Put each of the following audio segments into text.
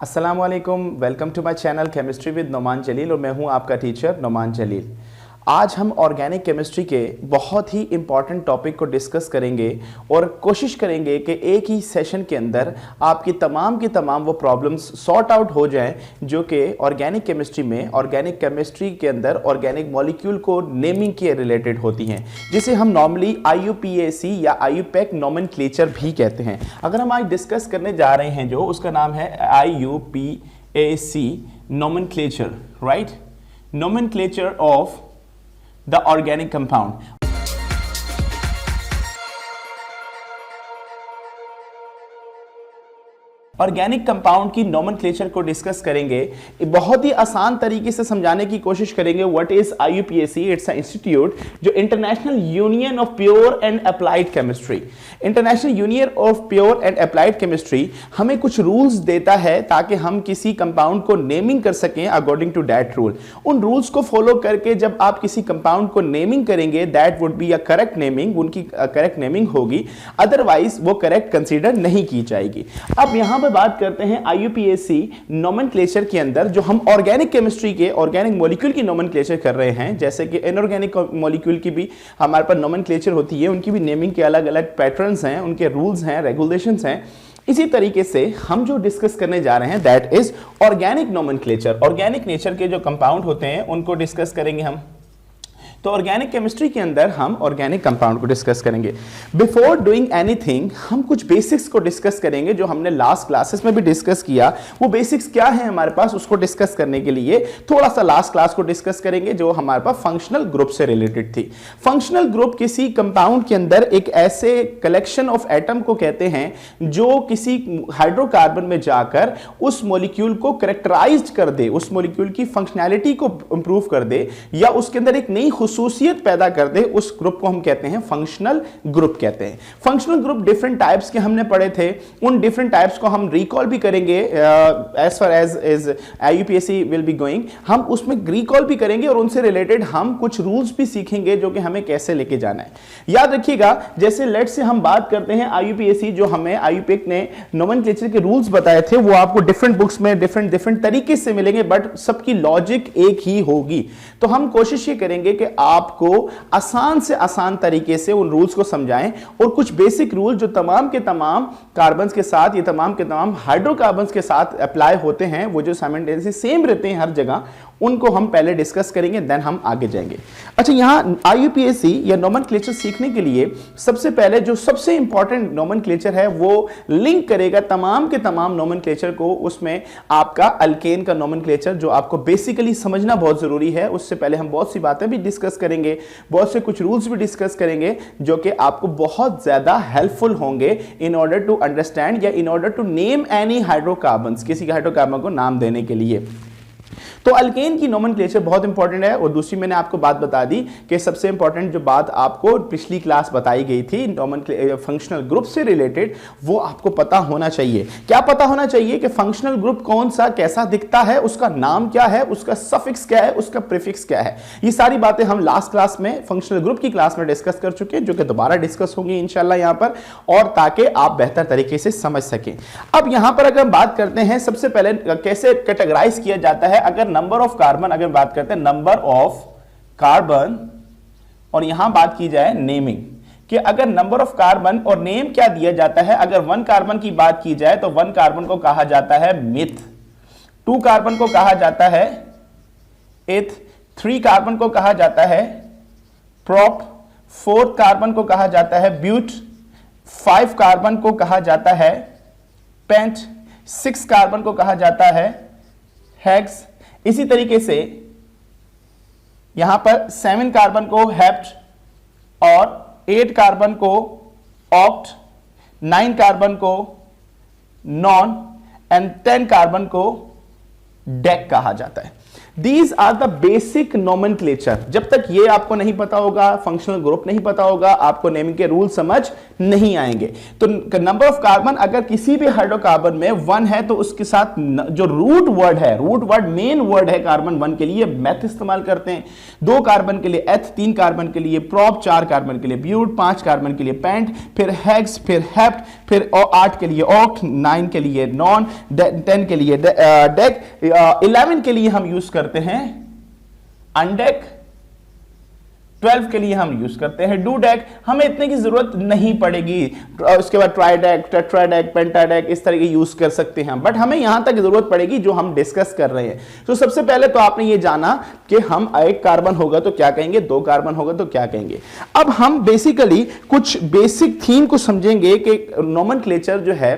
अस्सलाम वालेकुम, welcome to my channel chemistry with Noman Jaleel और मैं हूं आपका टीचर नोमान जलील। आज हम ऑर्गेनिक केमिस्ट्री के बहुत ही इंपॉर्टेंट टॉपिक को डिस्कस करेंगे और कोशिश करेंगे कि एक ही सेशन के अंदर आपकी तमाम की तमाम वो प्रॉब्लम्स सॉर्ट आउट हो जाएं जो कि ऑर्गेनिक केमिस्ट्री के अंदर ऑर्गेनिक मॉलिक्यूल को नेमिंग के रिलेटेड होती हैं, जिसे हम नॉर्मली IUPAC या IUPAC नोमेनक्लेचर भी कहते हैं। अगर हम आज डिस्कस करने जा रहे हैं जो उसका नाम है IUPAC nomenclature, right, nomenclature of the organic compound। Organic compound की नोमेनक्लेचर को डिस्कस करेंगे, बहुत ही आसान तरीके से समझाने की कोशिश करेंगे। What is IUPAC? It's a institute जो international union of pure and applied chemistry, international union of pure and applied chemistry हमें कुछ रूल्स देता है ताकि हम किसी कंपाउंड को नेमिंग कर सकें अकॉर्डिंग टू दैट रूल। उन रूल्स को फॉलो करके जब आप किसी कंपाउंड को नेमिंग करेंगे that would be a correct naming, उनकी करेक्ट नेमिंग होगी, अदरवाइज वो करेक्ट कंसीडर नहीं की जाएगी। अब यहां बात करते हैं IUPAC नोमेनक्लेचर के अंदर जो हम ऑर्गेनिक केमिस्ट्री के ऑर्गेनिक मॉलिक्यूल की नोमेनक्लेचर कर रहे हैं, जैसे कि इनऑर्गेनिक मॉलिक्यूल की भी हमारे पास नोमेनक्लेचर होती है, उनकी भी नेमिंग के अलग अलग पैटर्न्स हैं, उनके रूल्स हैं, रेगुलेशंस हैं। इसी तरीके से हम जो डिस्कस करने जा रहे हैं that is organic nomenclature. Organic nature के जो कंपाउंड होते हैं उनको डिस्कस करेंगे हम। तो ऑर्गेनिक केमिस्ट्री के अंदर हम ऑर्गेनिक कंपाउंड को डिस्कस करेंगे। बिफोर डूइंग एनीथिंग हम कुछ बेसिक्स को डिस्कस करेंगे जो हमने लास्ट क्लासेस में भी डिस्कस किया। वो बेसिक्स क्या है हमारे पास, उसको डिस्कस करने के लिए थोड़ा सा लास्ट क्लास को डिस्कस करेंगे जो हमारे पास फंक्शनल ग्रुप से रिलेटेड थी। फंक्शनल ग्रुप किसी कंपाउंड के अंदर एक ऐसे कलेक्शन ऑफ एटम को कहते हैं जो किसी हाइड्रोकार्बन में जाकर उस मॉलिक्यूल को कैरेक्टराइज कर दे, उस मॉलिक्यूल की फंक्शनैलिटी को इंप्रूव कर दे या उसके अंदर एक नई खुसूसियत पैदा कर दे, उस ग्रुप को हम कहते हैं फंक्शनल ग्रुप कहते हैं। फंक्शनल ग्रुप डिफरेंट टाइप्स के हमने पढ़े थे, उन डिफरेंट टाइप्स को हम रिकॉल भी करेंगे as far as IUPAC will be going. हम उसमें रिकॉल भी करेंगे और उनसे रिलेटेड हम कुछ रूल्स भी सीखेंगे जो कि हमें कैसे लेके जाना है। याद रखिएगा, जैसे लेट से हम बात करते हैं IUPAC जो हमें IUPAC ने नोमेनक्लेचर के रूल्स बताए थे वो आपको डिफरेंट बुक्स में डिफरेंट तरीके से मिलेंगे, बट सबकी लॉजिक एक ही होगी। तो हम कोशिश ये करेंगे कि आपको आसान से आसान तरीके से उन रूल्स को समझाएं और कुछ बेसिक रूल जो तमाम के तमाम कार्बन्स के साथ, ये तमाम के तमाम हाइड्रोकार्बन्स के साथ अप्लाई होते हैं, वो जो साइमल्टेनियसली सेम रहते हैं हर जगह, उनको हम पहले डिस्कस करेंगे, देन हम आगे जाएंगे। अच्छा, यहां IUPAC या नोमेनक्लेचर सीखने के लिए सबसे पहले जो सबसे इंपॉर्टेंट नोमेनक्लेचर है वो लिंक करेगा तमाम के तमाम नोमेनक्लेचर को। उसमें आपका अल्केन का नोमेनक्लेचर जो आपको बेसिकली समझना बहुत जरूरी है। उससे पहले हम बहुत सी बातें भी डिस्कस करेंगे, बहुत से कुछ रूल्स भी डिस्कस करेंगे जो कि आपको बहुत ज्यादा हेल्पफुल होंगे इन ऑर्डर टू अंडरस्टैंड या in order to name any hydrocarbons, किसी हाइड्रोकार्बन को नाम देने के लिए। तो अल्केन की नोमेनक्लेचर बहुत इंपॉर्टेंट है। और दूसरी मैंने आपको बात बता दी कि सबसे इंपॉर्टेंट जो बात आपको पिछली क्लास बताई गई थी फंक्शनल ग्रुप से रिलेटेड, वो आपको पता होना चाहिए। क्या पता होना चाहिए कि फंक्शनल ग्रुप कौन सा, कैसा दिखता है, उसका नाम क्या है, उसका सफिक्स क्या है, उसका प्रीफिक्स क्या है। ये सारी बातें हम लास्ट क्लास में फंक्शनल ग्रुप की क्लास में डिस्कस कर चुके हैं, जो कि दोबारा डिस्कस होंगी इंशाल्लाह यहां पर, और ताकि आप बेहतर तरीके से समझ सकें। अब यहां पर अगर बात करते हैं सबसे पहले कैसे कैटेगराइज किया जाता है, अगर नंबर ऑफ कार्बन अगर बात करते हैं नंबर ऑफ कार्बन, और यहां बात की जाए नेमिंग कि अगर नंबर ऑफ कार्बन और नेम क्या दिया जाता है। अगर 1 कार्बन की बात की जाए तो 1 कार्बन को कहा जाता है मिथ, 2 कार्बन को कहा जाता है इथ, 3 कार्बन को कहा जाता है प्रोप, 4 कार्बन को कहा जाता है ब्यूट, 5 कार्बन को कहा जाता है पेंट, 6 कार्बन को कहा जाता है हेक्स। इसी तरीके से यहां पर 7 कार्बन को हेप्ट और 8 कार्बन को ऑक्ट, 9 कार्बन को नॉन एंड 10 कार्बन को डेक कहा जाता है। These are the basic nomenclature। जब तक ये आपको नहीं पता होगा, फंक्शनल ग्रुप नहीं पता होगा, आपको नेमिंग के रूल समझ नहीं आएंगे। तो नंबर ऑफ कार्बन अगर किसी भी हाइड्रोकार्बन में 1 है तो उसके साथ जो रूट वर्ड है, रूट वर्ड मेन वर्ड है कार्बन 1 के लिए, मैथ इस्तेमाल करते हैं। 2 कार्बन के लिए एथ, 3 कार्बन के लिए प्रोप, 4 कार्बन के लिए ब्यूट, 5 कार्बन के लिए पेंट, फिर हेक्स, फिर हेप्ट, फिर 8 के लिए ऑक, 9 के लिए नॉन, 10 के लिए डेक, 11 के लिए हम यूज करते हैं अनडेक, 12 के लिए हम यूज करते हैं डू डेक, हमें इतने की जरूरत नहीं पड़ेगी। उसके बाद ट्राइडेक, टेट्राडेक, पेंटाडेक इस तरह के यूज कर सकते हैं, बट हमें यहां तक जरूरत पड़ेगी जो हम डिस्कस कर रहे हैं। तो सबसे पहले तो आपने ये जाना कि हम एक कार्बन होगा तो क्या कहेंगे, 2 कार्बन होगा तो क्या कहेंगे। अब हम बेसिकली कुछ बेसिक थीम को समझेंगे कि नोमेनक्लेचर जो है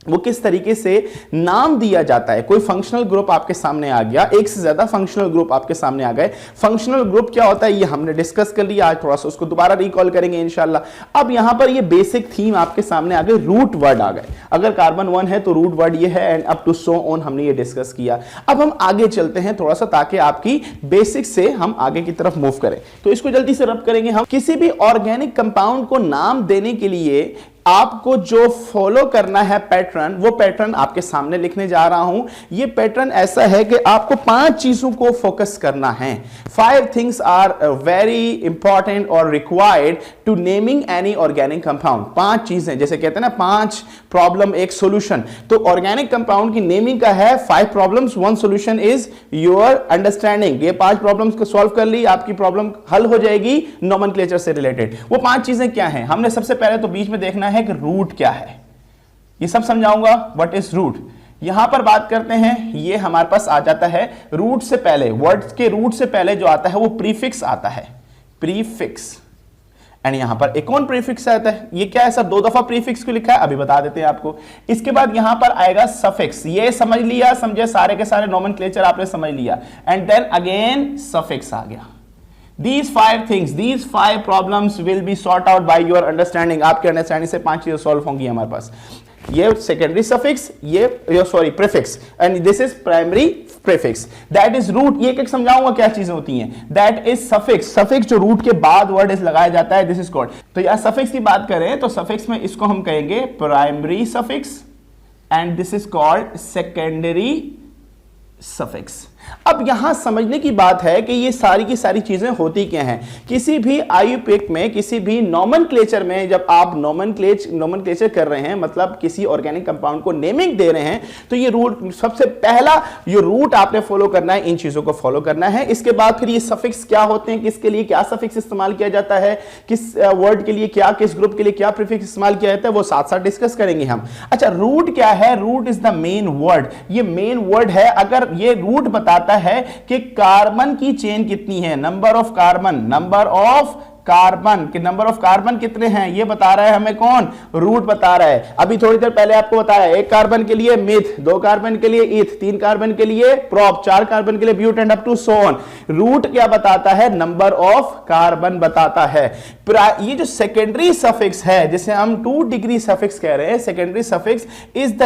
वो किस तरीके से नाम दिया जाता है। कोई फंक्शनल ग्रुप आपके सामने आ गया, एक से ज्यादा फंक्शनल ग्रुप आपके सामने आ गए, फंक्शनल ग्रुप क्या होता है ये हमने डिस्कस कर लिया, आज थोड़ा सा उसको दोबारा रिकॉल करेंगे इंशाल्लाह। अब यहां पर ये बेसिक थीम आपके सामने आ गई, रूट वर्ड आ गए। अगर कार्बन 1 है तो रूट वर्ड ये है, and up to so on हमने ये डिस्कस किया। अब हम आगे चलते हैं थोड़ा सा, ताकि आपकी बेसिक से हम आगे की तरफ मूव करें। तो इसको जल्दी से रब करेंगे हम। किसी भी ऑर्गेनिक कंपाउंड को नाम देने के लिए आपको जो फॉलो करना है पैटर्न, वो पैटर्न आपके सामने लिखने जा रहा हूं। ये पैटर्न ऐसा है कि आपको 5 चीजों को फोकस करना है। 5 थिंग्स आर वेरी इंपॉर्टेंट और required to naming any organic compound. 5 चीजें, जैसे कहते हैं ना 5 प्रॉब्लम 1 सॉल्यूशन, तो ऑर्गेनिक कंपाउंड की नेमिंग का है 5 problems 1 solution is your understanding. ये 5 प्रॉब्लम्स को सॉल्व कर ली, आपकी प्रॉब्लम हल हो जाएगी नोमेनक्लेचर से रिलेटेड। वो 5 चीजें क्या हैं, हमने सबसे पहले तो बीच में देखना है कि रूट क्या है। ये सब समझाऊंगा, व्हाट इज रूट। यहां पर बात करते हैं, ये हमारे पास आ जाता है रूट से पहले, वर्ड्स के रूट से पहले जो आता है वो प्रीफिक्स आता है, प्रीफिक्स। एंड यहां पर एक और प्रीफिक्स आता है, ये क्या है सर, 2 दफा प्रीफिक्स को लिखा है, अभी बता देते हैं आपको। इसके बाद यहां पर आएगा सफिक्स, ये समझ लिया, समझे, सारे के सारे नोमेनक्लेचर आपने समझ लिया। एंड देन अगेन सफिक्स आ गया। These 5 things, these 5 problems will be sought out by your understanding। आपके अंडरस्टैंडिंग से 5 चीजें सॉल्व होंगी हमारे पास। ये सेकेंडरी सफिक्स, ये sorry prefix, and this is primary prefix, that is root. ये एक समझाऊंगा क्या चीजें होती हैं। दैट इज सफिक्स, सफिक्स जो रूट के बाद वर्ड इज लगाया जाता है, दिस इज कॉल्ड। तो यार सफिक्स की बात करें तो सफिक्स में इसको हम कहेंगे primary suffix, and this is called secondary suffix. अब यहां समझने की बात है कि ये सारी की सारी चीजें होती क्या हैं। किसी भी आईयूपीएक में, किसी भी नोमेनक्लेचर में जब आप नोमेनक्लेचर कर रहे हैं, मतलब किसी ऑर्गेनिक कंपाउंड को नेमिंग दे रहे हैं, तो ये रूट, सबसे पहला ये रूट आपने फॉलो करना है, इन चीजों को फॉलो करना है। इसके बाद फिर ये सफिक्स क्या होते हैं, किसके लिए क्या सफिक्स इस्तेमाल किया जाता है, किस वर्ड के लिए क्या, किस ग्रुप के लिए क्या प्रीफिक्स इस्तेमाल किया जाता है, वो साथ साथ डिस्कस करेंगे हम। अच्छा, रूट क्या है, root is the main word, ये मेन वर्ड है। अगर ये रूट बताता है कि कार्बन की चेन कितनी है, number of carbon, number of carbon, कि नंबर ऑफ कार्बन कितने हैं ये बता रहा है हमें, कौन, रूट बता रहा है। अभी थोड़ी देर पहले आपको बताया 1 कार्बन के लिए मिथ, 2 कार्बन के लिए ईथ, 3 कार्बन के लिए प्रोप, 4 कार्बन के लिए but, and up to so on. Root क्या बताता है, नंबर ऑफ कार्बन बताता है। ये जो सेकेंडरी सफिक्स है, जिसे हम 2 डिग्री सफिक्स कह रहे हैं, secondary suffix is the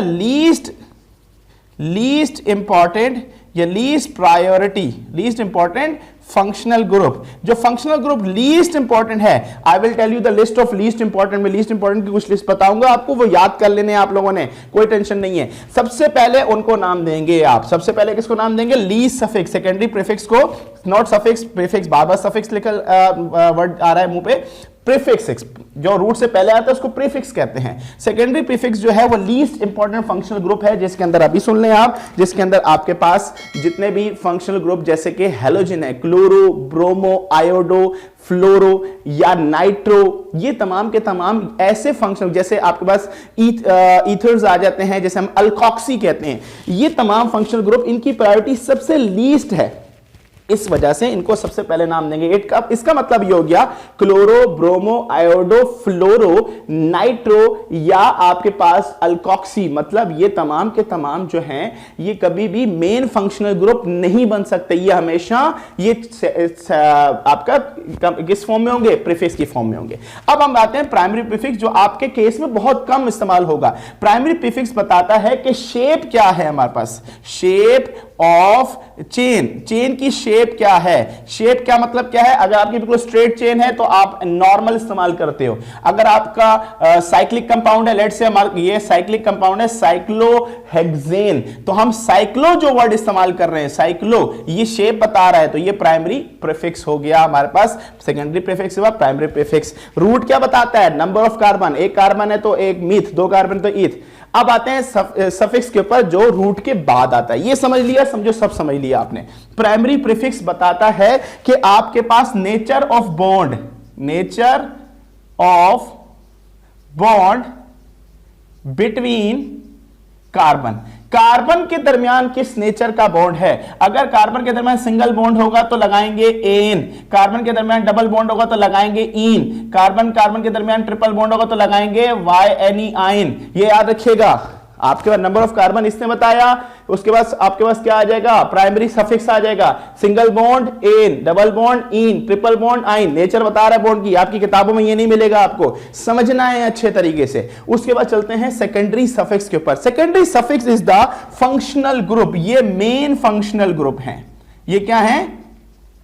least important या least priority, least important functional group. जो फंक्शनल ग्रुप लीस्ट इंपॉर्टेंट है, I will tell you the list of least important, में लीस्ट इंपॉर्टेंट की कुछ लिस्ट बताऊंगा आपको, वो याद कर लेने आप लोगों ने, कोई टेंशन नहीं है। सबसे पहले उनको नाम देंगे आप, सबसे पहले किसको नाम देंगे, लीस्ट सफिक्स, सेकेंडरी प्रीफिक्स को, not suffix, prefix, bar bar suffix लिखा वर्ड आ रहा है मुंह पे। प्रीफिक्स जो रूट से पहले आता है उसको प्रीफिक्स कहते हैं। सेकेंडरी प्रीफिक्स जो है वो लीस्ट इंपॉर्टेंट फंक्शनल ग्रुप है, जिसके अंदर अभी सुन लें आप, जिसके अंदर आपके पास जितने भी फंक्शनल ग्रुप जैसे कि हेलोजन है, क्लोरो, ब्रोमो, आयोडो, फ्लोरो या नाइट्रो, ये तमाम के तमाम ऐसे फंक्शन, जैसे आपके पास ईथर्स आ जाते हैं, जैसे हम अल्कोक्सी कहते हैं, ये तमाम फंक्शनल ग्रुप, इनकी प्रायोरिटी सबसे लीस्ट है, इस वजह से इनको सबसे पहले नाम देंगे। इसका मतलब ये हो गया क्लोरो, ब्रोमो, आयोडो, फ्लोरो, नाइट्रो या आपके पास अल्कोक्सी, मतलब ये तमाम के तमाम जो हैं ये कभी भी मेन फंक्शनल ग्रुप नहीं बन सकते, ये हमेशा ये आपका किस फॉर्म में होंगे, प्रीफिक्स की फॉर्म में होंगे। अब हम आते हैं प्राइमरी प्रीफिक्स, जो आपके केस में बहुत कम इस्तेमाल होगा। प्राइमरी प्रीफिक्स बताता है कि शेप क्या है हमारे पास, शेप ऑफ चेन। चेन की शेप क्या है? शेप क्या मतलब क्या है? अगर आपकी बिल्कुल स्ट्रेट चेन है तो आप नॉर्मल इस्तेमाल करते हो। अगर आपका साइक्लिक कंपाउंड है, लेट से ये साइक्लिक कंपाउंड है साइक्लोहेक्सेन, तो हम साइक्लो जो वर्ड इस्तेमाल कर रहे हैं, साइक्लो, ये शेप बता रहा है तो ये प्राइमरी प्रीफिक्स हो गया हमारे पास। सेकेंडरी प्रीफिक्स हुआ प्राइमरी प्रीफिक्स। रूट क्या बताता है? नंबर ऑफ कार्बन, एक कार्बन है तो एक मीथ, दो कार्बन तो ईथ। अब आते हैं सफिक्स के ऊपर जो रूट के बाद आता है। ये समझ लिया, समझो सब समझ लिया आपने। प्राइमरी प्रीफिक्स बताता है कि आपके पास nature of bond, nature of bond between carbon, carbon के दरमियान किस नेचर का बॉन्ड है। अगर कार्बन के दरमियान सिंगल बॉन्ड होगा तो लगाएंगे एन, कार्बन के दरमियान डबल बॉन्ड होगा तो लगाएंगे इन, कार्बन कार्बन के दरमियान ट्रिपल बॉन्ड होगा तो लगाएंगे वाई एन ई आइन। ये याद रखिएगा। आपके पास नंबर ऑफ कार्बन इसने बताया, उसके बाद आपके पास क्या आ जाएगा? प्राइमरी सफिक्स आ जाएगा। Single bond ane, double bond ene, triple bond yne. Nature बता रहा है बॉन्ड की, आपकी किताबों में ये नहीं मिलेगा, आपको समझना है अच्छे तरीके से। उसके बाद चलते हैं सेकेंडरी सफिक्स के ऊपर। Secondary suffix is the functional group. ये मेन फंक्शनल ग्रुप है। ये क्या है?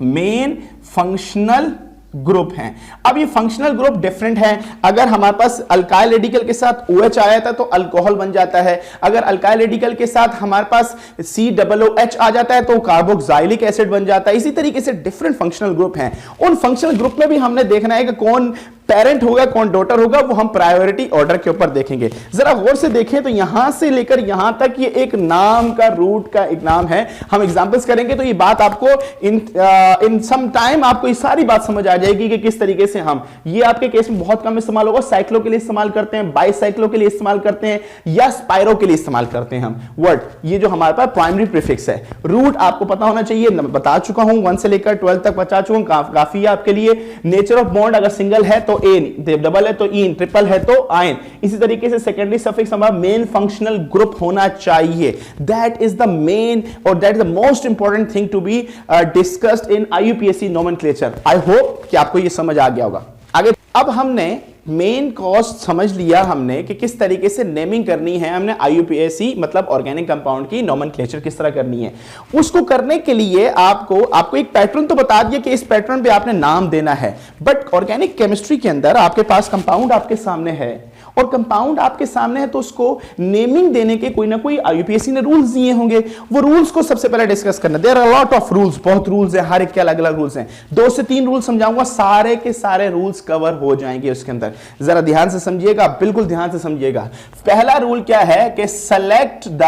मेन फंक्शनल ग्रुप हैं। अब ये फंक्शनल ग्रुप डिफरेंट है। अगर हमारे पास अल्काइल रेडिकल के साथ OH आया था तो अल्कोहल बन जाता है। अगर अल्काइल रेडिकल के साथ हमारे पास COOH आ जाता है तो कार्बोक्सिलिक एसिड बन जाता है। इसी तरीके से डिफरेंट फंक्शनल ग्रुप हैं। उन फंक्शनल ग्रुप में भी हमने देखना है कि कौन पेरेंट होगा कौन डॉटर होगा, वो हम प्रायोरिटी ऑर्डर के ऊपर देखेंगे। जरा गौर से देखें तो यहां से लेकर यहां तक ये एक नाम का, रूट का एक नाम है। हम एग्जांपल्स करेंगे तो ये बात आपको इन सम टाइम आपको ये सारी बात समझ आ जाएगी कि किस तरीके से हम, ये आपके केस में बहुत कम इस्तेमाल होगा। साइक्लो के लिए इस्तेमाल करते हैं, बाईसाइक्लो के लिए इस्तेमाल करते हैं, या स्पाइरो के लिए इस्तेमाल करते हैं हम वर्ड। ये जो हमारे पास प्राइमरी प्रीफिक्स है। रूट आपको पता होना चाहिए, बता चुका हूं, 1 से लेकर 12 तक बता चुका हूं, काफी है आपके लिए। नेचर ऑफ बॉन्ड अगर सिंगल है तो एन, डबल है तो इन, ट्रिपल है तो आयन। इसी तरीके से सेकेंडरी सफिक्स हमारा मेन फंक्शनल ग्रुप होना चाहिए। दैट इज द मेन और that is the most important thing to be discussed in IUPAC nomenclature. I hope कि आपको ये समझ आ गया होगा। आगे अब हमने मेन कॉस्ट समझ लिया हमने कि किस तरीके से नेमिंग करनी है। हमने IUPAC मतलब ऑर्गेनिक कंपाउंड की नोमेनक्लेचर किस तरह करनी है। उसको करने के लिए आपको एक पैटर्न तो बता दिया कि इस पैटर्न पे आपने नाम देना है। बट ऑर्गेनिक केमिस्ट्री के अंदर आपके पास कंपाउंड आपके सामने है और कंपाउंड आपके सामने है तो उसको नेमिंग देने के कोई ना कोई IUPAC ने रूल्स दिए होंगे। वो रूल्स को सबसे पहले डिस्कस करना। There are lot of rules, बहुत रूल्स है, हर एक के अलग अलग रूल्स हैं। 2 से 3 रूल्स समझाऊंगा, सारे के सारे रूल्स कवर हो जाएंगे उसके अंदर। जरा ध्यान से समझिएगा, बिल्कुल ध्यान से समझिएगा। पहला रूल क्या है कि सेलेक्ट द,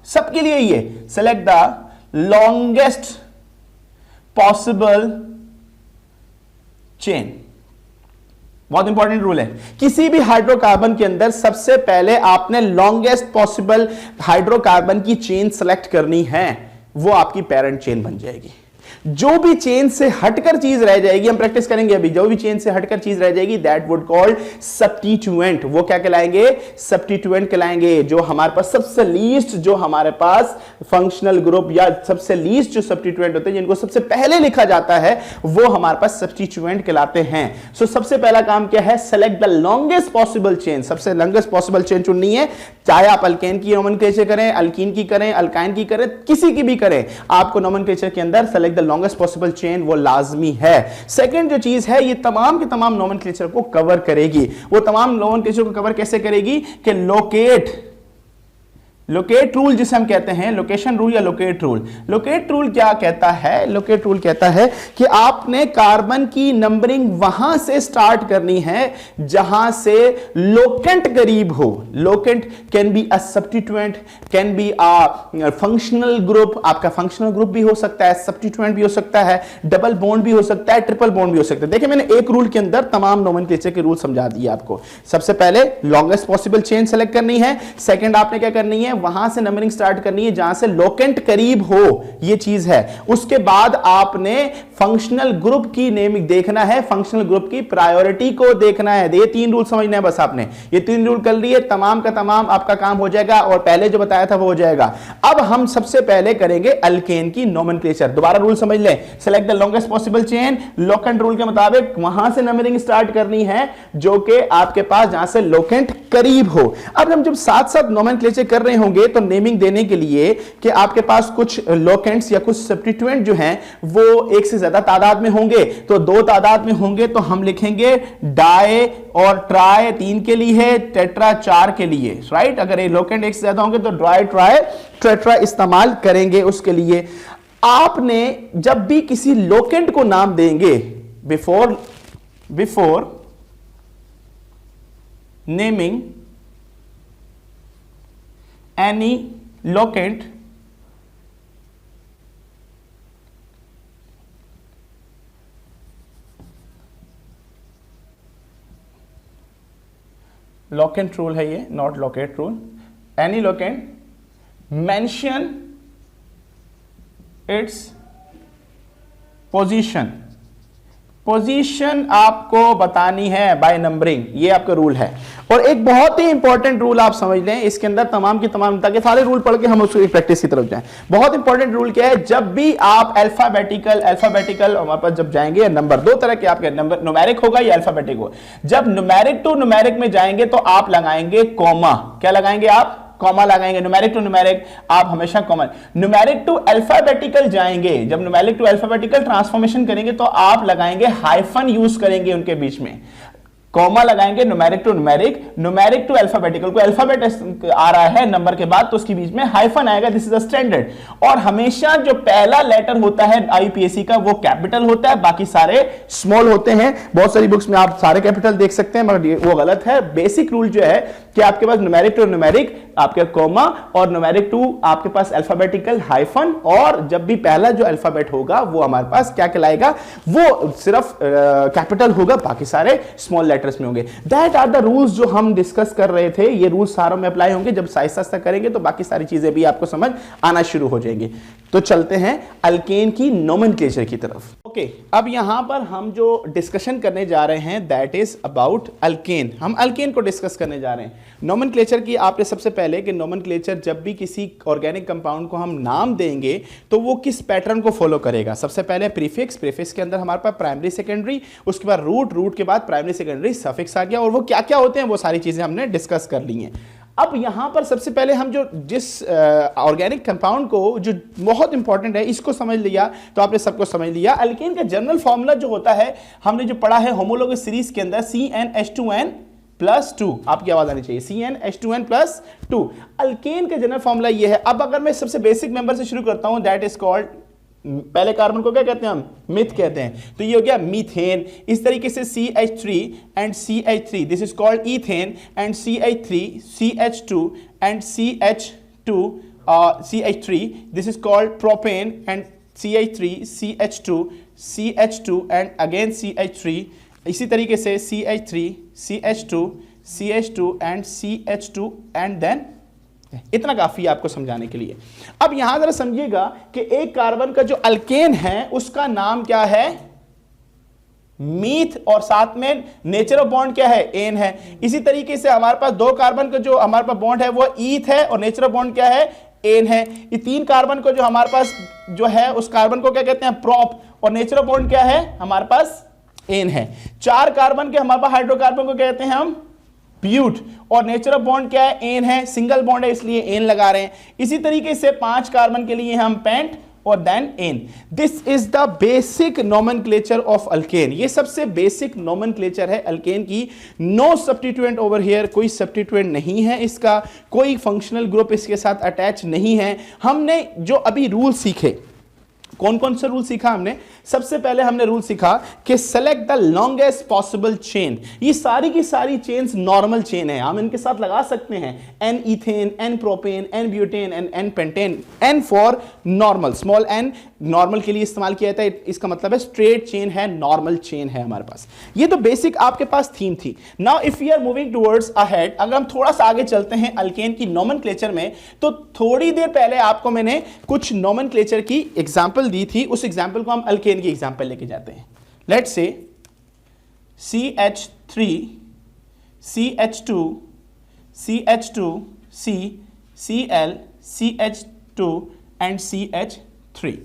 सबके लिए ये, select the longest possible chain. बहुत इंपॉर्टेंट रूल है। किसी भी हाइड्रोकार्बन के अंदर सबसे पहले आपने लॉन्गेस्ट पॉसिबल हाइड्रोकार्बन की चेन सेलेक्ट करनी है, वो आपकी पेरेंट चेन बन जाएगी। जो भी चेन से हटकर चीज रह जाएगी, हम प्रैक्टिस करेंगे अभी, जो भी चेन से हटकर चीज रह जाएगी दैट वुड कॉल्ड सब्स्टिट्यूएंट। वो क्या कहलाएंगे? सब्स्टिट्यूएंट कहलाएंगे। जो हमारे पास सबसे लीस्ट, जो हमारे पास फंक्शनल ग्रुप या सबसे लीस्ट जो सब्स्टिट्यूएंट होते हैं, जिनको सबसे पहले लिखा जाता है, वो हमारे पास सब्स्टिट्यूएंट कहलाते हैं। सो सबसे पहला काम क्या है? Select the longest possible chain. सबसे लॉन्गेस्ट पॉसिबल चेन चुननी है। चाहे आप अल्केन की नोमेनक्लेचर करें, अल्कीन की करें, अल्काइन की करें, किसी की भी करें, आपको नोमेनक्लेचर के अंदर select the longest possible chain वो लाजमी है। सेकंड जो चीज है, ये तमाम के तमाम नोमेनक्लेचर को कवर करेगी। वो तमाम नोमेनक्लेचर को कवर कैसे करेगी कि लोकेट रूल जिसे हम कहते हैं, लोकेशन रूल या लोकेट रूल। लोकेट रूल क्या कहता है? लोकेट रूल कहता है कि आपने कार्बन की नंबरिंग वहां से स्टार्ट करनी है जहां से लोकेंट करीब हो। Locant can be a substituent, can be a functional group. आपका फंक्शनल ग्रुप भी हो सकता है, सब्स्टिट्यूएंट भी हो सकता है, डबल बॉन्ड भी हो सकता है, ट्रिपल बॉन्ड भी हो सकता है। देखिए मैंने एक रूल के अंदर तमाम नोमेनक्लेचर के रूल समझा दिए आपको। सबसे पहले लॉन्गेस्ट पॉसिबल चेन सेलेक्ट करनी है। सेकंड आपने क्या करनी है? वहां से नंबरिंग स्टार्ट करनी है जहां से लोकेंट करीब हो, ये चीज है। उसके बाद आपने फंक्शनल ग्रुप की नेमिंग देखना है, फंक्शनल ग्रुप की प्रायोरिटी को देखना है। ये 3 रूल समझना है बस आपने। ये 3 रूल कर लिए, तमाम का तमाम आपका काम हो जाएगा और पहले जो बताया था वो हो जाएगा। अब हम सबसे पहले करेंगे अल्केन की नोमेनक्लेचर। दोबारा रूल समझ लें। Select the longest possible chain, locant rule के मुताबिक वहां से नंबरिंग स्टार्ट करनी है जो कि आपके पास जहां से लोकेंट करीब हो। अब हम जब साथ साथ नोमेनक्लेचर कर रहे होंगे तो नेमिंग देने के लिए कि आपके पास कुछ लोकेंट्स या कुछ सब्स्टिट्यूएंट जो हैं वो एक से ज्यादा तादाद में होंगे, तो 2 तादाद में होंगे तो हम लिखेंगे डाई और ट्राई 3 के लिए है, टेट्रा 4 के लिए, राइट। अगर ये लोकेंट एक से ज्यादा होंगे तो डाई ट्राई टेट्रा इस्तेमाल करेंगे उसके लिए। आपने जब भी किसी लोकेंट को नाम देंगे, before naming any locant, locant rule है ये, not locate rule, any locant mention its position, position आपको बतानी है बाय नंबरिंग, ये आपका रूल है। और एक बहुत ही इंपॉर्टेंट रूल आप समझ लें, इसके अंदर तमाम की तमाम, ताकि सारे रूल पढ़ के हम उसकी प्रैक्टिस की तरफ जाएं। बहुत इंपॉर्टेंट रूल क्या है, जब भी आप अल्फाबेटिकल हमारे पास जब जाएंगे, नंबर 2 तरह के आपके नंबर, न्यूमेरिक होगा या अल्फाबेटिक होगा। जब न्यूमेरिक टू न्यूमेरिक में जाएंगे तो आप लगाएंगे कॉमा, क्या लगाएंगे आप, कॉमा लगाएंगे। न्यूमेरिक टू न्यूमेरिक आप हमेशा कॉमन, न्यूमेरिक टू अल्फाबेटिकल जाएंगे, जब न्यूमेरिक टू अल्फाबेटिकल ट्रांसफॉर्मेशन करेंगे तो आप लगाएंगे हाइफन यूज करेंगे उनके बीच में, कॉमा लगाएंगे। न्यूमेरिक टू अल्फाबेटिकल, को अल्फाबेट आ रहा है नंबर के बाद तो उसके बीच में हाइफन आएगा, दिस इज अ स्टैंडर्ड। और हमेशा जो पहला लेटर होता है आईयूपीएसी का वो कैपिटल होता है, बाकी सारे स्मॉल होते हैं। बहुत सारी बुक्स में आप सारे कैपिटल देख सकते हैं मगर वो गलत है। बेसिक रूल जो है कि आपके पास न्यूमेरिक टू न्यूमेरिक आपके कॉमा, और न्यूमेरिक टू आपके पास अल्फाबेटिकल हाइफन, और जब भी पहला जो अल्फाबेट होगा वो हमारे पास क्या कहलाएगा, वो सिर्फ कैपिटल होगा, बाकी सारे स्मॉल लेटर्स में होंगे। दैट आर द रूल्स जो हम डिस्कस कर रहे थे, ये रूल्स सारों में अप्लाई होंगे। जब आहिस्ता करेंगे तो बाकी सारी चीजें भी आपको समझ आना शुरू हो जाएंगी। तो चलते हैं अल्केन की नोमेनक्लेचर की तरफ। ओके, अब यहां पर हम जो डिस्कशन करने जा रहे हैं दैट इज अबाउट अल्केन। हम अल्केन को डिस्कस करने जा रहे हैं। नोमेनक्लेचर की आपने सबसे पहले कि नोमेनक्लेचर जब भी किसी ऑर्गेनिक कंपाउंड को हम नाम देंगे तो वो किस पैटर्न को फॉलो करेगा। सबसे पहले प्रीफिक्स, प्रीफिक्स के अंदर हमारे पास प्राइमरी सेकेंडरी, उसके बाद रूट, रूट के बाद प्राइमरी सेकेंडरी सफिक्स आ गया, और वो क्या क्या होते हैं वो सारी चीजें हमने डिस्कस कर ली हैं। अब यहां पर सबसे पहले हम जो जिस ऑर्गेनिक कंपाउंड को जो बहुत इंपॉर्टेंट है इसको समझ लिया तो आपने सबको समझ लिया। अल्केन का जनरल फॉर्मूला जो होता है हमने जो पढ़ा है होमोलोगस सीरीज के अंदर, CnH2n+2, आपकी आवाज आनी चाहिए, CnH2n+2। अल्केन का जनरल फॉर्मूला ये है। अब अगर मैं सबसे बेसिक मेंबर से शुरू करता हूं, दैट इज कॉल्ड, पहले कार्बन को क्या कहते हैं हम, मिथ कहते हैं, तो ये हो गया मीथेन। इस तरीके से CH3 and CH3, this is called ethane, and CH3 CH2 and CH3 this is called propane, and CH3 CH2 and again CH3, इसी तरीके से CH3 CH2 and CH2 and then, इतना काफी है आपको समझाने के लिए। अब यहां जरा समझिएगा कि एक कार्बन का जो अल्केन है उसका नाम क्या है, मीथ, और साथ में नेचर ऑफ बॉन्ड क्या है, एन है। इसी तरीके से हमारे पास 2 कार्बन का जो हमारे पास बॉन्ड है वो ईथ है, और नेचर ऑफ बॉन्ड क्या है, एन है। ये 3 कार्बन को जो हमारे पास जो है उस कार्बन को क्या कहते हैं, प्रोप, और नेचर ऑफ बॉन्ड क्या है हमारे पास, एन है। 4 कार्बन के हमारे पास हाइड्रोकार्बन को कहते हैं हम ब्यूट, और नेचर ऑफ बॉन्ड क्या है, एन है, सिंगल बॉन्ड है इसलिए एन लगा रहे हैं। इसी तरीके से 5 कार्बन के लिए हम पेंट और then ane. This is the basic nomenclature of alkane. ये सबसे बेसिक नोमेनक्लेचर है अल्केन की। नो सब्स्टिट्यूएंट ओवर हियर, कोई सब्स्टिट्यूएंट नहीं है इसका, कोई फंक्शनल ग्रुप इसके साथ अटैच नहीं है। हमने जो अभी रूल सीखे, कौन कौन से रूल सीखा हमने, सबसे पहले हमने रूल सीखा कि select the longest possible chain. ये सारी की सारी चेन्स नॉर्मल चेन है, हम इनके साथ लगा सकते हैं n ethane, n propane, n butane and n pentane. N for normal, small n normal के लिए इस्तेमाल किया जाता है, इसका मतलब है स्ट्रेट चेन है, नॉर्मल चेन है हमारे पास। ये तो बेसिक आपके पास थीम थी। Now if we are moving towards ahead, अगर हम थोड़ा सा आगे चलते हैं अल्केन की नोमेनक्लेचर में, तो थोड़ी देर पहले आपको मैंने कुछ नोमेनक्लेचर की एग्जांपल दी थी, उस एग्जांपल को हम अल्केन की एग्जांपल लेके जाते हैं। Let's say CH3 CH2 CH2 Cl CH2 and CH3।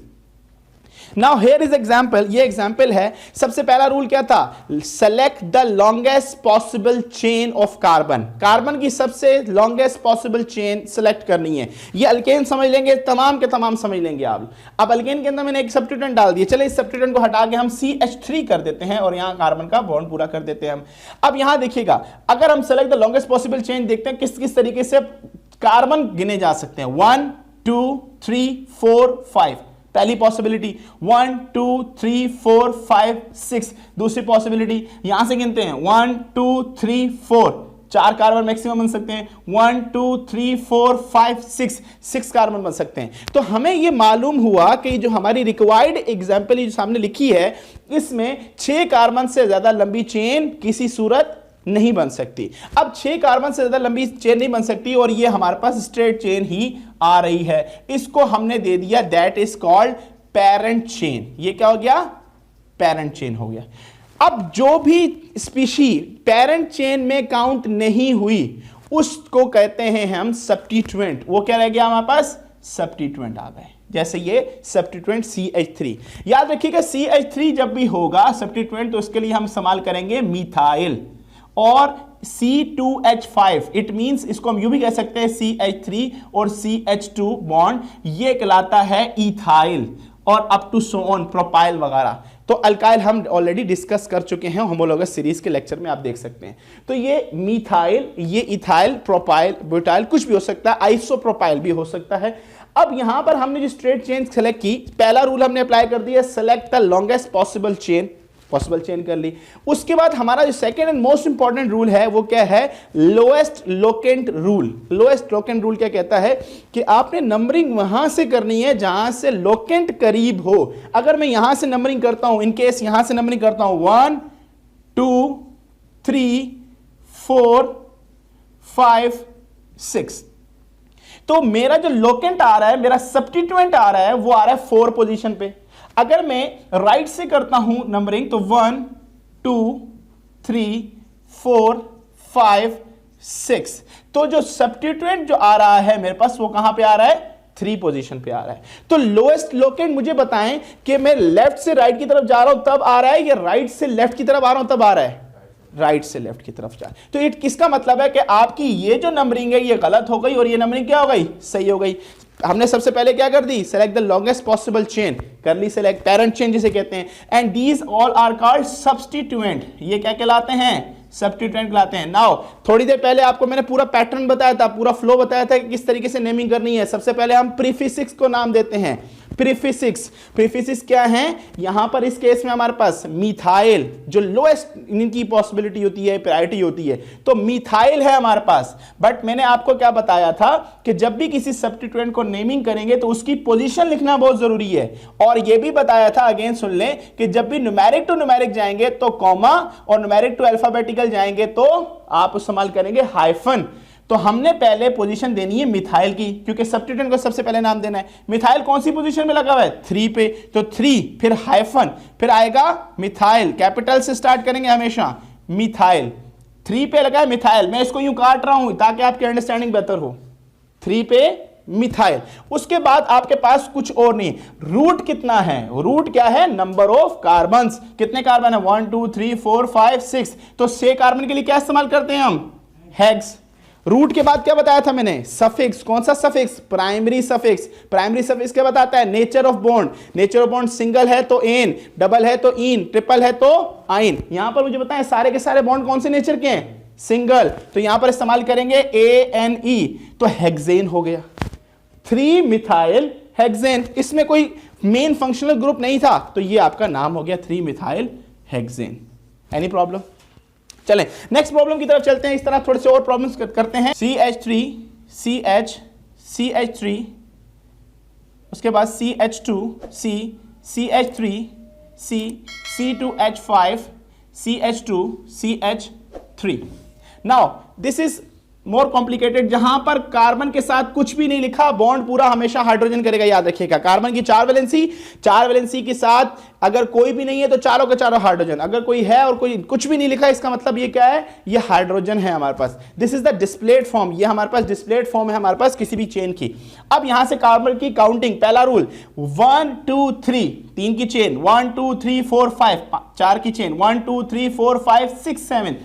Now here is example, ये एग्जांपल है। सबसे पहला रूल क्या था? Select the longest possible chain of carbon. Carbon की सबसे लॉन्गेस्ट पॉसिबल चेन सेलेक्ट करनी है। ये अल्केन समझ लेंगे, तमाम के तमाम समझ लेंगे आप। अब अल्केन के अंदर मैंने एक सब्स्टिट्यूएंट डाल दिया, चले इस सब्स्टिट्यूएंट को हटा के हम CH3 कर देते हैं और यहां कार्बन का बॉन्ड पूरा कर देते हैं हम। अब यहां देखिएगा, अगर हम select the longest possible chain देखते हैं किस किस तरीके से कार्बन गिने जा सकते हैं। 1 2 3 4 5 पहली पॉसिबिलिटी, 1 2 3 4 5 6। दूसरी पॉसिबिलिटी यहां से गिनते हैं 1 2 3 4, 4 कार्बन मैक्सिमम बन सकते हैं। 1 2 3 4 5 6 कार्बन बन सकते हैं। तो हमें यह मालूम हुआ कि जो हमारी रिक्वायर्ड एग्जांपल जो सामने लिखी है, इसमें 6 कार्बन से ज्यादा लंबी चेन किसी सूरत नहीं बन सकती। अब 6 कार्बन से ज्यादा लंबी चेन नहीं बन सकती और ये हमारे पास स्ट्रेट चेन ही आ रही है। इसको हमने दे दिया that is called parent chain. ये क्या हो गया? पेरेंट चेन हो गया। अब जो भी स्पीशी पेरेंट चेन में काउंट नहीं हुई उसको कहते हैं हम सब्स्टिट्यूएंट। वो क्या रह गया हमारे पास? सब्स्टिट्यूएंट आ गए। जैसे ये सब्स्टिट्यूएंट CH3। याद रखिएगा CH3 जब भी होगा सब्स्टिट्यूएंट तो उसके लिए हम इस्तेमाल करेंगे मिथाइल और C2H5। इट मींस इसको हम यूं भी कह सकते हैं CH3 और CH2 बॉन्ड, ये कहलाता है इथाइल और up to so on propyl वगैरह। तो अल्काइल हम ऑलरेडी डिस्कस कर चुके हैं होमोलोगस सीरीज के लेक्चर में, आप देख सकते हैं। तो ये मिथाइल, ये इथाइल, प्रोपाइल, ब्यूटाइल कुछ भी हो सकता है, आइसोप्रोपाइल भी हो सकता है। अब यहां पर हमने जो स्ट्रेट चेन सेलेक्ट की, पहला रूल हमने अप्लाई कर दिया, select the longest possible chain कर ली। उसके बाद हमारा जो second and most important rule है वो क्या है? Lowest locant rule. Lowest locant rule क्या कहता है कि आपने नंबरिंग वहां से करनी है जहां से लोकेंट करीब हो। अगर मैं यहां से नंबरिंग करता हूं, इन केस यहां से नंबरिंग करता हूं 1 2 3 4 5 6, तो मेरा जो लोकेंट आ रहा है, मेरा सब्स्टिट्यूएंट आ रहा है, वो आ रहा है 4 पोजीशन पे। अगर मैं राइट से करता हूं नंबरिंग तो 1 2 3 4 5 6, तो जो सब्स्टिट्यूएंट जो आ रहा है मेरे पास वो कहां पे आ रहा है? 3 पोजीशन पे आ रहा है। तो लोएस्ट लोकेंट मुझे बताएं कि मैं लेफ्ट से राइट की तरफ जा रहा हूं तब आ रहा है या राइट से लेफ्ट की तरफ आ रहा हूं तब आ रहा है? राइट से लेफ्ट की तरफ जाए। तो इट किसका मतलब है कि आपकी ये जो नंबरिंग है ये गलत हो गई और ये नंबरिंग क्या हो गई? सही हो गई। हमने सबसे पहले क्या कर दी? Select the longest possible chain कर ली, सेलेक्ट पेरेंट चेन जिसे कहते हैं। And these all are called substituent. ये क्या कहलाते हैं? सब्स्टिट्यूएंट कहलाते हैं। नाउ थोड़ी देर पहले आपको मैंने पूरा पैटर्न बताया था, पूरा फ्लो बताया था कि किस तरीके से नेमिंग करनी है। सबसे पहले हम प्रीफिक्स को नाम देते हैं। प्रीफिक्स क्या है? यहां पर इस केस में हमारे पास मिथाइल जो लोएस्ट इनकी पॉसिबिलिटी होती है, प्रायोरिटी होती है, तो मिथाइल है हमारे पास। बट मैंने आपको क्या बताया था कि जब भी किसी सब्स्टिट्यूएंट को नेमिंग करेंगे तो उसकी पोजीशन लिखना बहुत जरूरी है। और यह भी बताया था, अगेन सुन लें, कि जब भी न्यूमेरिक टू न्यूमेरिक जाएंगे तो कॉमा और न्यूमेरिक टू अल्फाबेटिकल जाएंगे तो आप इस्तेमाल करेंगे हाइफन। तो हमने पहले पोजीशन देनी है मिथाइल की, क्योंकि सब्स्टिट्यूएंट को सबसे पहले नाम देना है। मिथाइल कौन सी पोजीशन में लगा हुआ है? 3 पे, तो 3 फिर हाइफन फिर आएगा मिथाइल, कैपिटल से स्टार्ट करेंगे हमेशा। मिथाइल 3 पे लगा है मिथाइल। मैं इसको यूं काट रहा हूं ताकि आपकी अंडरस्टैंडिंग बेहतर हो। 3 पे मिथाइल। उसके बाद आपके पास कुछ और नहीं, रूट कितना है? रूट क्या है? Number of carbons. कितने कार्बन है? 1 2 3 4 5 6। तो 6 कार्बन के लिए क्या इस्तेमाल करते हैं हम? हेक्स। रूट के बाद क्या बताया था मैंने? सफिक्स। कौन सा suffix? Primary suffix. Primary suffix क्या बताता है? Nature of bond. Nature of bond single है तो एन, डबल है तो इन, ट्रिपल है तो आइन। यहां पर मुझे बताएं सारे के सारे बॉन्ड कौन से नेचर के हैं? सिंगल। तो यहां पर इस्तेमाल करेंगे ANE, तो हेक्सेन हो गया। 3 मिथाइल हेक्सेन। इसमें कोई मेन फंक्शनल ग्रुप नहीं था तो ये आपका नाम हो गया 3 मिथाइल हेक्सेन। Any problem? चलें नेक्स्ट प्रॉब्लम की तरफ चलते हैं। इस तरह थोड़े से और प्रॉब्लम्स करते हैं। CH3 CH3, उसके बाद CH2 CH3 C2H5 CH2 CH3। Now this is more complicated, जहां पर कार्बन के साथ कुछ भी नहीं लिखा, बॉन्ड पूरा हमेशा हाइड्रोजन करेगा। याद रखिएगा, कार्बन की 4 वैलेंसी के साथ अगर कोई भी नहीं है तो चारों के चारों हाइड्रोजन, अगर कोई है और कोई कुछ भी नहीं लिखा, इसका मतलब ये क्या है, ये हाइड्रोजन है हमारे पास। This is the displayed form, ये हमारे पास डिस्प्लेड फॉर्म है हमारे पास किसी भी चेन की। अब यहां से कार्बन की काउंटिंग, पहला रूल 1 2 3, 3 की चेन, 1 2 3 4 5, 4 की चेन, 1 2 3 4 5 6 7,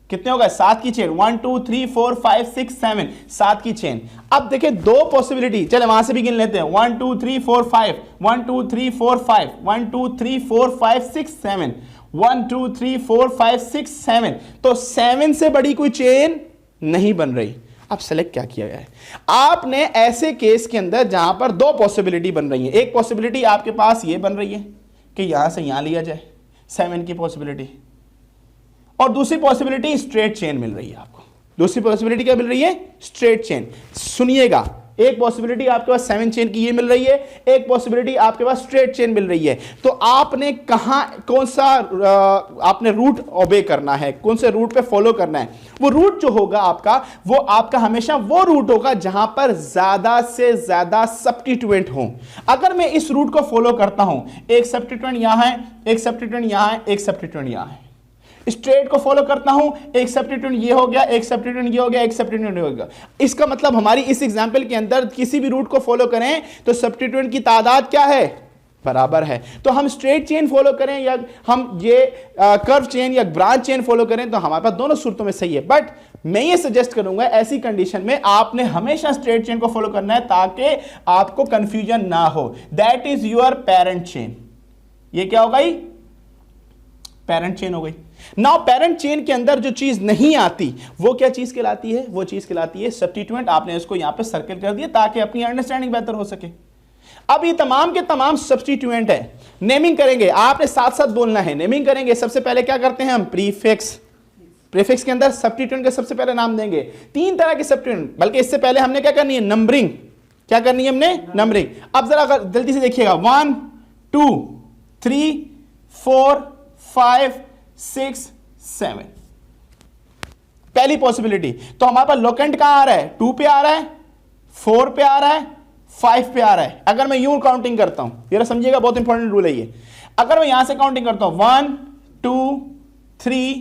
कितने हो गए, 7 की चेन, 1 2 3 4 5 6 7, 7 की चेन। अब देखिए दो पॉसिबिलिटी, चले वहां से भी गिन लेते हैं, 1 2 3 4 5, 1 2 3 4 5, 1 2 3 4 5 6 7, 1 2 3 4 5 6 7, तो 7 से बड़ी कोई चेन नहीं बन रही। अब सेलेक्ट क्या किया गया है, आपने ऐसे केस के अंदर जहां पर दो पॉसिबिलिटी बन रही है, एक पॉसिबिलिटी आपके पास ये बन रही है कि यहां से यहां लिया जाए 7 की पॉसिबिलिटी, और दूसरी पॉसिबिलिटी स्ट्रेट चेन मिल रही है आपको। दूसरी पॉसिबिलिटी क्या मिल रही है, स्ट्रेट चेन। सुनिएगा, एक पॉसिबिलिटी आपके पास 7 चेन की ये मिल रही है, एक पॉसिबिलिटी आपके पास स्ट्रेट चेन मिल रही है। तो आपने कौन सा आपने रूट ओबे करना है, कौन से रूट पे फॉलो करना है। वो रूट जो होगा आपका, वो आपका हमेशा वो रूट होगा जहां पर ज्यादा से ज्यादा सब्स्टिट्यूएंट हो। अगर मैं इस रूट को फॉलो करता हूं, एक सब्स्टिट्यूएंट यहां है, एक सब्स्टिट्यूएंट यहां है, एक सब्स्टिट्यूएंट यहां है, स्ट्रेट को फॉलो करता हूं, एक सब्स्टिट्यूएंट ये हो गया, एक सब्स्टिट्यूएंट ये हो गया, एक सब्स्टिट्यूएंट ये हो गया। इसका मतलब हमारी इस एग्जांपल के अंदर किसी भी रूट को फॉलो करें तो सब्स्टिट्यूएंट की तादाद क्या है, बराबर है। तो हम स्ट्रेट चेन फॉलो करें या हम ये कर्व चेन या ब्रांच चेन फॉलो करें, तो हमारे पास दोनों सूरतों में सही है। बट मैं ये सजेस्ट करूंगा ऐसी कंडीशन में आपने हमेशा स्ट्रेट चेन को फॉलो करना है ताकि आपको कंफ्यूजन ना हो। That is your parent chain. ये क्या हो गई, पेरेंट चेन हो गई। नाउ पेरेंट चेन के अंदर जो चीज नहीं आती वो क्या चीज कहलाती है, वो चीज कहलाती है सब्स्टिट्यूएंट। आपने इसको यहां पे सर्कल कर दिया ताकि अपनी अंडरस्टैंडिंग बेहतर हो सके। अब ये तमाम के तमाम सब्स्टिट्यूएंट है, नेमिंग करेंगे, आपने साथ साथ बोलना है। नेमिंग करेंगे, सबसे पहले क्या करते हैं हम, प्रीफिक्स। प्रीफिक्स के अंदर सब्स्टिट्यूएंट के सबसे पहले नाम देंगे। 3 तरह के सब्स्टिट्यूएंट, बल्कि इससे पहले हमने क्या करनी है, नंबरिंग। क्या करनी है हमने, नंबरिंग। अब जरा जल्दी से देखिएगा, 1 2 3 4 5 6 7, पहली पॉसिबिलिटी। तो हमारे पास लोकेंट कहां आ रहा है, 2 पे आ रहा है, 4 पे आ रहा है, 5 पे आ रहा है। अगर मैं यूं काउंटिंग करता हूं, ये समझिएगा, बहुत इंपॉर्टेंट रूल है ये। अगर मैं यहां से काउंटिंग करता हूं 1 2 3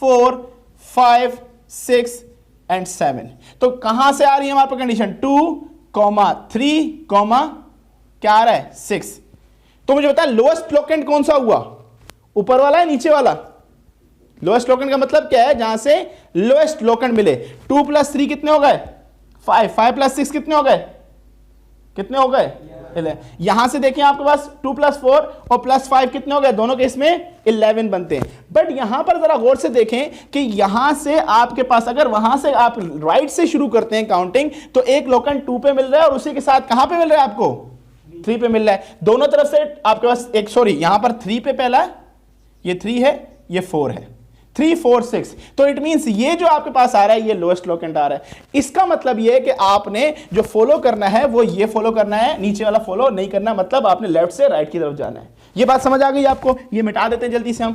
4 5 6 एंड 7, तो कहां से आ रही है हमारे पास कंडीशन, 2 3 क्या आ रहा है, 6। तो मुझे बता लोएस्ट लोकेंट कौन सा हुआ, ऊपर वाला है नीचे वाला। लोएस्ट लोकेंट का मतलब क्या है, जहां से लोएस्ट लोकेंट मिले। 2 + 3 कितने हो गए, 5, 5 + 6 कितने हो गए, कितने हो गए, 11। यहां से देखें आपके पास 2 + 4 और +5 कितने हो गए, दोनों के इसमें 11 बनते हैं। बट यहां पर जरा गौर से देखें कि यहां से आपके पास, अगर वहां से आप राइट से शुरू करते हैं काउंटिंग, तो एक लोकेंट 2 पे मिल रहा है और उसी के साथ कहां पे मिल रहा है आपको, 3 पे मिल रहा है। दोनों तरफ से आपके पास एक, सॉरी यहां पर 3 पे पहला, ये 3 है, ये 4 है, 3 4 6। तो इट मींस ये जो आपके पास आ रहा है ये लोएस्ट लोकेंट आ रहा है। इसका मतलब ये है कि आपने जो फॉलो करना है वो ये फॉलो करना है, नीचे वाला फॉलो नहीं करना। मतलब आपने लेफ्ट से राइट की तरफ जाना है। ये बात समझ आ गई आपको, ये मिटा देते हैं जल्दी से हम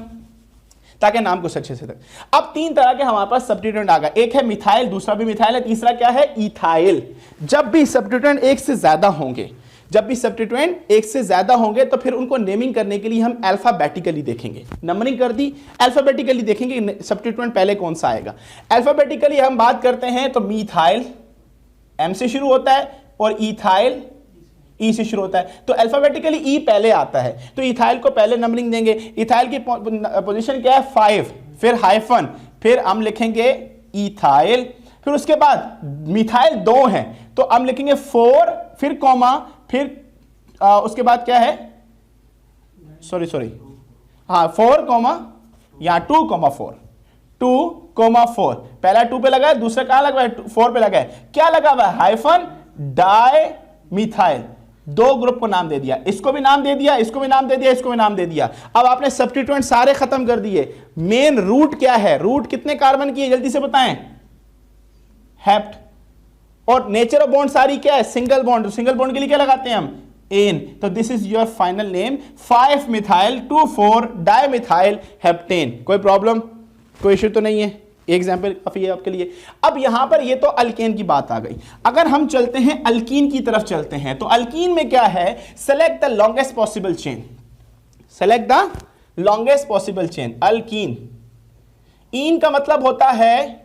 ताकि नाम कुछ अच्छे से। अब 3 तरह के हमारे पास सब्स्टिट्यूएंट आ गए, एक है मिथाइल, दूसरा भी मिथाइल है, तीसरा क्या है, इथाइल। जब भी सब्स्टिट्यूएंट एक से ज्यादा होंगे, जब भी सब्स्टिट्यूएंट एक से ज्यादा होंगे तो फिर उनको नेमिंग करने के लिए हम अल्फाबेटिकली देखेंगे। नंबरिंग कर दी, अल्फाबेटिकली देखेंगे सब्स्टिट्यूएंट पहले कौन सा आएगा। अल्फाबेटिकली हम बात करते हैं तो मीथाइल एम से शुरू होता है और इथाइल ई से शुरू होता है। तो अल्फाबेटिकली ई पहले आता है, तो इथाइल को पहले नंबरिंग देंगे। इथाइल की पोजीशन क्या है, 5, फिर हाइफन, फिर हम लिखेंगे इथाइल। फिर उसके बाद मिथाइल 2 हैं तो हम लिखेंगे 4, फिर कॉमा, फिर उसके बाद क्या है, सॉरी हाँ 4 कॉमा, यहां 2,4, 2,4। पहला 2 पे लगा है, दूसरा कहां लगा है, 4 पे लगा है। क्या लगा हुआ है, हाइफन डाई मिथाइल। 2 ग्रुप को नाम दे दिया, इसको भी नाम दे दिया, इसको भी नाम दे दिया, इसको भी नाम दे दिया। अब आपने सब्स्टिट्यूएंट सारे खत्म कर दिए। मेन रूट क्या है, रूट कितने कार्बन की है जल्दी से बताएं, हेप्ट। और नेचर ऑफ बॉन्ड सारी क्या है, सिंगल बॉन्ड। सिंगल बॉन्ड के लिए क्या लगाते हैं हम, एन। तो this is your final name, 5-मिथाइल 2,4 डाइमिथाइल हेप्टेन। कोई प्रॉब्लम, कोई इश्यू तो नहीं है। एग्जाम्पल काफी है आपके लिए। अब यहां पर ये तो अल्केन की बात आ गई। अगर हम चलते हैं अल्कीन की तरफ चलते हैं, तो अल्कीन में क्या है, select the longest possible chain, select the longest possible chain, alkene. इन का मतलब होता है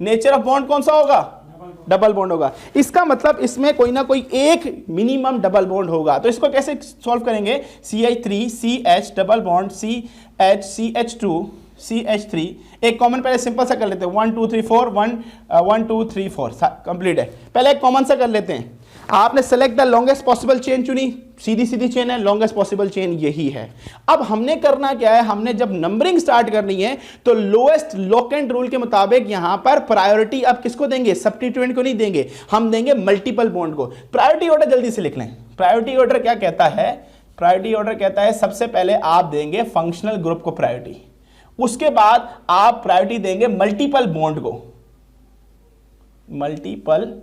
नेचर ऑफ बॉन्ड कौन सा होगा, डबल बॉन्ड होगा। इसका मतलब इसमें कोई ना कोई एक मिनिमम डबल बॉन्ड होगा। तो इसको कैसे सॉल्व करेंगे, CH3 CH double bond CH CH2 CH3, एक कॉमन पहले सिंपल सा कर लेते हैं, 1 2 3 4 1 2 3 4 कंप्लीट है। पहले एक कॉमन सा कर लेते हैं। आपने select the longest possible chain चुनी, सीधी सीधी चेन है, लॉन्गेस्ट पॉसिबल चेन यही है। अब हमने करना क्या है, हमने जब नंबरिंग स्टार्ट करनी है तो लोएस्ट लोकेंट रूल के मुताबिक यहां पर प्रायोरिटी अब किसको देंगे, सब्स्टिट्यूएंट को नहीं देंगे, हम देंगे मल्टीपल बॉन्ड को। प्रायोरिटी ऑर्डर जल्दी से लिख लें। प्रायोरिटी ऑर्डर क्या कहता है, प्रायोरिटी ऑर्डर कहता है सबसे पहले आप देंगे फंक्शनल ग्रुप को प्रायोरिटी, उसके बाद आप प्रायोरिटी देंगे मल्टीपल बॉन्ड को, मल्टीपल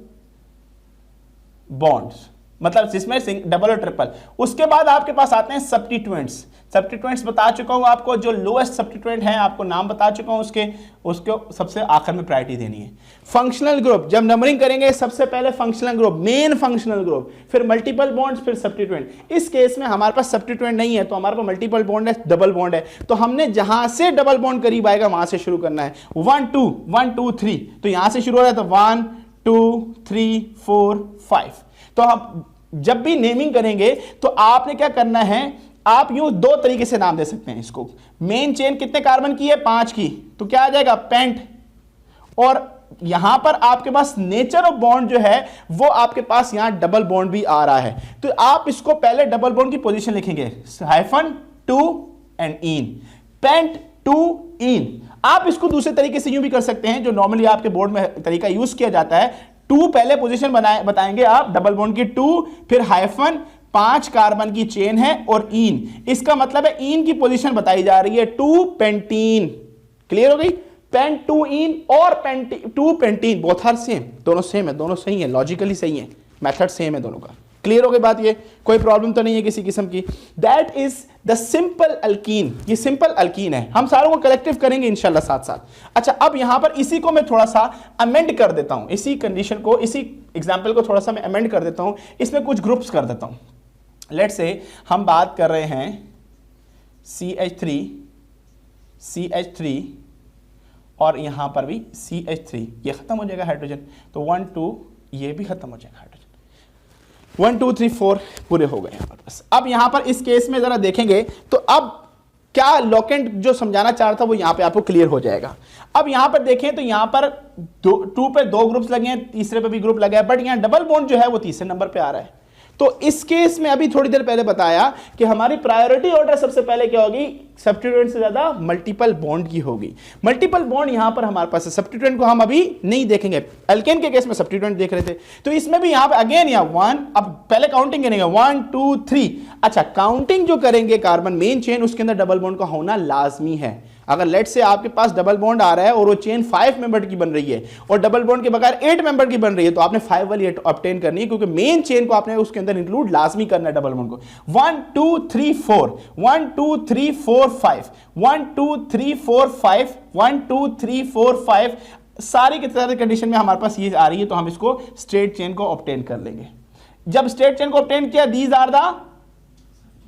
बॉन्ड्स मतलब जिसमें डबल और ट्रिपल। उसके बाद आपके पास आते हैं सब्स्टिट्यूएंट्स। सब्स्टिट्यूएंट्स बता चुका हूं आपको, जो लोएस्ट सब्स्टिट्यूएंट है आपको नाम बता चुका हूं, उसको सबसे आखिर में प्रायोरिटी देनी है। फंक्शनल ग्रुप जब नंबरिंग करेंगे सबसे पहले functional group, main functional group, फिर मल्टीपल बॉन्ड्स, फिर सब्स्टिट्यूएंट। इस केस में हमारे पास सब्स्टिट्यूएंट नहीं है तो हमारे पास मल्टीपल बॉन्ड है, डबल बॉन्ड है, तो हमने जहां से डबल बॉन्ड करीब आएगा वहां से शुरू करना है। 1 2 3, तो यहां से शुरू हो रहा है, तो 1 2 3 4 5। तो आप जब भी नेमिंग करेंगे तो आपने क्या करना है, आप यूं दो तरीके से नाम दे सकते हैं इसको। मेन चेन कितने कार्बन की है, 5 की, तो क्या आ जाएगा पेंट। और यहां पर आपके पास नेचर ऑफ बॉन्ड जो है वो आपके पास यहां डबल बॉन्ड भी आ रहा है, तो आप इसको पहले डबल बॉन्ड की पोजीशन लिखेंगे, -2 एंड इन, पेंट 2 इन। आप इसको दूसरे तरीके से यूं भी कर सकते हैं जो नॉर्मली आपके बोर्ड में तरीका यूज किया जाता है। 2 पहले पोजीशन बताएंगे आप डबल बॉन्ड की 2, फिर हाइफन 5 कार्बन की चेन है और इन, इसका मतलब है इन की पोजीशन बताई जा रही है 2 पेंटीन। क्लियर हो गई, पेंट 2 इन और 2 पेंटीन बोथ आर सेम, दोनों सेम है, दोनों सही है, लॉजिकली सही है, मेथड सेम है दोनों का। क्लियर हो गई बात, ये कोई प्रॉब्लम तो नहीं है किसी किस्म की। That is the simple alkyne, ये सिंपल अल्कीन है। हम सारों को कलेक्टिव करेंगे इंशाल्लाह साथ साथ। अच्छा, अब यहां पर इसी को मैं थोड़ा सा अमेंड कर देता हूं, इसी कंडीशन को, इसी एग्जांपल को थोड़ा सा मैं अमेंड कर देता हूं, इसमें कुछ ग्रुप्स कर देता हूं। लेट्स से हम बात कर रहे हैं CH3 और यहां पर भी CH3, ये खत्म हो जाएगा हाइड्रोजन, तो 1 2 ये भी खत्म हो जाएगा हाइड्रोजन, 1 2 3 4 पूरे हो गए हमारे पास। अब यहां पर इस केस में जरा देखेंगे तो अब क्या लोकेंट जो समझाना चाह रहा था वो यहां पे आपको क्लियर हो जाएगा। अब यहां पर देखें तो यहां पर 2 पे 2 ग्रुप्स लगे हैं, तीसरे पे भी ग्रुप लगा है, बट यहां डबल बॉन्ड जो है वो तीसरे नंबर पे आ रहा है। तो इस केस में अभी थोड़ी देर पहले बताया कि हमारी प्रायोरिटी ऑर्डर सबसे पहले क्या होगी, सब्स्टिट्यूएंट से ज्यादा मल्टीपल बॉन्ड की होगी। मल्टीपल बॉन्ड यहां पर हमारे पास है, सब्स्टिट्यूएंट को हम अभी नहीं देखेंगे, अल्केन के केस में सब्स्टिट्यूएंट देख रहे थे, तो इसमें भी यहां पे अगेन या 1, अब पहले काउंटिंग करेंगे 1 2 3। अच्छा, काउंटिंग जो करेंगे कार्बन मेन चेन, उसके अंदर डबल बॉन्ड का होना लाजमी है। अगर लेट से आपके पास डबल बॉन्ड आ रहा है और वो चेन 5 मेंबर की बन रही है और डबल बॉन्ड के बगैर 8 मेंबर की बन रही है, तो आपने 5 वाली ऑब्टेन करनी है, क्योंकि मेन चेन को आपने उसके अंदर इंक्लूड लाजमी करना है डबल बॉन्ड को। 1 2 3 4 1 2 3 4 5 1 2 3 4 5 1 2 3 4 5, सारी की सारी कंडीशन में हमारे पास ये आ रही है, तो हम इसको स्ट्रेट चेन को ऑब्टेन कर लेंगे। जब स्ट्रेट चेन को ऑब्टेन किया, दीज आर द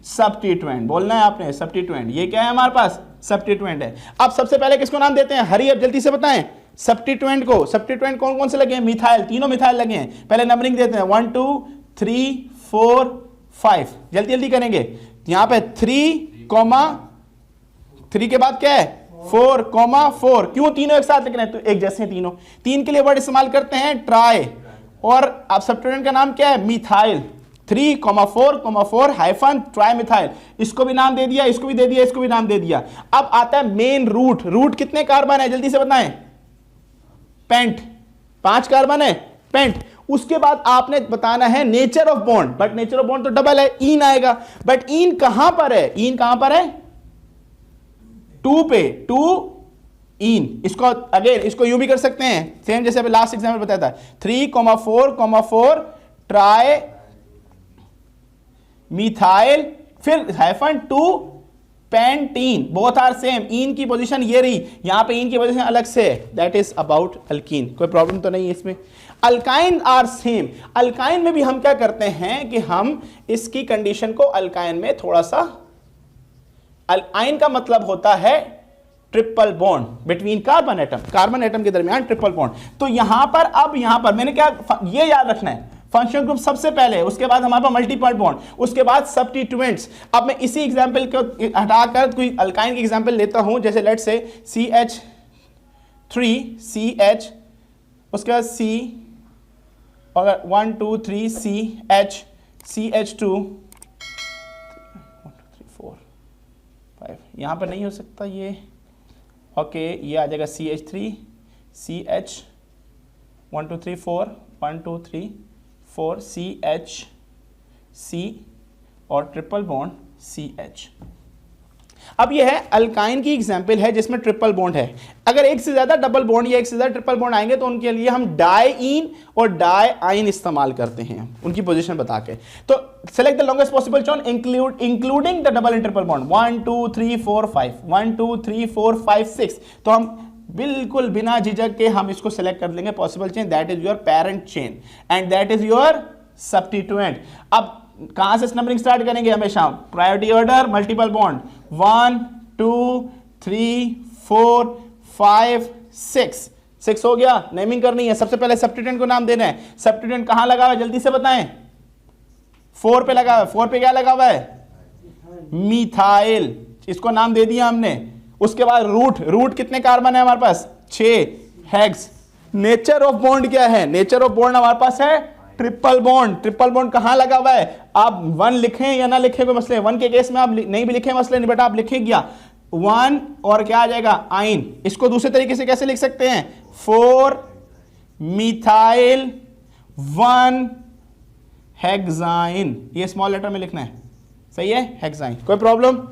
सब्स्टिट्यूएंट, बोलना है आपने सब्स्टिट्यूएंट, ये क्या है हमारे पास, सब्स्टिट्यूएंट है। अब सबसे पहले किसको नाम देते हैं, हरी, अब जल्दी से बताएं सब्स्टिट्यूएंट को। सब्स्टिट्यूएंट कौन कौन से लगे हैं, मिथाइल, तीनों मिथाइल लगे हैं। पहले नंबरिंग देते हैं 1 2 3 4 5, जल्दी जल्दी करेंगे। यहां पे 3 के बाद क्या है 4, क्यों तीनों एक साथ लिख रहे हैं, तो एक जैसे तीनों, 3 के लिए वर्ड इस्तेमाल करते हैं ट्राई, और अब सब्स्टिट्यूएंट का नाम क्या है, मिथाइल। 3,4,4 हाइफन ट्राई मिथाइल, इसको भी नाम दे दिया, इसको भी दे दिया, इसको भी नाम दे दिया। अब आता है मेन रूट, रूट कितने कार्बन है जल्दी से बताएं, पेंट, 5 कार्बन है पेंट। उसके बाद आपने बताना है nature of bond, but nature of bond तो डबल है, इन आएगा, बट इन कहां पर है, इन कहां पर है 2 पे, 2 इन। इसको अगेन इसको यूं भी कर सकते हैं, सेम जैसे अभी लास्ट एग्जाम्पल बताया था, 3,4,4 ट्राई मिथाइल, फिर hyphen 2 pentene, both are same, इन की पोजीशन ये रही, यहां पे इन की पोजीशन अलग से, दैट इज अबाउट अल्कीन। कोई प्रॉब्लम तो नहीं है इसमें। अल्काइन आर सेम, अल्काइन में भी हम क्या करते हैं कि हम इसकी कंडीशन को अल्काइन में थोड़ा सा, आइन का मतलब होता है triple bond between carbon atom, carbon atom के दरमियान ट्रिपल बॉन्ड। तो यहां पर, अब यहां पर मैंने क्या, ये याद रखना है, फंक्शनल ग्रुप सबसे पहले, उसके बाद हमारे पास मल्टीपल बॉन्ड, उसके बाद सब्स्टिट्यूएंट्स। अब मैं इसी एग्जांपल को हटाकर कोई अल्काइन की एग्जांपल लेता हूं, जैसे लेट्स से CH3CH, उसके बाद C और 1 2 3 CH, CH2, 1 2 3 4 5, यहां पर नहीं हो सकता ये, ओके ये आ जाएगा CH3 CH 1 2 3 4 1 2 3 4 CH C और ट्रिपल बॉन्ड CH। अब यह है अल्काइन की एग्जांपल है जिसमें ट्रिपल बॉन्ड है। अगर एक से ज्यादा डबल बॉन्ड या एक से ज्यादा ट्रिपल बॉन्ड आएंगे तो उनके लिए हम डाइईन और डाइआइन इस्तेमाल करते हैं उनकी पोजीशन बता के। तो select the longest possible chain including the double and triple bond, 1 2 3 4 5 1 2 3 4 5 6। तो हम बिल्कुल बिना झिझक के हम इसको सेलेक्ट कर लेंगे possible chain, that is your parent chain and that is your substituent. अब कहां से नंबरिंग स्टार्ट करेंगे, हमेशा प्रायोरिटी ऑर्डर, मल्टीपल बॉन्ड, 1 2 3 4 5 6, 6 हो गया। नेमिंग करनी है, सबसे पहले सब्स्टिट्यूएंट को नाम देना है। सब्स्टिट्यूएंट कहां लगा हुआ है जल्दी से बताएं, 4 पे लगा हुआ है। 4 पे क्या लगा हुआ है, मिथाइल, इसको नाम दे दिया हमने। उसके बाद रूट कितने कार्बन है हमारे पास, 6, हेक्स। नेचर ऑफ बॉन्ड क्या है, नेचर ऑफ बॉन्ड हमारे पास है ट्रिपल बॉन्ड। ट्रिपल बॉन्ड कहां लगा हुआ है, आप 1 लिखें या ना लिखें कोई मसले, 1 के केस में आप नहीं भी लिखें मसले नहीं, बट आप लिखें क्या 1 और क्या आ जाएगा आइन। इसको दूसरे तरीके से कैसे लिख सकते हैं, 4 मिथाइल 1 हेक्साइन, ये स्मॉल लेटर में लिखना है, सही है, हेक्साइन। कोई प्रॉब्लम।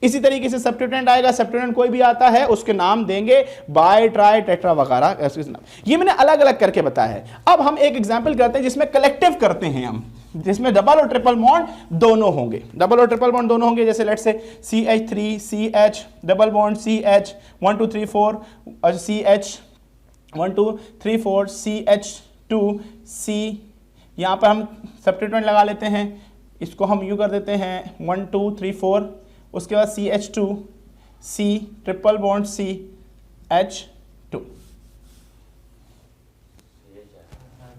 इसी तरीके से सब्स्टिट्यूएंट आएगा, सब्स्टिट्यूएंट कोई भी आता है उसके नाम देंगे, बाय ट्राई टेट्रा वगैरह ऐसे नाम। ये मैंने अलग अलग करके बताया है। अब हम एक एग्जांपल करते हैं जिसमें कलेक्टिव करते हैं हम, जिसमें डबल और ट्रिपल बॉन्ड दोनों होंगे, डबल और ट्रिपल बॉन्ड दोनों होंगे। जैसे let's say CH3 CH double bond CH 1 2 3 4 और CH 1 2 3 4 CH2 C। यहां पर हम सब्स्टिट्यूएंट लगा लेते हैं, इसको हम यूं कर देते हैं 1 2 3 4, उसके बाद CH2 C triple bond CH2,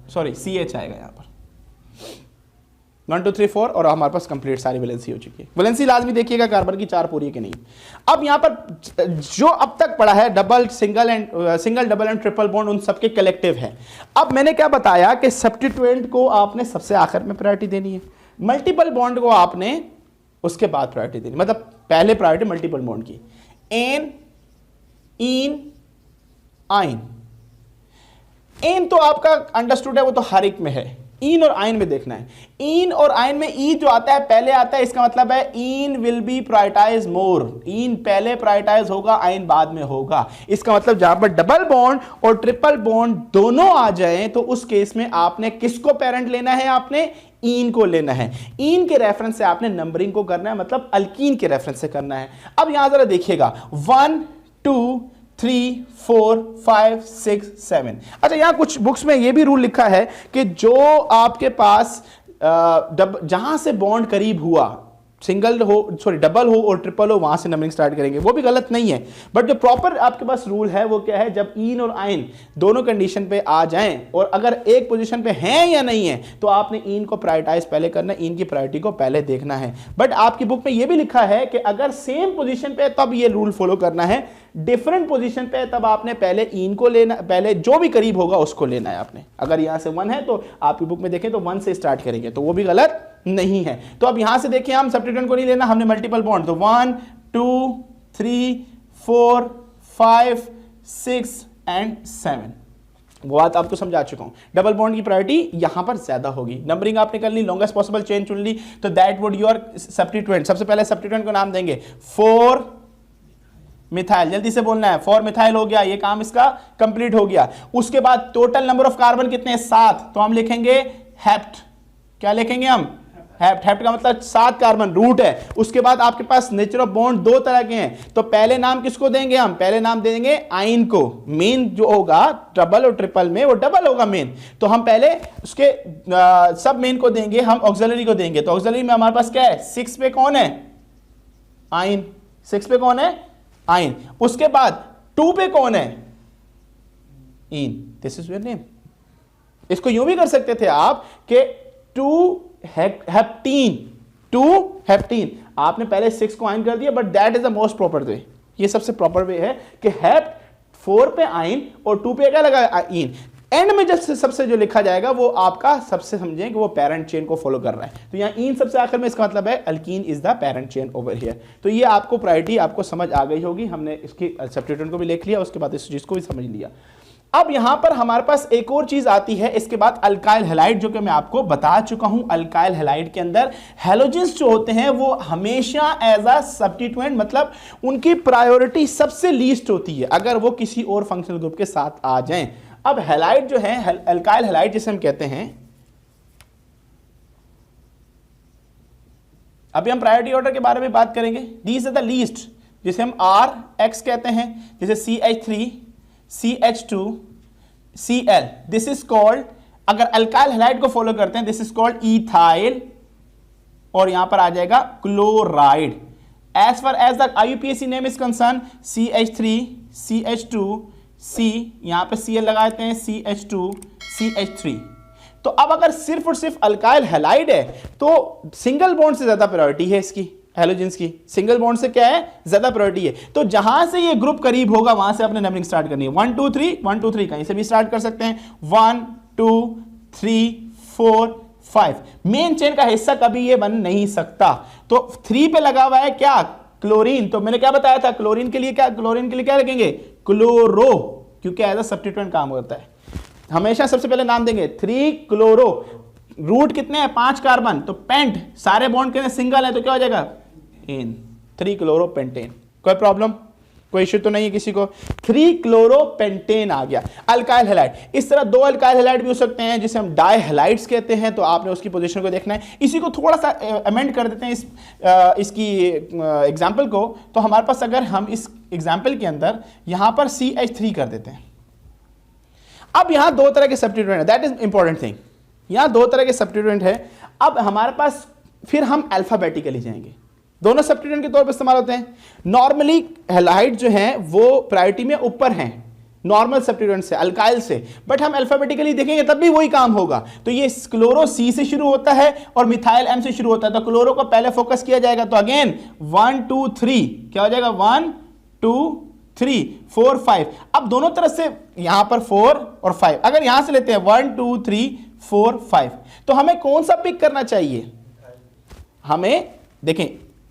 sorry CH आएगा यहाँ पर, 1 2 3 4 और हमारे पास कंप्लीट सारी वैलेंसी हो चुकी है। वैलेंसी लाजमी देखिएगा कार्बन की 4 पूरी है कि नहीं। अब यहाँ पर जो अब तक पढ़ा है double single double and triple bond उन सबके कलेक्टिव है। अब मैंने क्या बताया कि सब्स्टिट्यूएंट को आपने सबसे आखिर में प्रायोरिटी देनी है, मल्टीपल बॉन्ड को आपने उसके बाद प्रायोरिटी देनी, मतलब पहले प्रायोरिटी मल्टीपल बॉन्ड की। एन इन आइन, एन तो आपका अंडरस्टूड है, वो तो हर एक में है, इन और आइन में देखना है। इन और आइन में ई जो आता है पहले आता है, इसका मतलब है इन विल बी प्रायोरिटाइज मोर, इन पहले प्रायोरिटाइज होगा, आइन बाद में होगा। इसका मतलब जहां पर डबल बॉन्ड और ट्रिपल बॉन्ड दोनों आ जाएं तो उस केस में आपने किसको पेरेंट लेना है, आपने इन को लेना है। इन के रेफरेंस से आपने नंबरिंग को करना है, मतलब अल्कीन के रेफरेंस से करना है। अब यहां जरा देखिएगा 1 2 3 4 5 6 7। अच्छा, यहां कुछ बुक्स में यह भी रूल लिखा है कि जो आपके पास जहां से बॉन्ड करीब हुआ, सिंगल हो सॉरी डबल हो और ट्रिपल हो, वहां से नंबरिंग स्टार्ट करेंगे, वो भी गलत नहीं है। बट जो प्रॉपर आपके पास रूल है वो क्या है, जब इन और आइन दोनों कंडीशन पे आ जाएं और अगर एक पोजीशन पे हैं या नहीं है तो आपने इन को प्रायोरिटाइज पहले करना है, इन की प्रायोरिटी को पहले देखना है। बट आपकी बुक में ये भी लिखा है कि अगर सेम पोजीशन पे तब ये रूल फॉलो करना है, डिफरेंट पोजीशन पे तब आपने पहले इन को लेना, पहले जो भी करीब होगा उसको लेना है आपने। अगर यहां से 1 है तो आपकी बुक में देखें तो 1 से स्टार्ट करेंगे, तो वो भी गलत नहीं है। तो अब यहां से देखिए, हम सब्स्टिट्यूएंट को नहीं लेना, हमने मल्टीपल बॉन्ड, तो 1 2 3 4 5 6 एंड 7। वो बात आपको समझा चुका हूं। डबल बॉन्ड की प्रायोरिटी यहां पर ज्यादा होगी। नंबरिंग आपने कर ली, लॉन्गेस्ट पॉसिबल चेन चुन ली, तो दैट वुड योर सब्स्टिट्यूएंट। सबसे पहले सब्स्टिट्यूएंट को नाम देंगे 4 मिथाइल, जल्दी से बोलना है, 4 मिथाइल हो गया, ये काम इसका कंप्लीट हो गया। उसके बाद टोटल नंबर ऑफ कार्बन कितने हैं, 7, तो हम लिखेंगे हेप्ट, क्या लिखेंगे हम, हेप्ट, हेप्ट का मतलब 7 कार्बन रूट है। उसके बाद आपके पास नेचर ऑफ बॉन्ड 2 तरह के हैं, तो पहले नाम किसको देंगे हम, पहले नाम देंगे आइन को। मेन जो होगा डबल और ट्रिपल में वो डबल होगा मेन, तो हम पहले उसके सब मेन को देंगे, हम ऑक्सिलरी को देंगे। तो ऑक्सिलरी में हमारे पास क्या है, 6 पे कौन है, आइन, 6 पे कौन है, आइन। उसके बाद 2 पे कौन है, इन, दिस इज योर नेम। इसको यूं भी कर सकते थे आप कि 2 हेप्टीन, 2 हेप्टीन, आपने पहले 6 को आइन कर दिया, but that is the most proper way, ये सबसे प्रॉपर वे है कि हेप्ट 4 पे आइन और 2 पे क्या लगा, इन। एंड में जब सबसे जो लिखा जाएगा वो आपका सबसे समझें कि वो पेरेंट चेन को फॉलो कर रहा है, तो यहां इन सबसे आखिर में, इसका मतलब है alkene is the parent chain over here. तो ये आपको प्रायोरिटी आपको समझ आ गई होगी, हमने इसकी सब्स्टिट्यूएंट को भी लिख लिया, उसके बाद इस चीज को भी समझ लिया। अब यहां पर हमारे पास एक और चीज आती है इसके बाद, अल्काइल हैलाइड, जो कि मैं आपको बता चुका हूं। अल्काइल हैलाइड के अंदर हैलोजेंस जो होते हैं वो हमेशा एज अ सब्स्टिट्यूएंट, मतलब उनकी प्रायोरिटी सबसे लीस्ट होती है अगर वो किसी और फंक्शनल ग्रुप के साथ आ जाएं। अब हैलाइड जो है, अल्काइल हैलाइड जिसे हम कहते हैं, अभी हम प्रायोरिटी ऑर्डर के बारे में बात करेंगे। दीज आर द लीस्ट, जिसे हम RX कहते हैं, जैसे CH3, CH2, Cl, this is called, अगर अल्काइल हैलाइड को फॉलो करते हैं, दिस इज कॉल्ड इथाइल, और यहां पर आ जाएगा chloride. As far as the IUPAC name is concern, CH3, CH2, C, यहां पे Cl लगाते हैं, CH2, CH3। तो अब अगर सिर्फ और सिर्फ अल्काइल हैलाइड है तो सिंगल बॉन्ड से ज्यादा प्रायोरिटी है इसकी, हैलोजेंस की सिंगल बॉन्ड से क्या है, ज्यादा प्रायोरिटी है। तो जहां से ये ग्रुप करीब होगा वहां से अपने नंबरिंग स्टार्ट करनी है, 1 2 3, 1 2 3 कहीं से भी स्टार्ट कर सकते हैं, 1 2 3 4 5। मेन चेन का हिस्सा कभी ये बन नहीं सकता। तो 3 पे लगा हुआ है क्या, क्लोरीन, तो मैंने क्या बताया था, क्लोरीन के लिए क्या, क्लोरीन के लिए क्या रखेंगे, क्लोरो, क्योंकि एज अ सब्स्टिट्यूएंट काम करता है। हमेशा सबसे पहले नाम देंगे 3 क्लोरो, रूट कितने हैं, 5 कार्बन, तो पेंट, सारे बॉन्ड के सिंगल है तो क्या हो जाएगा, इन, 3 क्लोरो पेंटेन। कोई प्रॉब्लम, कोई इश्यू तो नहीं है किसी को, 3 क्लोरो पेंटेन आ गया। अल्काइल हैलाइड, इस तरह 2 अल्काइल हैलाइड भी हो सकते हैं जिसे हम डाई हैलाइड्स कहते हैं, तो आपने उसकी पोजीशन को देखना है। इसी को थोड़ा सा अमेंड कर देते हैं इसकी एग्जांपल को, तो हमारे पास अगर हम इस एग्जांपल के अंदर यहां पर CH3 कर देते हैं। अब यहां 2 तरह के सब्स्टिट्यूएंट है, दैट इज इंपॉर्टेंट थिंग, यहां 2 तरह के सब्स्टिट्यूएंट है। अब हमारे पास फिर हम अल्फाबेटिकली जाएंगे, दोनों सब्स्टिट्यूएंट के तौर पर इस्तेमाल होते हैं। नॉर्मली हैलाइड जो हैं वो प्रायोरिटी में ऊपर हैं नॉर्मल सब्स्टिट्यूएंट से, अल्काइल से, बट हम अल्फाबेटिकली देखेंगे तब भी वही काम होगा। तो ये क्लोरो C से शुरू होता है और मिथाइल M से शुरू होता है, तो क्लोरो को पहले फोकस किया जाएगा। तो अगेन 1 2 3 क्या हो जाएगा, 1 2 3 4 5। अब दोनों तरफ से यहां पर 4 और 5, अगर यहां से लेते हैं 1 2 3 4 5, तो हमें कौन सा पिक करना चाहिए, हमें देखें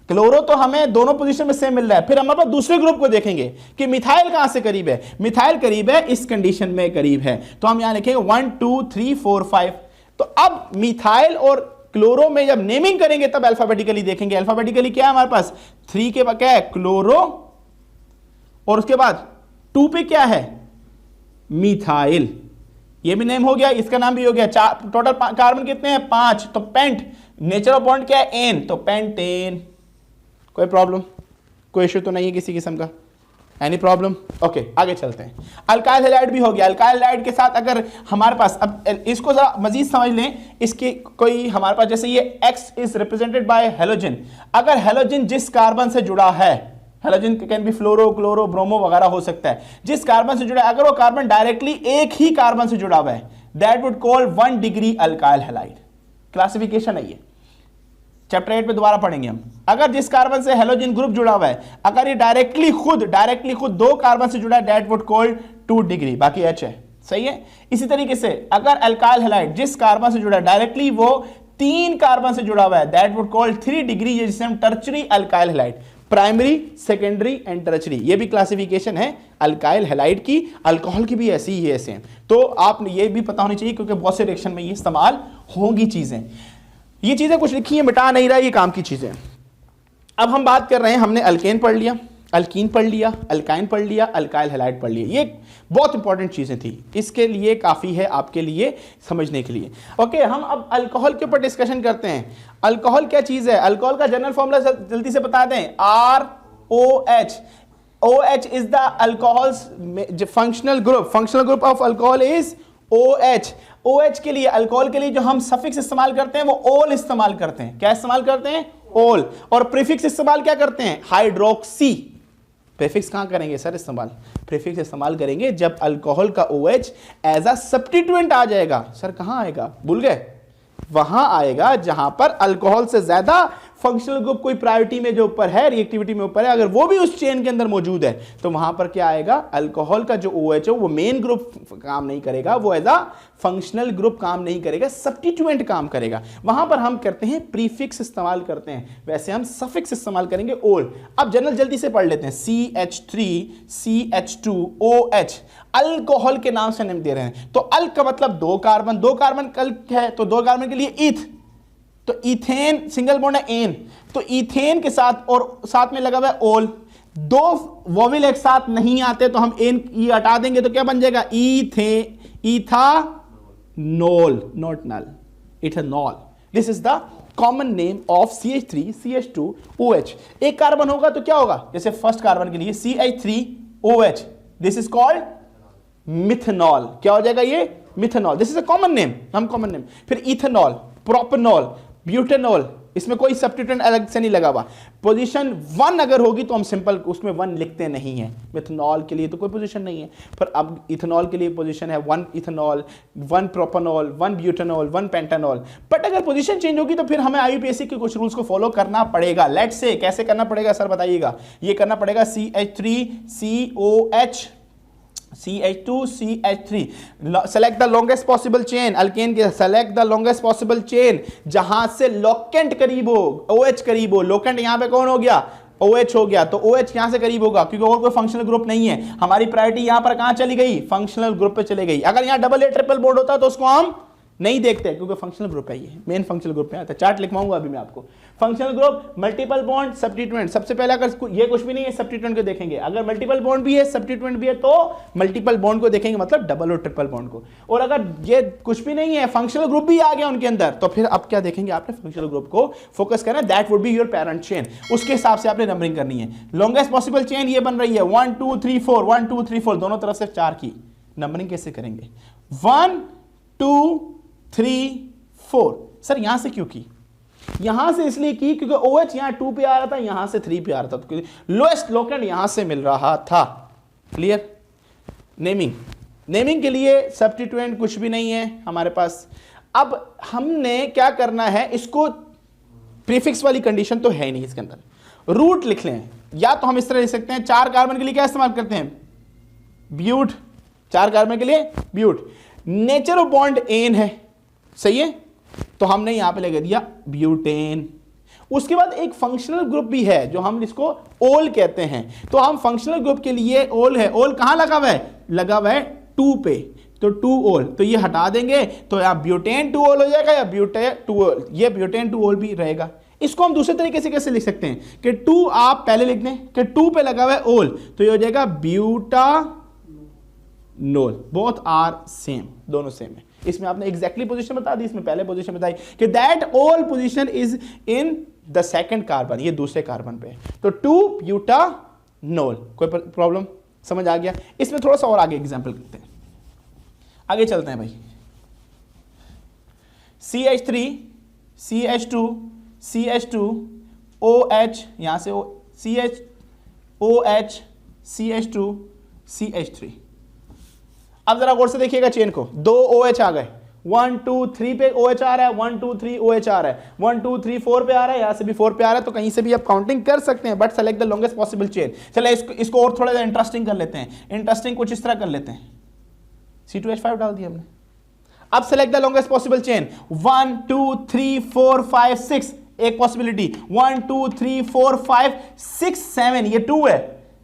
क्लोरो तो हमें दोनों पोजीशन में सेम मिल रहा है, फिर हम अपना दूसरे ग्रुप को देखेंगे कि मिथाइल कहां से करीब है, मिथाइल करीब है, इस कंडीशन में करीब है, तो हम यहां लिखेंगे 1 2 3 4 5। तो अब मिथाइल और क्लोरो में जब नेमिंग करेंगे तब अल्फाबेटिकली देखेंगे। अल्फाबेटिकली क्या है हमारे पास, 3 के बाद क्या है, क्लोरो, और उसके बाद 2 पे क्या है, मिथाइल, ये भी नेम हो गया, इसका नाम भी हो गया। टोटल कार्बन कितने हैं, 5, तो पेंट, नेचर ऑफ बॉन्ड क्या है, एन, तो पेंटेन। कोई प्रॉब्लम, कोई इश्यू तो नहीं है किसी किस्म का, एनी प्रॉब्लम, ओके आगे चलते हैं। अल्काइल हैलाइड भी हो गया। अल्काइल हैलाइड के साथ अगर हमारे पास, अब इसको जरा मजीद समझ लें, इसकी कोई हमारे पास जैसे ये X is represented by halogen, अगर हेलोजन जिस कार्बन से जुड़ा है, halogen can be fluoro, chloro, bromo वगैरह हो सकता है, जिस कार्बन से जुड़ा है, अगर वो कार्बन डायरेक्टली एक ही कार्बन से जुड़ा हुआ है, that would call 1 degree alkyl halide. Classification है ये, चैप्टर 8 पे दोबारा पढ़ेंगे हम। अगर जिस कार्बन से हेलोजन ग्रुप जुड़ा हुआ है, अगर ये डायरेक्टली खुद 2 कार्बन से जुड़ा है, दैट वुड कॉल 2 डिग्री, बाकी H है, सही है। इसी तरीके से अगर अल्काइल हैलाइड जिस कार्बन से जुड़ा है डायरेक्टली वो 3 कार्बन से जुड़ा हुआ है, दैट वुड कॉल 3 डिग्री, जिसे हम tertiary alkyl halide, primary, secondary and tertiary, ये भी क्लासिफिकेशन है अल्काइल हैलाइड की। अल्कोहल की भी ऐसी ही ऐसे हैं, तो आप ये भी पता होनी चाहिए क्योंकि बहुत से रिएक्शन में ये इस्तेमाल होंगी चीजें। ये चीजें कुछ लिखी है, मिटा नहीं रहा, ये काम की चीजें। अब हम बात कर रहे हैं, हमने अल्केन पढ़ लिया, अल्कीन पढ़ लिया, अल्काइन पढ़ लिया, अल्काइल हैलाइड पढ़ लिया। ये बहुत इंपॉर्टेंट चीजें थी, इसके लिए काफी है आपके लिए समझने के लिए। ओके, हम अब अल्कोहल के ऊपर डिस्कशन करते हैं। अल्कोहल क्या चीज है? अल्कोहल का जनरल फॉर्मूला जल्दी से बता दें, ROH। OH is the alcohols functional group of alcohol is OH। OH के लिए, अल्कोहल के लिए जो हम सफिक्स इस्तेमाल करते हैं वो ओल इस्तेमाल करते हैं। क्या इस्तेमाल करते हैं? ओल। और प्रीफिक्स इस्तेमाल क्या करते हैं? हाइड्रोक्सी। प्रीफिक्स कहां करेंगे सर इस्तेमाल? प्रीफिक्स इस्तेमाल करेंगे जब अल्कोहल का OH एज अ सब्स्टिट्यूएंट आ जाएगा। सर कहां आएगा? भूल गए? वहां आएगा जहां पर अल्कोहल से ज्यादा फंक्शनल ग्रुप कोई प्रायोरिटी में जो ऊपर है, रिएक्टिविटी में ऊपर है, अगर वो भी उस चेन के अंदर मौजूद है तो वहां पर क्या आएगा? अल्कोहल का जो OH है वो मेन ग्रुप काम नहीं करेगा, वो एज अ फंक्शनल ग्रुप काम नहीं करेगा, सब्स्टिट्यूएंट काम करेगा। वहां पर हम करते हैं प्रीफिक्स इस्तेमाल करते हैं, वैसे हम सफिक्स इस्तेमाल करेंगे ओल। अब जनरल जल्दी से पढ़ लेते हैं। CH3 CH2OH अल्कोहल के नाम से नेम दे रहे हैं। तो अल का मतलब दो कार्बन, दो कार्बन कल है तो दो कार्बन के लिए ईथ, तो इथेन सिंगल बॉन्ड है एन, तो इथेन के साथ और साथ में लगा हुआ है ओल। दो वोवेल एक साथ नहीं आते तो हम एन ई हटा देंगे तो क्या बन जाएगा? Ethanol, not null, ethanol. This is the common name of CH3 CH2OH। एक कार्बन होगा तो क्या होगा? जैसे फर्स्ट कार्बन के लिए CH3OH, this is called methanol. क्या हो जाएगा ये? Methanol. This is a common name, हम कॉमन नेम। फिर इथेनॉल, प्रोपेनॉल, ब्यूटेनॉल, इसमें कोई सब्स्टिट्यूएंट अलग से नहीं लगा हुआ। पोजीशन 1 अगर होगी तो हम सिंपल उसमें 1 लिखते नहीं है। मिथेनॉल के लिए तो कोई पोजीशन नहीं है, पर अब इथेनॉल के लिए पोजीशन है 1 इथेनॉल, 1 प्रोपेनॉल, 1 ब्यूटेनॉल, 1 पेंटानॉल। बट अगर पोजीशन चेंज होगी तो फिर हमें IUPAC के कुछ रूल्स को फॉलो करना पड़ेगा। लेट्स से कैसे करना पड़ेगा सर बताइएगा? ये करना पड़ेगा CH3 COH CH2 CH3, select the longest possible chain, alkane के select the longest possible chain, जहां से लोकेंट करीब हो, OH करीब हो। लोकेंट यहां पे कौन हो गया? OH हो गया, तो OH यहां से करीब होगा क्योंकि और कोई फंक्शनल ग्रुप नहीं है। हमारी प्रायोरिटी यहां पर कहां चली गई? फंक्शनल ग्रुप पे चली गई। अगर यहां डबल ए ट्रिपल बॉन्ड होता तो उसको हम नहीं देखते क्योंकि फंक्शनल ग्रुप है, ये मेन फंक्शनल ग्रुप में आता है। चार्ट लिखवाऊंगा अभी मैं आपको। Functional group, multiple bond, substituent. सबसे पहले अगर ये कुछ भी नहीं है सब्स्टिट्यूएंट को देखेंगे, अगर मल्टीपल बॉन्ड भी है सब्स्टिट्यूएंट भी है तो मल्टीपल बॉन्ड को देखेंगे, मतलब डबल और ट्रिपल बॉन्ड को। और अगर ये कुछ भी नहीं है, फंक्शनल ग्रुप भी आ गया उनके अंदर, तो फिर अब क्या देखेंगे आपने? फंक्शनल ग्रुप को फोकस करना है, that would be your parent chain. उसके हिसाब से आपने नंबरिंग करनी है। लॉन्गेस्ट पॉसिबल चेन ये बन रही है 1 2 3 4, 1 2 3 4, दोनों तरफ से 4 की। नंबरिंग कैसे करेंगे? 1 2 3 4। सर यहां से क्यों की? यहां से इसलिए की क्योंकि OH यहां 2 पे आ रहा था, यहां से 3 पे आ रहा था, तो लोएस्ट लोकेंट यहां से मिल रहा था। क्लियर? नेमिंग के लिए सब्स्टिट्यूएंट कुछ भी नहीं है हमारे पास। अब हमने क्या करना है? इसको प्रीफिक्स वाली कंडीशन तो है ही नहीं इसके अंदर, रूट लिख लें। या तो हम इस तरह लिख सकते हैं, 4 कार्बन के लिए क्या इस्तेमाल करते हैं? ब्यूट। 4 कार्बन के लिए but. Nature of bond ane है, सही है, तो हमने यहां पे लगा दिया ब्यूटेन। उसके बाद एक फंक्शनल ग्रुप भी है जो हम इसको ओल कहते हैं, तो हम फंक्शनल ग्रुप के लिए ओल है। ओल कहां लगा हुआ है? लगा हुआ है 2 पे, तो 2 ओल, तो ये हटा देंगे तो यहां ब्यूटेन 2 ओल हो जाएगा, या ब्यूटेन 2 ओल, ये ब्यूटेन 2 ओल भी रहेगा। इसको हम दूसरे तरीके से कैसे लिख सकते हैं कि 2 आप पहले लिख दें कि 2 पे लगा हुआ है ओल, तो ये हो जाएगा ब्यूटानोल। बोथ आर सेम, दोनों सेम है। इसमें आपने एग्जैक्टली पोजीशन बता दी, इसमें पहले पोजीशन बताई कि that all position is in the second carbon, ये दूसरे कार्बन पे है, तो 2 ब्यूटानोल। कोई प्रॉब्लम? समझ आ गया? इसमें थोड़ा सा और आगे एग्जांपल करते हैं, आगे चलते हैं भाई। CH3 CH2 CH2OH, यहां से CHOH CH2 CH3। अब जरा गौर से देखिएगा चेन को, 2 OH आ गए, 1 2 3 पे OH आ रहा है, 1 2 3 OH आ रहा है, 1 2 3 4 पे आ रहा है, यहां से भी 4 पे आ रहा है, तो कहीं से भी आप काउंटिंग कर सकते हैं, but select the longest possible chain. चले इसको और थोड़ा सा इंटरेस्टिंग कर लेते हैं। इंटरेस्टिंग कुछ इस तरह कर लेते हैं, C2H5 डाल दिया हमने। अब select the longest possible chain, 1 2 3 4 5 6, एक पॉसिबिलिटी, 1 2 3 4 5 6 7, ये 2 है,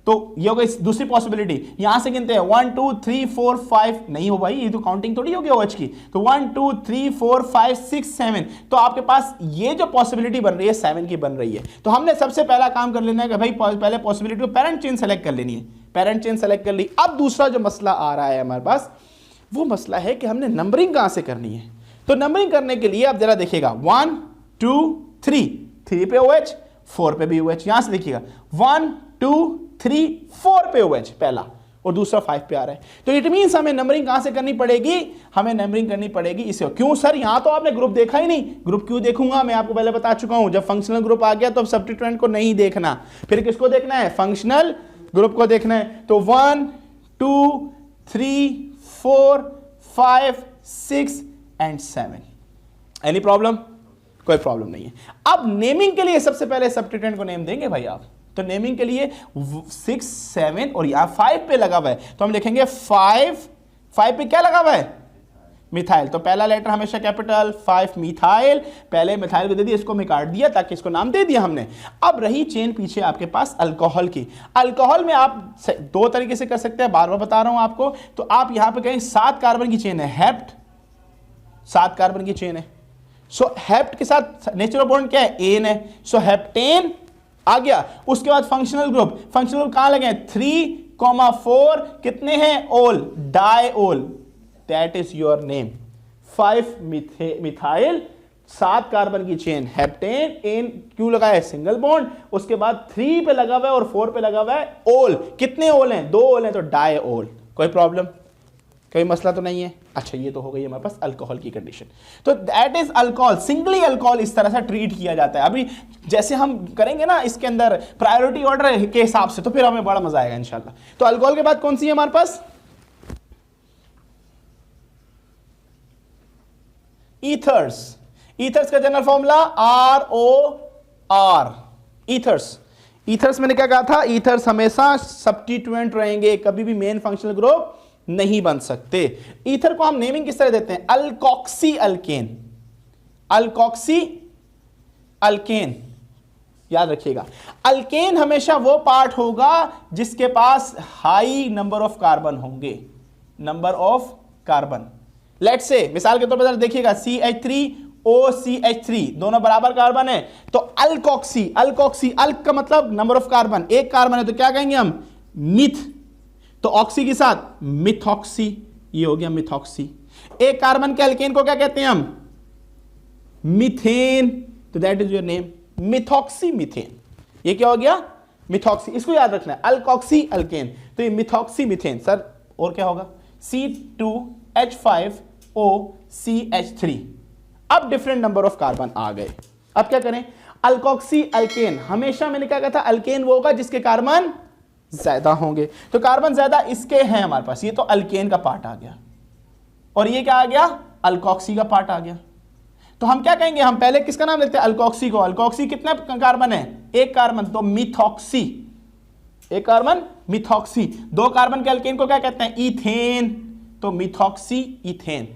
तो ये हो गई दूसरी पॉसिबिलिटी। यहां से गिनते हैं 1 2 3 4 5, नहीं हो भाई, ये तो काउंटिंग थोड़ी होगी OH की। तो 1 2 3 4 5 6 7, तो आपके पास ये जो पॉसिबिलिटी बन रही है 7 की बन रही है। तो हमने सबसे पहला काम कर लेना है कि भाई पहले पॉसिबिलिटी को पेरेंट चेन सेलेक्ट कर लेनी है, पेरेंट चेन सेलेक्ट कर ली। अब दूसरा जो मसला आ रहा है हमारे पास, वो मसला है कि हमने नंबरिंग कहां से करनी है। तो नंबरिंग करने के लिए आप जरा देखिएगा 1 2 3, 3 पे OH, 4 पे भी OH। यहां से देखिएगा 1 2 3 4 पे OH पहला, और दूसरा 5 पे आ रहा है। तो इट मींस हमें नंबरिंग कहां से करनी पड़ेगी, हमें नंबरिंग करनी पड़ेगी इसे। क्यों सर, यहां तो आपने ग्रुप देखा ही नहीं। ग्रुप क्यों देखूंगा, मैं आपको पहले बता चुका हूं, जब फंक्शनल ग्रुप आ गया तो अब सब्स्टिट्यूएंट को नहीं देखना, फिर किसको देखना है, फंक्शनल ग्रुप को देखना है। तो 1 2 3 4 5 6 एंड 7। एनी प्रॉब्लम, कोई प्रॉब्लम नहीं है। अब नेमिंग के लिए सबसे पहले सब्स्टिट्यूएंट को नेम देंगे भाई आप। तो नेमिंग के लिए 6 7 और यहां 5 पे लगा हुआ है, तो हम लिखेंगे 5 पे क्या लगा हुआ है, मिथाइल। तो पहला लेटर हमेशा कैपिटल, 5 मिथाइल, पहले मिथाइल को दे दिया, इसको मैं काट दिया ताकि इसको नाम दे दिया हमने। अब रही चेन पीछे आपके पास अल्कोहल की। अल्कोहल में आप दो तरीके से कर सकते हैं, बार बार बता रहा हूं आपको। तो आप यहां पे कहें 7 कार्बन की चेन है, हेप्ट 7 कार्बन की चेन है। सो हेप्ट के साथ नेचुरल बॉन्ड क्या है, एन है। सो हेप्टेन आ गया। उसके बाद फंक्शनल ग्रुप, फंक्शनल ग्रुप कहां लगे, 3,4 कितने हैं, ओल, diol, that is your name. 5 methyl, 7 carbon की चेन हेप्टेन, एन क्यों लगा है, सिंगल बॉन्ड। उसके बाद 3 पे लगा हुआ है और 4 पे लगा हुआ है ओल। कितने ओल हैं, 2 ओल हैं, तो डाइओल। कोई प्रॉब्लम, कोई मसला तो नहीं है। अच्छा, ये तो हो गई हमारे पास अल्कोहल की कंडीशन। तो that is alcohol. Singly alcohol इस तरह से ट्रीट किया जाता है। अभी जैसे हम करेंगे ना इसके अंदर प्रायोरिटी ऑर्डर के हिसाब से, तो फिर हमें बड़ा मजा आएगा इंशाल्लाह। तो अल्कोहल के बाद कौन सी है हमारे पास, ईथर्स। ईथर्स का general formula ROR, ethers. Ethers मैंने क्या कहा था, ईथर्स हमेशा सब्स्टिट्यूएंट रहेंगे, कभी भी मेन फंक्शनल ग्रुप नहीं बन सकते। ईथर को हम नेमिंग किस तरह देते हैं, अल्कोक्सी अल्केन, अल्कोक्सी अल्केन। याद रखिएगा, अल्केन हमेशा वो पार्ट होगा जिसके पास हाई नंबर ऑफ कार्बन होंगे, नंबर ऑफ कार्बन। लेट से मिसाल के तौर पर देखिएगा CH3 OCH3 दोनों बराबर कार्बन है, तो अल्कोक्सी, अल्कोक्सी, अल्क का मतलब नंबर ऑफ कार्बन, एक कार्बन है तो क्या कहेंगे हम, मिथ। तो ऑक्सी के साथ मिथॉक्सी, ये हो गया मिथॉक्सी। एक कार्बन के अल्केन को क्या कहते हैं हम, मीथेन। तो that is your name, methoxy methane. ये क्या हो गया, मिथॉक्सी। इसको याद रखना है, अल्कोक्सी अल्केन, तो ये मिथॉक्सी मीथेन। सर और क्या होगा, C2H5OCH3। अब डिफरेंट नंबर ऑफ कार्बन आ गए। अब क्या करें, अल्कोक्सी अल्केन, हमेशा मैंने क्या कहा था, अल्केन वो होगा जिसके कार्बन ज्यादा होंगे। तो कार्बन ज्यादा इसके हैं हमारे पास, ये तो अल्केन का पार्ट आ गया, और ये क्या आ गया, अल्कोक्सी का पार्ट आ गया। तो हम क्या कहेंगे, हम पहले किसका नाम लेते हैं, अल्कोक्सी को। अल्कोक्सी कितना कार्बन है, एक कार्बन, तो मिथॉक्सी, एक कार्बन मिथॉक्सी। 2 कार्बन के अल्केन को क्या कहते हैं, इथेन, तो मिथॉक्सी इथेन।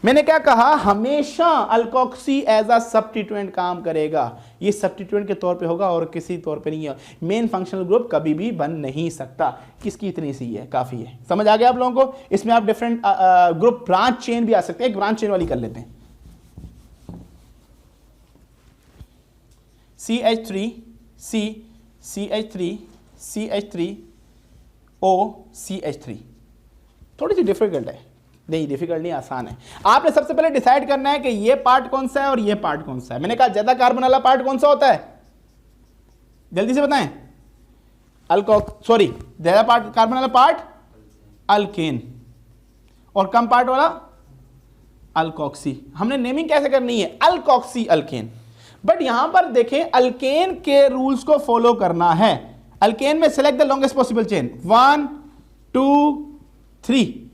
मैंने क्या कहा, हमेशा अल्कोक्सी एज अ सब्स्टिट्यूएंट काम करेगा, ये सब्स्टिट्यूएंट के तौर पे होगा और किसी तौर पे नहीं है। मेन फंक्शनल ग्रुप कभी भी बन नहीं सकता। किसकी इतनी सी है, काफी है। समझ आ गया आप लोगों को। इसमें आप डिफरेंट ग्रुप ब्रांच चेन भी आ सकते हैं। एक ब्रांच चेन वाली कर लेते हैं, CH3 C CH3 CH3 O CH3। थोड़ी सी डिफिकल्ट है, नहीं डिफिकल्ट नहीं, आसान है। आपने सबसे पहले डिसाइड करना है कि ये पार्ट कौन सा है और ये पार्ट कौन सा है। मैंने कहा ज्यादा कार्बन वाला पार्ट कौन सा होता है, जल्दी से बताएं, ज्यादा पार्ट कार्बन वाला पार्ट अल्केन, और कम पार्ट वाला अल्कोक्सी। हमने नेमिंग कैसे करनी है, अल्कोक्सी अल्केन। बट यहां पर देखें, अल्केन के रूल्स को फॉलो करना है। अल्केन में select the longest possible chain, 1 2 3।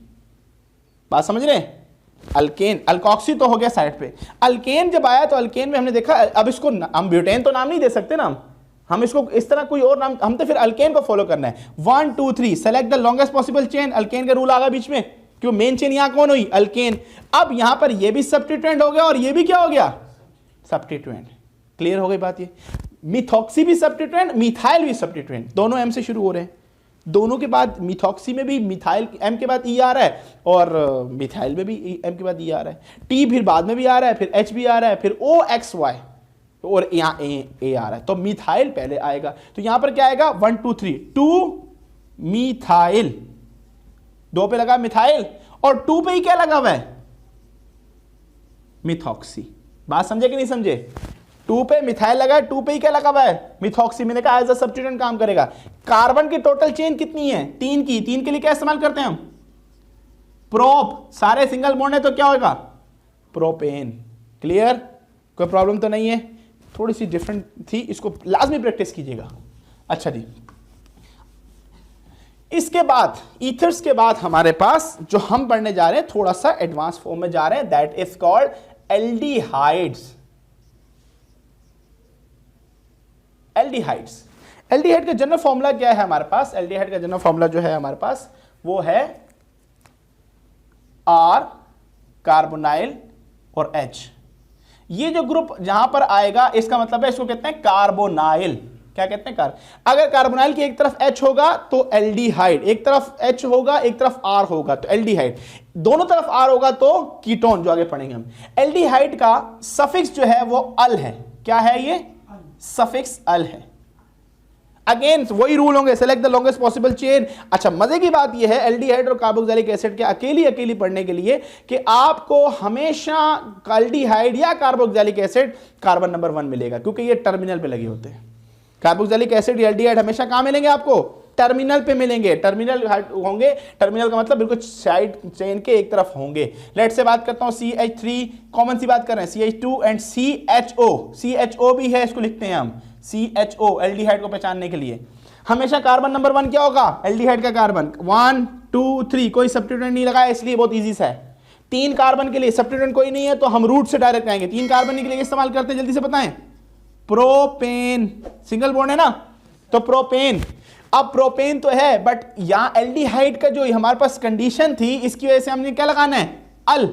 बात समझ रहे हैं, अल्केन, अल्कोक्सी तो हो गया साइड पे। अल्केन जब आया तो अल्केन में हमने देखा, अब इसको हम ब्यूटेन तो नाम नहीं दे सकते ना, हम इसको इस तरह कोई और नाम, हम तो फिर अल्केन को फॉलो करना है। 1 2 3 select the longest possible chain. Alkane का रूल आ गया बीच में, क्यों, मेन चेन यहां कौन हुई, अल्केन। अब यहां पर ये भी सब्स्टिट्यूएंट हो गया और ये भी क्या हो गया, सब्स्टिट्यूएंट। क्लियर हो गई बात। ये मिथॉक्सी भी सब्स्टिट्यूएंट, मिथाइल भी सब्स्टिट्यूएंट, दोनों एम से शुरू हो रहे हैं। दोनों के बाद मिथॉक्सी में भी मिथाइल एम के बाद ई आ रहा है और मिथाइल में भी एम के बाद ई आ रहा है, टी फिर बाद में भी आ रहा है, फिर एच भी आ रहा है, फिर ओ एक्स वाई और यहाँ ए आ रहा है, तो मिथाइल पहले आएगा। तो यहां पर क्या आएगा 1 2 3 2 मिथाइल, 2 पे लगा मिथाइल और 2 पे ही क्या लगा हुआ है मिथॉक्सी। बात समझे कि नहीं समझे? 2 पे मिथाइल लगा है, 2 पे ही क्या लगा हुआ है मिथॉक्सी। मैंने कहा एज अ सब्स्टिट्यूएंट काम करेगा। कार्बन की टोटल चेन कितनी है 3 की, 3 के लिए क्या इस्तेमाल करते हैं हम प्रोप, सारे सिंगल बॉन्ड है तो क्या होगा प्रोपेन। क्लियर? कोई प्रॉब्लम तो नहीं है? थोड़ी सी डिफरेंट थी, इसको लाजमी प्रैक्टिस कीजिएगा। अच्छा जी, इसके बाद ईथर्स के बाद हमारे पास जो हम पढ़ने जा रहे हैं थोड़ा सा एडवांस फॉर्म में जा रहे हैं, that is called aldehydes. Aldehydes, aldehyde का जनरल फॉर्मूला क्या है हमारे पास? एल्डिहाइड का जनरल फॉर्मूला जो है हमारे पास वो है R कार्बोनाइल और H। ये जो ग्रुप जहां पर आएगा इसका मतलब है इसको कहते हैं कार्बोनाइल। क्या कहते हैं? अगर कार्बोनाइल की एक तरफ H होगा तो एल्डिहाइड, एक तरफ H होगा एक तरफ R होगा तो एल्डिहाइड, दोनों तरफ R होगा तो कीटोन, जो आगे पढ़ेंगे हम। एल्डिहाइड का सफिक्स जो है वो अल है। क्या है ये? सफिक्स अल है। अगेन वही रूल होंगे, select the longest possible chain. अच्छा, मजे की बात यह है एल्डिहाइड और कार्बोक्सिलिक एसिड के अकेली पढ़ने के लिए कि आपको हमेशा एल्डिहाइड या कार्बोक्सिलिक एसिड कार्बन नंबर 1 मिलेगा, क्योंकि ये टर्मिनल पे लगे होते हैं। कार्बोक्सिलिक एसिड या एल्डिहाइड हमेशा कहां मिलेंगे आपको? टर्मिनल पे मिलेंगे। टर्मिनल होंगे, टर्मिनल का मतलब बिल्कुल साइड चेन के एक तरफ होंगे। लेट से बात करता हूं CH3, कॉमन सी बात कर रहे हैं, CH2 एंड CHO। CHO भी है, इसको लिखते हैं हम CHO एल्डिहाइड को पहचानने के लिए। हमेशा कार्बन नंबर 1 क्या होगा एल्डिहाइड का? कार्बन 1 2 3, कोई सब्स्टिट्यूएंट नहीं लगाया इसलिए बहुत इजी सा है। 3 कार्बन के लिए सब्स्टिट्यूएंट कोई नहीं है तो हम रूट से डायरेक्ट आएंगे। 3 कार्बन के लिए इस्तेमाल करते हैं, जल्दी से बताएं। प्रोपेन, सिंगल बॉन्ड है ना, तो प्रोपेन। अब प्रोपेन तो है बट यहां एल्डिहाइड का जो हमारे पास कंडीशन थी इसकी वजह से हमने क्या लगाना है? अल।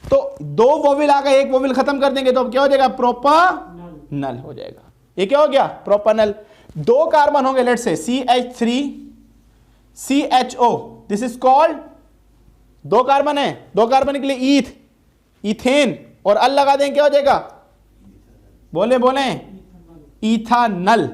तो 2 वोवेल आ गए, 1 वोवेल खत्म कर देंगे तो अब क्या हो जाएगा? प्रोपानल हो जाएगा। ये क्या हो गया? प्रोपानल। 2 कार्बन होंगे, लेट से CH3 CHO, this is called, 2 carbon है, 2 कार्बन के लिए इथेन और अल लगा दें, क्या हो जाएगा? बोले इथानल।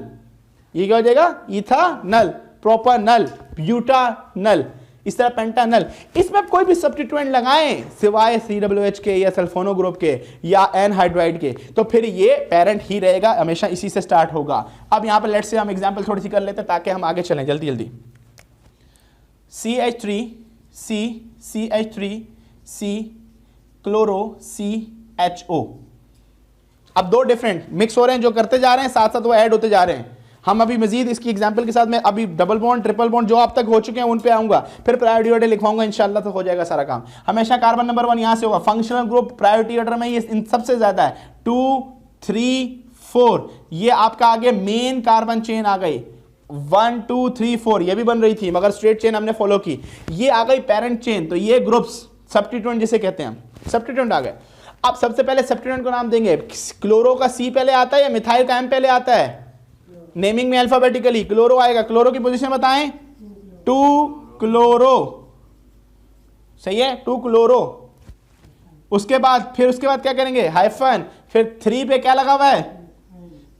ये क्या हो जाएगा? इथानल, प्रोपानल, ब्यूटानल, इस तरह पेंटानल। इसमें कोई भी सब्स्टिट्यूएंट लगाएं सिवाय COOH के या सल्फोनो ग्रुप के या एनहाइड्राइड के, तो फिर ये पेरेंट ही रहेगा, हमेशा इसी से स्टार्ट होगा। अब यहां पर लेट्स से हम एग्जांपल थोड़ी सी कर लेते हैं ताकि हम आगे चलें जल्दी जल्दी। CH3 C CH3 C chloro CHO। अब 2 डिफरेंट मिक्स हो रहे हैं, जो करते जा रहे हैं साथ साथ वो ऐड होते जा रहे हैं। हम अभी मजीद इसकी एग्जांपल के साथ में अभी डबल बॉन्ड ट्रिपल बॉन्ड जो आप तक हो चुके हैं उन पे आऊंगा, फिर प्रायोरिटी ऑर्डर लिखवाऊंगा इंशाल्लाह, तो हो जाएगा सारा काम। हमेशा कार्बन नंबर 1 यहां से होगा। फंक्शनल ग्रुप प्रायोरिटी ऑर्डर में ये इन सबसे ज्यादा है, 2 3 4। ये आपका आगे मेन कार्बन चेन आ गई, 1 2 3 4, ये भी बन रही थी मगर स्ट्रेट चेन हमने फॉलो की। ये आ गई पेरेंट चेन, तो ये ग्रुप्स सब्स्टिट्यूएंट जिसे कहते हैं हम, सब्स्टिट्यूएंट आ गए। अब सबसे पहले सब्स्टिट्यूएंट को नाम देंगे। क्लोरो का C पहले आता है या मिथाइल का M पहले आता है? नेमिंग में अल्फाबेटिकली क्लोरो आएगा। क्लोरो की पोजीशन बताएं, 2 क्लोरो, सही है, 2 क्लोरो। उसके बाद क्या करेंगे? हाइफन, फिर 3 पे क्या लगा हुआ है?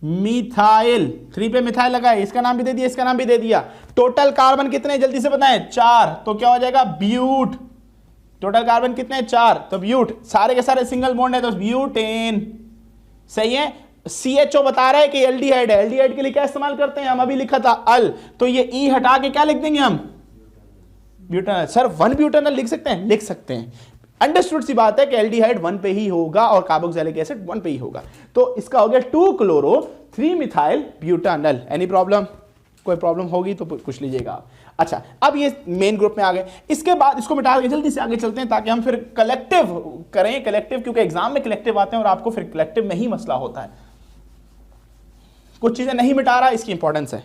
मिथाइल। 3 पे मिथाइल लगा है, इसका नाम भी दे दिया, इसका नाम भी दे दिया। टोटल कार्बन कितने जल्दी से बताएं? 4, तो क्या हो जाएगा? ब्यूट। टोटल कार्बन कितने? 4, तो ब्यूट। सारे के सारे सिंगल बॉन्ड है तो ब्यूटेन, सही है। CHO बता रहा है कि एल्डिहाइड है। एल्डिहाइड के लिए क्या इस्तेमाल करते हैं हम? अभी लिखा था अल, तो ये E हटा के क्या लिख देंगे हम? ब्यूटानल। सर 1 ब्यूटानल लिख सकते हैं? लिख सकते हैं। अंडरस्टूड सी बात है कि एल्डिहाइड 1 पे ही होगा और कार्बोक्सिलिक एसिड 1 पे ही होगा। तो इसका हो गया 2 chloro 3 methyl butanal. Any problem? कोई प्रॉब्लम होगी तो पूछ लीजिएगा आप। अच्छा, अब ये मेन ग्रुप में आ गए। इसके बाद इसको मिटा के जल्दी से आगे चलते हैं ताकि हम फिर कलेक्टिव करें। कलेक्टिव क्योंकि एग्जाम में कलेक्टिव आते हैं और आपको फिर कलेक्टिव में ही मसला होता है। कुछ चीजें नहीं मिटा रहा, इसकी इंपॉर्टेंस है।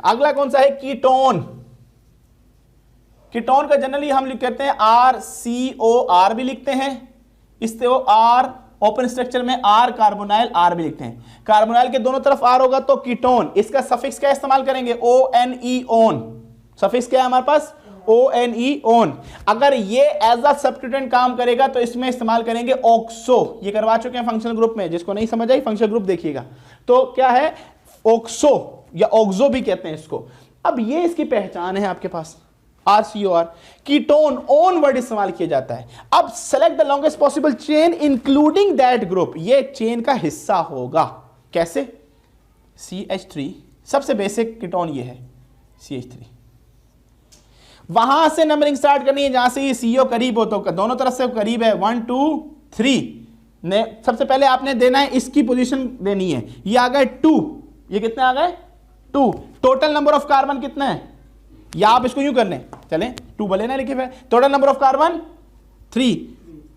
अगला कौन सा है? कीटोन। कीटोन का जनरली हम कहते हैं RCOR भी लिखते हैं, इससे वो R ओपन स्ट्रक्चर में आर कार्बोनाइल, आर भी लिखते हैं। कार्बोनाइल के दोनों तरफ आर होगा तो कीटोन, इसका सफिक्स क्या इस्तेमाल करेंगे, ONE, ओन। सफिक्स क्या है हमारे पास, ONE, ओन। अगर ये एज अ सब्स्टिट्यूएंट काम करेगा तो इसमें इस्तेमाल करेंगे ऑक्सो, ये करवा चुके हैं फंक्शनल ग्रुप में, जिसको नहीं समझ आई फंक्शनल ग्रुप देखिएगा। तो क्या है, ऑक्सो या ऑक्सो भी कहते हैं इसको। अब ये इसकी पहचान है आपके पास, RCOR। कीटोन, ओन वर्ड इस्तेमाल किया जाता है। अब select the longest possible chain including that group, ये चेन का हिस्सा होगा। कैसे, CH3 सबसे बेसिक कीटोन ये है, CH3। वहां से नंबरिंग स्टार्ट करनी है जहां से ये CO करीब हो, तो दोनों तरफ से करीब है, 1 2 3 ने सबसे पहले आपने देना है, इसकी पोजीशन देनी है। ये आ गए 2, ये कितने आ गए 2। टोटल नंबर ऑफ कार्बन कितने हैं, या आप इसको यूं कर लें, चले 2 भले ना लिखे हुए, टोटल नंबर ऑफ कार्बन 3।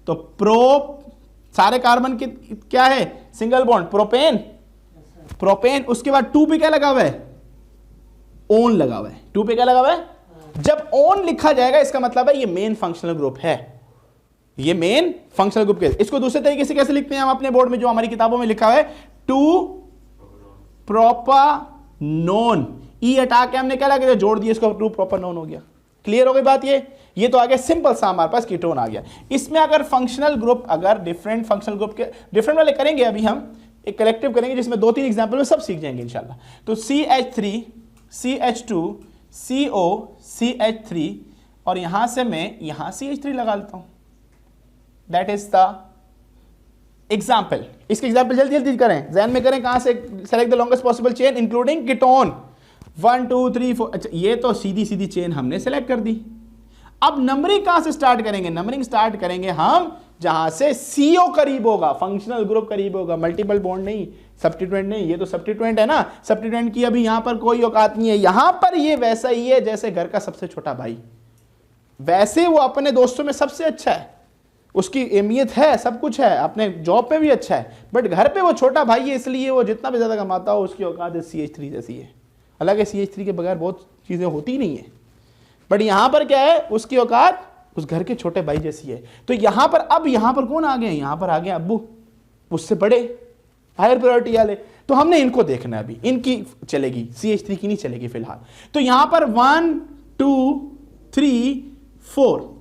तो सारे कार्बन क्या है, सिंगल बॉन्ड, प्रोपेन। उसके बाद 2 पे क्या लगा हुआ है, ओन लगा हुआ है। 2 पे क्या लगा हुआ है, जब ओन लिखा जाएगा इसका मतलब है ये मेन फंक्शनल ग्रुप है, ये मेन फंक्शनल ग्रुप। इसको दूसरे तरीके से कैसे लिखते हैं हम अपने बोर्ड में, जो हमारी किताबों में लिखा है 2 प्रोपानोन, ई हटा के हमने क्या लगा, जोड़ दिया इसको, 2 प्रोपानोन हो गया। क्लियर हो गई बात, ये तो आ गया सिंपल सा हमारे पास कीटोन आ गया। इसमें अगर फंक्शनल ग्रुप, अगर डिफरेंट फंक्शनल ग्रुप के डिफरेंट वाले करेंगे, अभी हम एक कलेक्टिव करेंगे जिसमें 2-3 एग्जांपल में सब सीख जाएंगे इंशाल्लाह। तो CH3, CH2, CO, CH3, और यहां से मैं यहां CH3 लगा लेता हूं। That is the example. इसके एग्जाम्पल जल्दी जल्दी करें, ज़हन में करें, कहां से, select the longest possible chain including ketone, 1 2 3 4। अच्छा, ये तो सीधी सीधी चेन हमने सेलेक्ट कर दी। अब नंबरिंग कहां से स्टार्ट करेंगे, नंबरिंग स्टार्ट करेंगे हम जहां से CO करीब होगा, फंक्शनल ग्रुप करीब होगा, मल्टीपल बॉन्ड नहीं, सब्स्टिट्यूएंट नहीं। ये तो सब्स्टिट्यूएंट है ना, सब्स्टिट्यूएंट की अभी यहां पर कोई औकात नहीं है। यहां पर ये वैसा ही है जैसे घर का सबसे छोटा भाई, वैसे वो अपने दोस्तों में सबसे अच्छा है, उसकी अहमियत है, सब कुछ है, अपने जॉब पे भी अच्छा है, बट घर पे वो छोटा भाई है, इसलिए वो जितना भी ज्यादा कमाता हो उसकी औकात CH3 जैसी है। हालांकि CH3 के बगैर बहुत चीजें होती नहीं है, बट यहां पर क्या है, उसकी औकात उस घर के छोटे भाई जैसी है। तो यहां पर, अब यहां पर कौन आ गए, यहां पर आ गए अब्बू, उससे बड़े, हायर प्रायोरिटी वाले। तो हमने इनको देखना है, अभी इनकी चलेगी, CH3 की नहीं चलेगी फिलहाल। तो यहां पर 1 2 3 4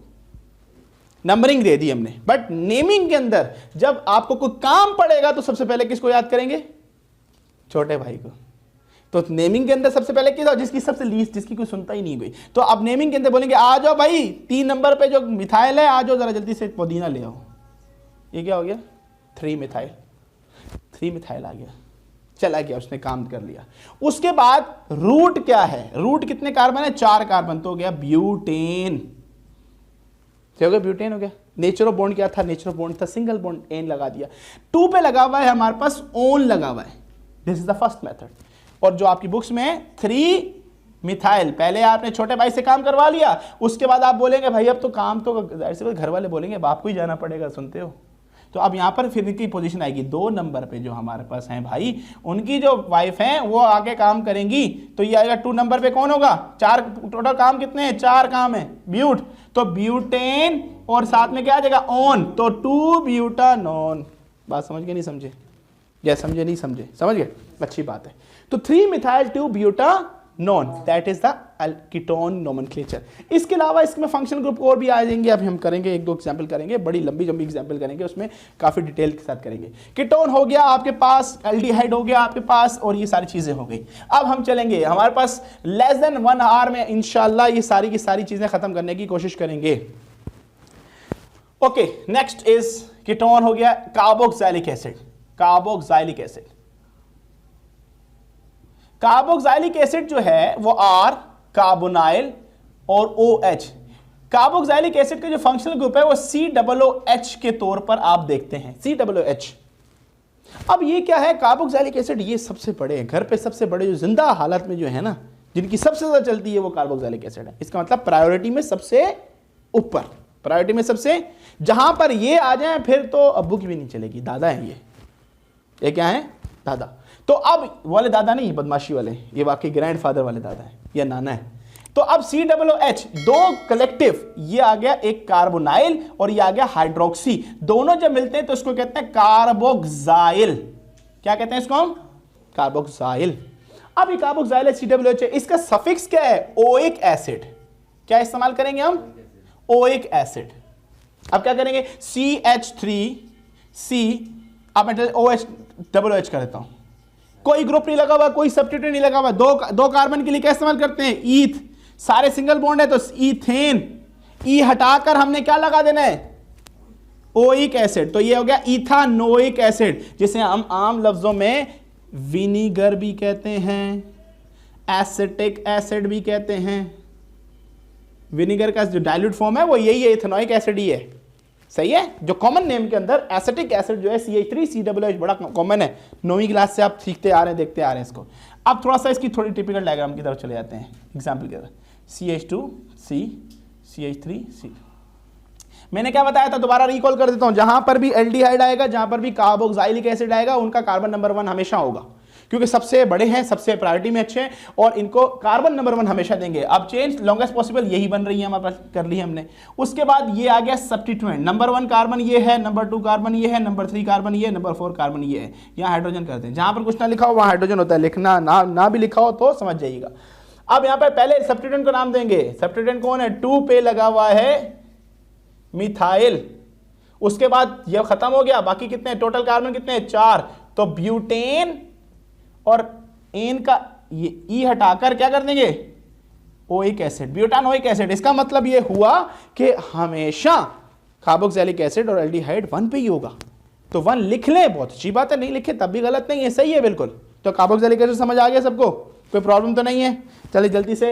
नंबरिंग दे दी हमने, बट नेमिंग के अंदर जब आपको कोई काम पड़ेगा तो सबसे पहले किसको याद करेंगे, छोटे भाई को। तो नेमिंग के अंदर सबसे पहले किस, जिसकी सबसे लीस्ट, जिसकी कोई सुनता ही नहीं कोई। तो अब नेमिंग के अंदर बोलेंगे आ जाओ भाई, 3 नंबर पे जो मिथाइल है, आ जाओ जरा जल्दी से पुदीना ले आओ। ये क्या हो गया, 3 मिथाइल, 3 मिथाइल आ गया, चला गया, उसने काम कर लिया। उसके बाद रूट क्या है, रूट कितने कार्बन है, 4 कार्बन, तो हो गया ब्यूटेन। क्या हो गया, ब्यूटेन हो गया। नेचर ऑफ बॉन्ड क्या था, नेचर ऑफ बॉन्ड था सिंगल बॉन्ड, एन लगा दिया। 2 पे लगा हुआ है हमारे पास ओन लगा हुआ है, this is the first method. और जो आपकी बुक्स में 3 मिथाइल, पहले आपने छोटे भाई से काम करवा लिया, उसके बाद आप बोलेंगे भाई अब तो काम तो जाहिर सी बात घर वाले बोलेंगे बाप को ही जाना पड़ेगा, सुनते हो। तो अब यहां पर फिर इनकी पोजीशन आएगी 2 नंबर पे, जो हमारे पास हैं भाई, उनकी जो वाइफ हैं वो आगे काम करेंगी, तो ये आएगा 2 नंबर पे कौन होगा, 4 टोटल काम कितने हैं, 4 काम है, ब्यूट, तो ब्यूटेन, और साथ में क्या आ जाएगा, ओन, तो 2 ब्यूटानोन। बात समझ गए नहीं समझे, या समझे नहीं समझे, समझ गए, अच्छी बात है। तो 3 methyl 2 butanone, that is the ketone nomenclature. इसके अलावा इसमें फंक्शनल ग्रुप और भी आ जाएंगे, अभी हम करेंगे 1-2 एग्जांपल करेंगे, बड़ी लंबी लंबी एग्जांपल करेंगे, उसमें काफी डिटेल के साथ करेंगे। कीटोन हो गया आपके पास, एल्डिहाइड हो गया आपके पास, और ये सारी चीजें हो गई। अब हम चलेंगे, हमारे पास लेस देन 1 आवर में इंशाल्लाह ये सारी की सारी चीजें खत्म करने की कोशिश करेंगे। ओके, नेक्स्ट इज कीटोन हो गया carboxylic acid. Carboxylic acid, carboxylic acid जो है वो R कार्बोनाइल और OH। कार्बोक्सिलिक एसिड का जो फंक्शनल ग्रुप है वो COOH के तौर पर आप देखते हैं, COOH। अब ये क्या है, कार्बोक्सिलिक एसिड, ये सबसे बड़े हैं, घर पे सबसे बड़े जो जिंदा हालत में जो है ना, जिनकी सबसे ज्यादा चलती है वो कार्बोक्सिलिक एसिड है। इसका मतलब प्रायोरिटी में सबसे ऊपर, प्रायोरिटी में सबसे, जहां पर ये आ जाए फिर तो अब्बू की भी नहीं चलेगी, दादा है ये क्या है, दादा। तो अब वाले दादा नहीं, बदमाशी वाले, ये वाकई ग्रैंडफादर वाले दादा है या नाना है। तो अब COOH दो कलेक्टिव, ये आ गया एक कार्बोनाइल और ये आ गया हाइड्रोक्सी, दोनों जब मिलते हैं तो इसको कहते हैं कार्बोक्साइल। क्या कहते हैं इसको हम? कार्बोक्साइल। अब ये कार्बोक्साइल है, COOH है, इसका सफिक्स क्या है? Oic acid. क्या इस्तेमाल करेंगे हम? Oic acid. अब क्या करेंगे? CH3C, अब मैं OH कर देता हूं, कोई ग्रुप नहीं लगा हुआ, कोई सब्स्टिट्यूट नहीं लगा हुआ, दो कार्बन के लिए क्या इस्तेमाल करते हैं? ईथ। सारे सिंगल बॉन्ड है तो ईथेन, ई हटाकर हमने क्या लगा देना है? Oic acid. तो ये हो गया इथानोइक एसिड, जिसे हम आम लफ्जों में विनीगर भी कहते हैं, एसिटिक एसिड भी कहते हैं। विनीगर का जो डाइल्यूट फॉर्म है वो यही है, इथेनोइक एसिड ही है। सही है? जो कॉमन नेम के अंदर एसिटिक एसिड जो है CH3COOH बड़ा कॉमन है, 9वीं क्लास से आप सीखते आ रहे हैं, देखते आ रहे हैं इसको। अब थोड़ा सा इसकी थोड़ी टिपिकल डायग्राम की तरफ चले जाते हैं, एग्जाम्पल की तरफ। CH2C, CH3C। मैंने क्या बताया था, दोबारा रिकॉल कर देता हूं, जहां पर भी एल्डिहाइड आएगा, जहां पर भी कार्बोक्साइलिक एसिड आएगा, उनका कार्बन नंबर 1 हमेशा होगा, क्योंकि सबसे बड़े हैं, सबसे प्रायोरिटी में अच्छे हैं और इनको कार्बन नंबर 1 हमेशा देंगे। अब चेंज लॉन्गेस्ट पॉसिबल यही बन रही है, हमारे पास कर ली हमने। उसके बाद ये आ गया सब्स्टिट्यूएंट, नंबर 1 कार्बन ये है, नंबर 2 कार्बन ये है, नंबर 3 कार्बन ये है, नंबर 4 कार्बन ये है। यहाँ हाइड्रोजन करते हैं, जहां पर कुछ ना लिखा हो वहां हाइड्रोजन होता है, लिखना ना भी लिखा हो तो समझ जाइएगा। अब यहाँ पर पहले सब्स्टिट्यूएंट को नाम देंगे। सब्स्टिट्यूएंट कौन है? 2 पे लगा हुआ है मिथाइल। उसके बाद ये खत्म हो गया, बाकी कितने टोटल कार्बन कितने? 4। तो ब्यूटेन और एन का ये ई हटाकर क्या कर देंगे? Oic acid, butanoic acid. इसका मतलब ये हुआ कि हमेशा कार्बोक्सिलिक एसिड और एल्डिहाइड 1 पे ही होगा। तो 1 लिख लें, बहुत अच्छी बात है, नहीं लिखे तब भी गलत नहीं है, सही है बिल्कुल। तो कार्बोक्सिलिक एसिड समझ आ गया सबको, कोई प्रॉब्लम तो नहीं है। चलिए जल्दी से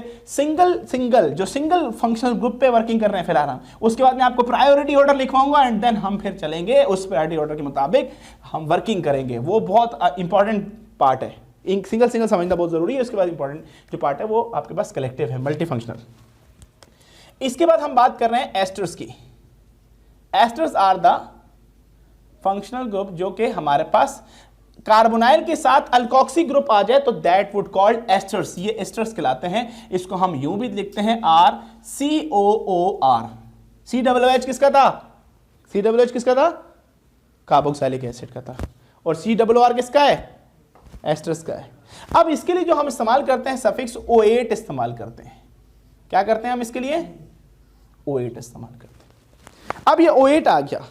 जो सिंगल फंक्शनल ग्रुप पे वर्किंग कर रहे हैं फिलहाल हम, उसके बाद मैं आपको प्रायोरिटी ऑर्डर लिखवाऊंगा एंड देन हम फिर चलेंगे उस प्रायोरिटी ऑर्डर के मुताबिक हम वर्किंग करेंगे। वो बहुत इंपॉर्टेंट पार्ट है, सिंगल समझना बहुत जरूरी है। उसके बाद इंपॉर्टेंट जो पार्ट है वो आपके पास कलेक्टिव है, मल्टी फंक्शनल। इसके बाद हम बात कर रहे हैं एस्टर्स की। Esters are the functional group जो कि हमारे पास कार्बोनाइल के साथ अल्कोक्सी ग्रुप आ जाए तो दैट वुड कॉल्ड एस्टर्स। ये एस्टर्स कहलाते हैं। इसको हम यूं भी लिखते हैं RCOOR। COOH किसका था? COOH किसका था? कार्बोक्सिलिक एसिड का था। और COOR किसका है? एस्टर्स का है। अब इसके लिए जो हम इस्तेमाल करते हैं सफिक्स O8 इस्तेमाल करते हैं। क्या करते हैं हम इसके लिए? O8 इस्तेमाल करते हैं। अब ये O8 आ गया,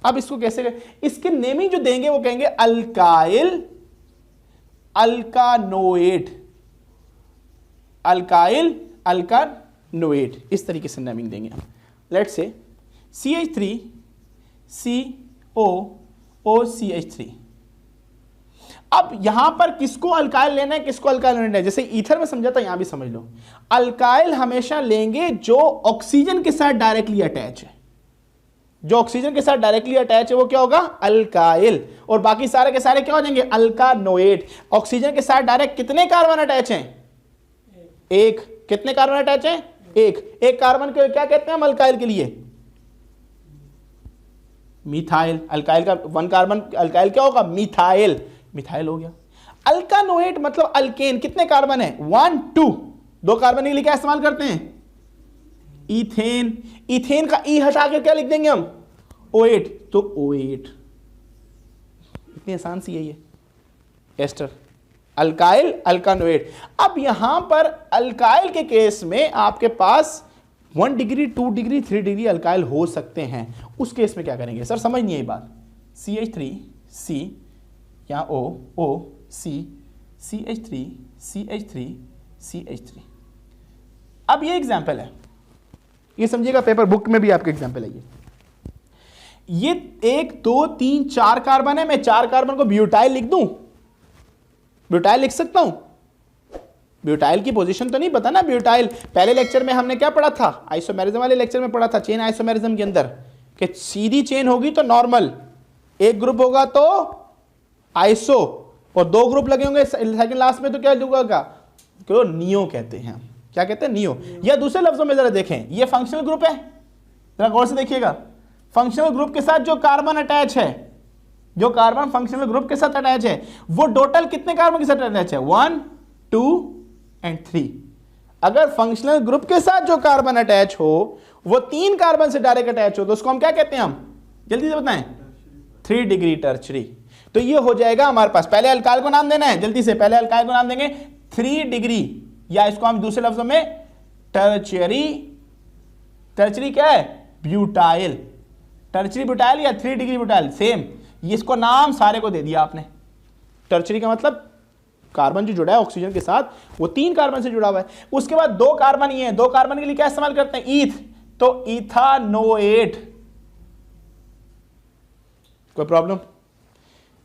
अब इसको कैसे इसके नेमिंग जो देंगे वो कहेंगे अल्काइल अल्कानोएट, अल्काइल अल्कानोएट, इस तरीके से नेमिंग देंगे हम। Let's say CH3COOCH3। अब यहां पर किसको अल्काइल लेना है, किसको अल्काइल लेना है? जैसे ईथर में समझा था, यहां भी समझ लो। अल्काइल हमेशा लेंगे जो ऑक्सीजन के साथ डायरेक्टली अटैच है। जो ऑक्सीजन के साथ डायरेक्टली अटैच है वो क्या होगा? अल्काइल। और बाकी सारे के सारे क्या हो जाएंगे? अल्कानोएट। ऑक्सीजन के साथ डायरेक्ट कितने कार्बन अटैच हैं? एक। कितने कार्बन अटैच हैं? एक कार्बन को क्या कहते हैं हम अल्काइल के लिए? मिथाइल। अल्काइल का 1 कार्बन अल्काइल क्या होगा? मिथाइल। मिथाइल हो गया। अल्कानोएट मतलब अल्केन। कितने कार्बन है? 1 2। 2 कार्बन के लिए क्या इस्तेमाल करते हैं? इथेन। इथेन का ई हटा के क्या लिख देंगे हम? O8। तो O8। इतनी आसान सी है ये एस्टर। अल्काइल अल्कानोएट। अब यहां पर अल्काइल के केस में आपके पास 1 डिग्री 2 डिग्री 3 डिग्री अल्काइल हो सकते हैं। उस केस में क्या करेंगे सर? समझ नहीं है ये बात। CH3C या O C CH3 अब ये एग्जाम्पल है, ये समझिएगा, पेपर बुक में भी आपके एग्जाम्पल है। ये 1 2 3 4 कार्बन है। मैं 4 कार्बन को ब्यूटाइल लिख दूं? ब्यूटाइल लिख सकता हूं? ब्यूटाइल की पोजीशन तो नहीं पता ना। ब्यूटाइल पहले लेक्चर में हमने क्या पढ़ा था? आइसोमेरिज्म वाले लेक्चर में पढ़ा था, चेन आइसोमेरिज्म के अंदर, कि सीधी चेन होगी तो नॉर्मल, एक ग्रुप होगा तो आइसो, और 2 ग्रुप लगे होंगे सेकंड लास्ट में तो क्या होगा? क्यों नियो कहते हैं। क्या कहते हैं? नियो। या दूसरे लफ्जों में जरा देखें, ये फंक्शनल ग्रुप है, जरा गौर से देखिएगा। फंक्शनल ग्रुप के साथ जो कार्बन अटैच है, जो कार्बन फंक्शनल ग्रुप के साथ अटैच है, वो टोटल कितने कार्बन के साथ अटैच है? 1 2 एंड 3। अगर फंक्शनल ग्रुप के साथ जो कार्बन अटैच हो वो 3 कार्बन से डायरेक्ट अटैच हो तो उसको हम क्या कहते हैं? हम जल्दी से बताएं, 3 डिग्री टर्शरी। तो ये हो जाएगा हमारे पास, पहले अल्काइल को नाम देना है, जल्दी से पहले अल्काइल को नाम देंगे 3 डिग्री, या इसको हम दूसरे लफ्जों में टर्शियरी, टर्शियरी क्या है? ब्यूटाइल, टर्शियरी ब्यूटाइल या 3 डिग्री ब्यूटाइल सेम, इसको नाम सारे को दे दिया आपने। टर्शियरी का मतलब कार्बन जो जुड़ा है ऑक्सीजन के साथ वो 3 कार्बन से जुड़ा हुआ है। उसके बाद 2 कार्बन ये है, 2 कार्बन के लिए क्या इस्तेमाल करते हैं? ईथ, तो इथानोएट। कोई प्रॉब्लम?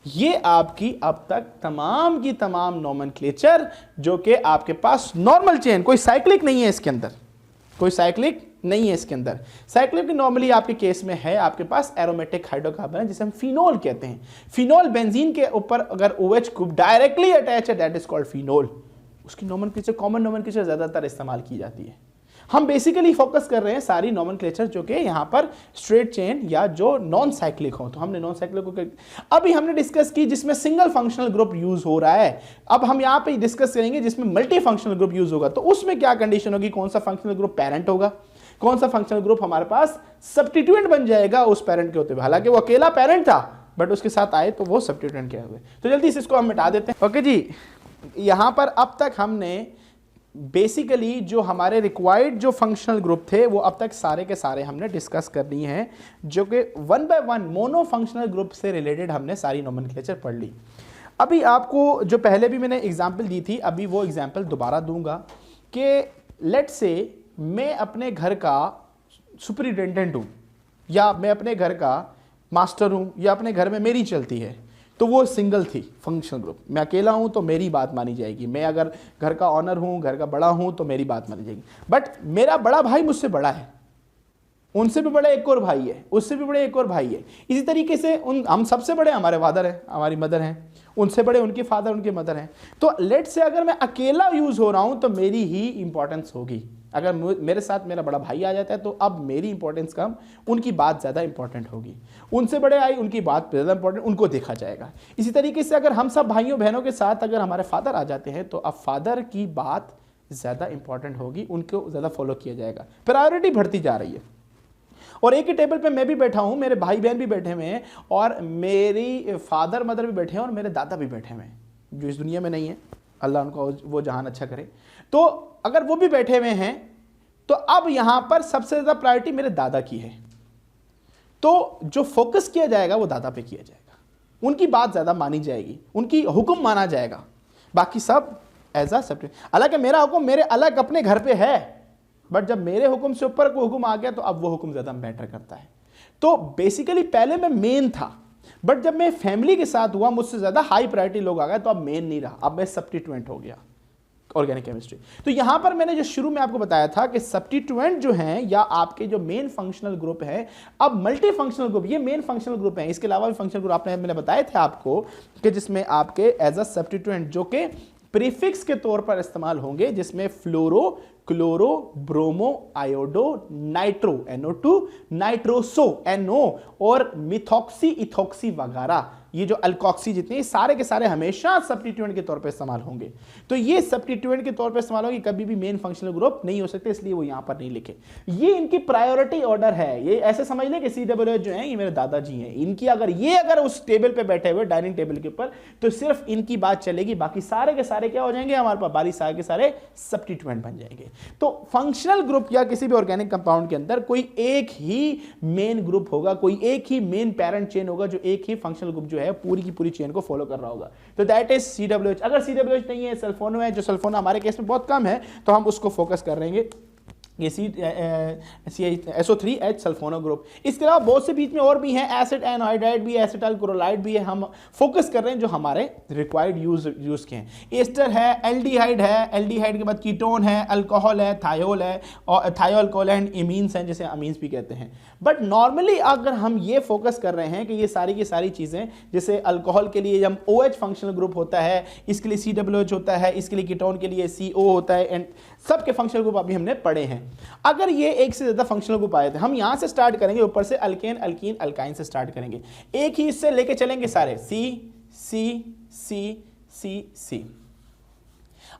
ये आपकी अब तक तमाम की तमाम नोमेनक्लेचर जो कि आपके पास नॉर्मल चेन, कोई साइक्लिक नहीं है इसके अंदर, कोई साइक्लिक नहीं है इसके अंदर। साइक्लिक नॉर्मली आपके केस में है आपके पास एरोमेटिक हाइड्रोकार्बन है जिसे हम फिनोल कहते हैं। फिनोल बेंजीन के ऊपर अगर OH ग्रुप डायरेक्टली अटैच है दैट इज कॉल्ड फिनोल। उसकी नोमेनक्लेचर, कॉमन नोमेनक्लेचर ज्यादातर इस्तेमाल की जाती है। हम बेसिकली फोकस कर रहे हैं सारी नोमेनक्लेचर जो कि यहाँ पर स्ट्रेट चेन या जो नॉन साइक्लिक हो। तो हमने नॉन साइक्लिक को अभी हमने डिस्कस की जिसमें सिंगल फंक्शनल ग्रुप यूज हो रहा है। अब हम यहाँ पे डिस्कस करेंगे जिसमें मल्टी फंक्शनल ग्रुप यूज होगा। तो उसमें क्या कंडीशन होगी, कौन सा फंक्शनल ग्रुप पेरेंट होगा, कौन सा फंक्शनल ग्रुप हमारे पास सब्स्टिट्यूएंट बन जाएगा उस पेरेंट के होते हुए। हालांकि वो अकेला पेरेंट था बट उसके साथ आए तो वो सब्स्टिट्यूएंट क्या हुए। तो जल्दी से इसको हम मिटा देते हैं। ओके जी, यहां पर अब तक हमने बेसिकली जो हमारे रिक्वायर्ड जो फंक्शनल ग्रुप थे वो अब तक सारे के सारे हमने डिस्कस कर लिए हैं, जो कि 1 बाय 1 मोनो फंक्शनल ग्रुप से रिलेटेड हमने सारी नोमेनक्लेचर पढ़ ली। अभी आपको जो पहले भी मैंने एग्जांपल दी थी, अभी वो एग्जांपल दोबारा दूंगा कि लेट्स से मैं अपने घर का सुपरिटेंडेंट हूँ, या मैं अपने घर का मास्टर हूँ, या अपने घर में मेरी चलती है, तो वो सिंगल थी फंक्शनल ग्रुप। मैं अकेला हूँ तो मेरी बात मानी जाएगी, मैं अगर घर का ऑनर हूँ, घर का बड़ा हूँ तो मेरी बात मानी जाएगी। बट मेरा बड़ा भाई मुझसे बड़ा है, उनसे भी बड़े एक और भाई है, उससे भी बड़े एक और भाई है। इसी तरीके से हम सबसे बड़े हमारे फादर हैं, हमारी मदर हैं, उनसे बड़े उनके फादर, उनके मदर हैं। तो लेट से अगर मैं अकेला यूज हो रहा हूं तो मेरी ही इंपॉर्टेंस होगी। अगर मेरे साथ मेरा बड़ा भाई आ जाता है तो अब मेरी इंपॉर्टेंस कम, उनकी बात ज़्यादा इंपॉर्टेंट होगी। उनसे बड़े आई, उनकी बात ज़्यादा इंपॉर्टेंट, उनको देखा जाएगा। इसी तरीके से अगर हम सब भाइयों बहनों के साथ अगर हमारे फादर आ जाते हैं तो अब फादर की बात ज़्यादा इंपॉर्टेंट होगी, उनको ज़्यादा फॉलो किया जाएगा। प्रायोरिटी बढ़ती जा रही है। और एक ही टेबल पे मैं भी बैठा हूँ, मेरे भाई बहन भी बैठे हुए हैं, और मेरी फादर मदर भी बैठे हैं, और मेरे दादा भी बैठे हुए हैं जो इस दुनिया में नहीं है, अल्लाह उनको वो जहान अच्छा करे। तो अगर वो भी बैठे हुए हैं तो अब यहां पर सबसे ज्यादा प्रायोरिटी मेरे दादा की है, तो जो फोकस किया जाएगा वो दादा पे किया जाएगा, उनकी बात ज्यादा मानी जाएगी, उनकी हुक्म माना जाएगा, बाकी सब एज अ सेपरेट। हालांकि मेरा हुक्म मेरे अलग अपने घर पे है, बट जब मेरे हुक्म से ऊपर कोई हुक्म आ गया तो अब वो हुक्म ज्यादा मैटर करता है। तो बेसिकली पहले मैं मेन था, बट जब मैं फैमिली के साथ हुआ, मुझसे ज्यादा हाई प्रायोरिटी लोग आ गए, तो अब मेन नहीं रहा, अब मैं सब्स्टिट्यूएंट हो गया ऑर्गेनिक केमिस्ट्री। तो यहां पर मैंने जो शुरू में आपको बताया था कि सब्स्टिट्यूएंट जो हैं या आपके जो मेन फंक्शनल ग्रुप है, अब मल्टी फंक्शनल ग्रुप, ये मेन फंक्शनल ग्रुप है। इसके अलावा भी फंक्शनल ग्रुप मैंने बताए थे आपको कि जिसमें आपके एज अ सब्स्टिट्यूएंट जो कि प्रीफिक्स के तौर पर इस्तेमाल होंगे, जिसमें fluoro, chloro, bromo, iodo, nitro NO2, nitroso NO, और मिथॉक्सी, इथॉक्सी वगैरह, ये जो अल्कोक्सी जितने सारे के सारे हमेशा सब्स्टिट्यूएंट के तौर पे इस्तेमाल होंगे। तो ये सब्स्टिट्यूएंट के तौर पे इस्तेमाल होंगे, कभी भी मेन फंक्शनल ग्रुप नहीं हो सकते, इसलिए वो यहां पर नहीं लिखे। ये इनकी प्रायोरिटी ऑर्डर है। ये ऐसे समझ लें कि CWH जो है ये मेरे दादाजी हैं, इनकी अगर उस टेबल पे बैठे हुए डाइनिंग टेबल के ऊपर, तो सिर्फ इनकी बात चलेगी, बाकी सारे के सारे क्या हो जाएंगे हमारे पास, बारी सारे के सारे सब्स्टिट्यूएंट बन जाएंगे। तो फंक्शनल ग्रुप या किसी भी ऑर्गेनिक कंपाउंड के अंदर कोई एक ही मेन ग्रुप होगा, कोई एक ही मेन पेरेंट चेन होगा जो एक ही फंक्शनल ग्रुप जो है पूरी की पूरी चेन को फॉलो कर रहा होगा। तो दैट इज CWH। अगर CWH नहीं है, सल्फोनो है, जो सल्फोनो हमारे केस में बहुत कम है, तो हम उसको फोकस कर रहे हैं ये SO3H सल्फोनो ग्रुप। इसके अलावा बहुत से बीच में और भी हैं, एसिड एनहाइड्राइड भी है, एसिटाइल क्लोराइड भी है। हम फोकस कर रहे हैं जो हमारे रिक्वायर्ड यूज के हैं। एस्टर है, एल्डिहाइड है, एल्डिहाइड के बाद कीटोन है, अल्कोहल है, थायोल है, और थायोअल्कोहल एंड इमीन्स हैं, जिसे अमीन्स भी कहते हैं। बट नॉर्मली अगर हम ये फोकस कर रहे हैं कि ये सारी की सारी चीजें, जैसे अल्कोहल के लिए जब OH फंक्शनल ग्रुप होता है, इसके लिए CWH होता है, इसके लिए कीटोन के लिए CO होता है, एंड सबके फंक्शनल ग्रुप अभी हमने पढ़े हैं। अगर ये एक से ज्यादा फंक्शनल ग्रुप आए थे, हम यहां से स्टार्ट करेंगे, ऊपर से अल्केन, अल्कीन, अल्काइन से स्टार्ट करेंगे, एक ही इससे लेके चलेंगे सारे C C C C C।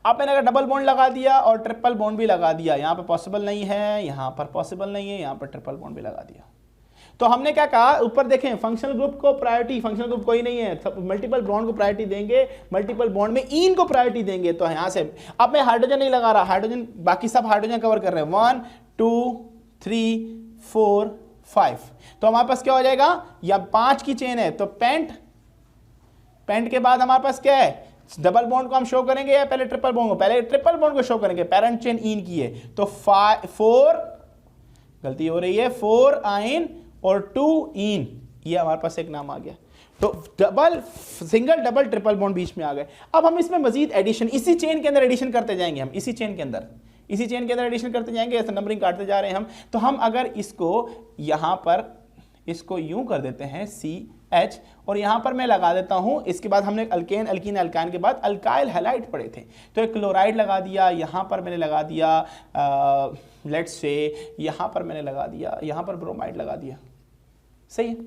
अब मैंने अगर डबल बॉन्ड लगा दिया और ट्रिपल बॉन्ड भी लगा दिया, यहां पर पॉसिबल नहीं है, यहां पर पॉसिबल नहीं है, यहां पर ट्रिपल बॉन्ड भी लगा दिया, तो हमने क्या कहा ऊपर देखें, फंक्शनल ग्रुप को प्रायोरिटी, फंक्शनल ग्रुप कोई नहीं है, मल्टीपल बॉन्ड को प्रायोरिटी देंगे, मल्टीपल बॉन्ड में ईन को प्रायोरिटी देंगे। तो यहां से अब मैं हाइड्रोजन नहीं लगा रहा, हाइड्रोजन बाकी सब हाइड्रोजन कवर कर रहे हैं, 1 2 3 4 5, तो हमारे पास क्या हो जाएगा, या 5 की चेन है तो पेंट, पेंट के बाद हमारे पास क्या है, डबल बॉन्ड को हम शो करेंगे या पहले ट्रिपल बॉन्ड को, पहले ट्रिपल बॉन्ड को शो करेंगे, पेरेंट चेन ईन की है, तो 4, गलती हो रही है, 4 आइन और 2 ईन, ये हमारे पास एक नाम आ गया। तो double, single, double, triple bond बीच में आ गए। अब हम इसमें मजीद एडिशन, इसी चेन के अंदर एडिशन करते जाएंगे, हम इसी चेन के अंदर एडिशन करते जाएंगे, ऐसे नंबरिंग काटते जा रहे हैं हम। तो हम अगर इसको यहां पर इसको यूं कर देते हैं CH, और यहां पर मैं लगा देता हूं, इसके बाद हमने अल्केन, अल्कीन, अल्कान के बाद अल्काइल हैलाइड पढ़े थे, तो एक क्लोराइड लगा दिया, यहां पर मैंने लगा दिया लेट्स से, यहां पर मैंने लगा दिया, यहां पर ब्रोमाइड लगा दिया, सही है।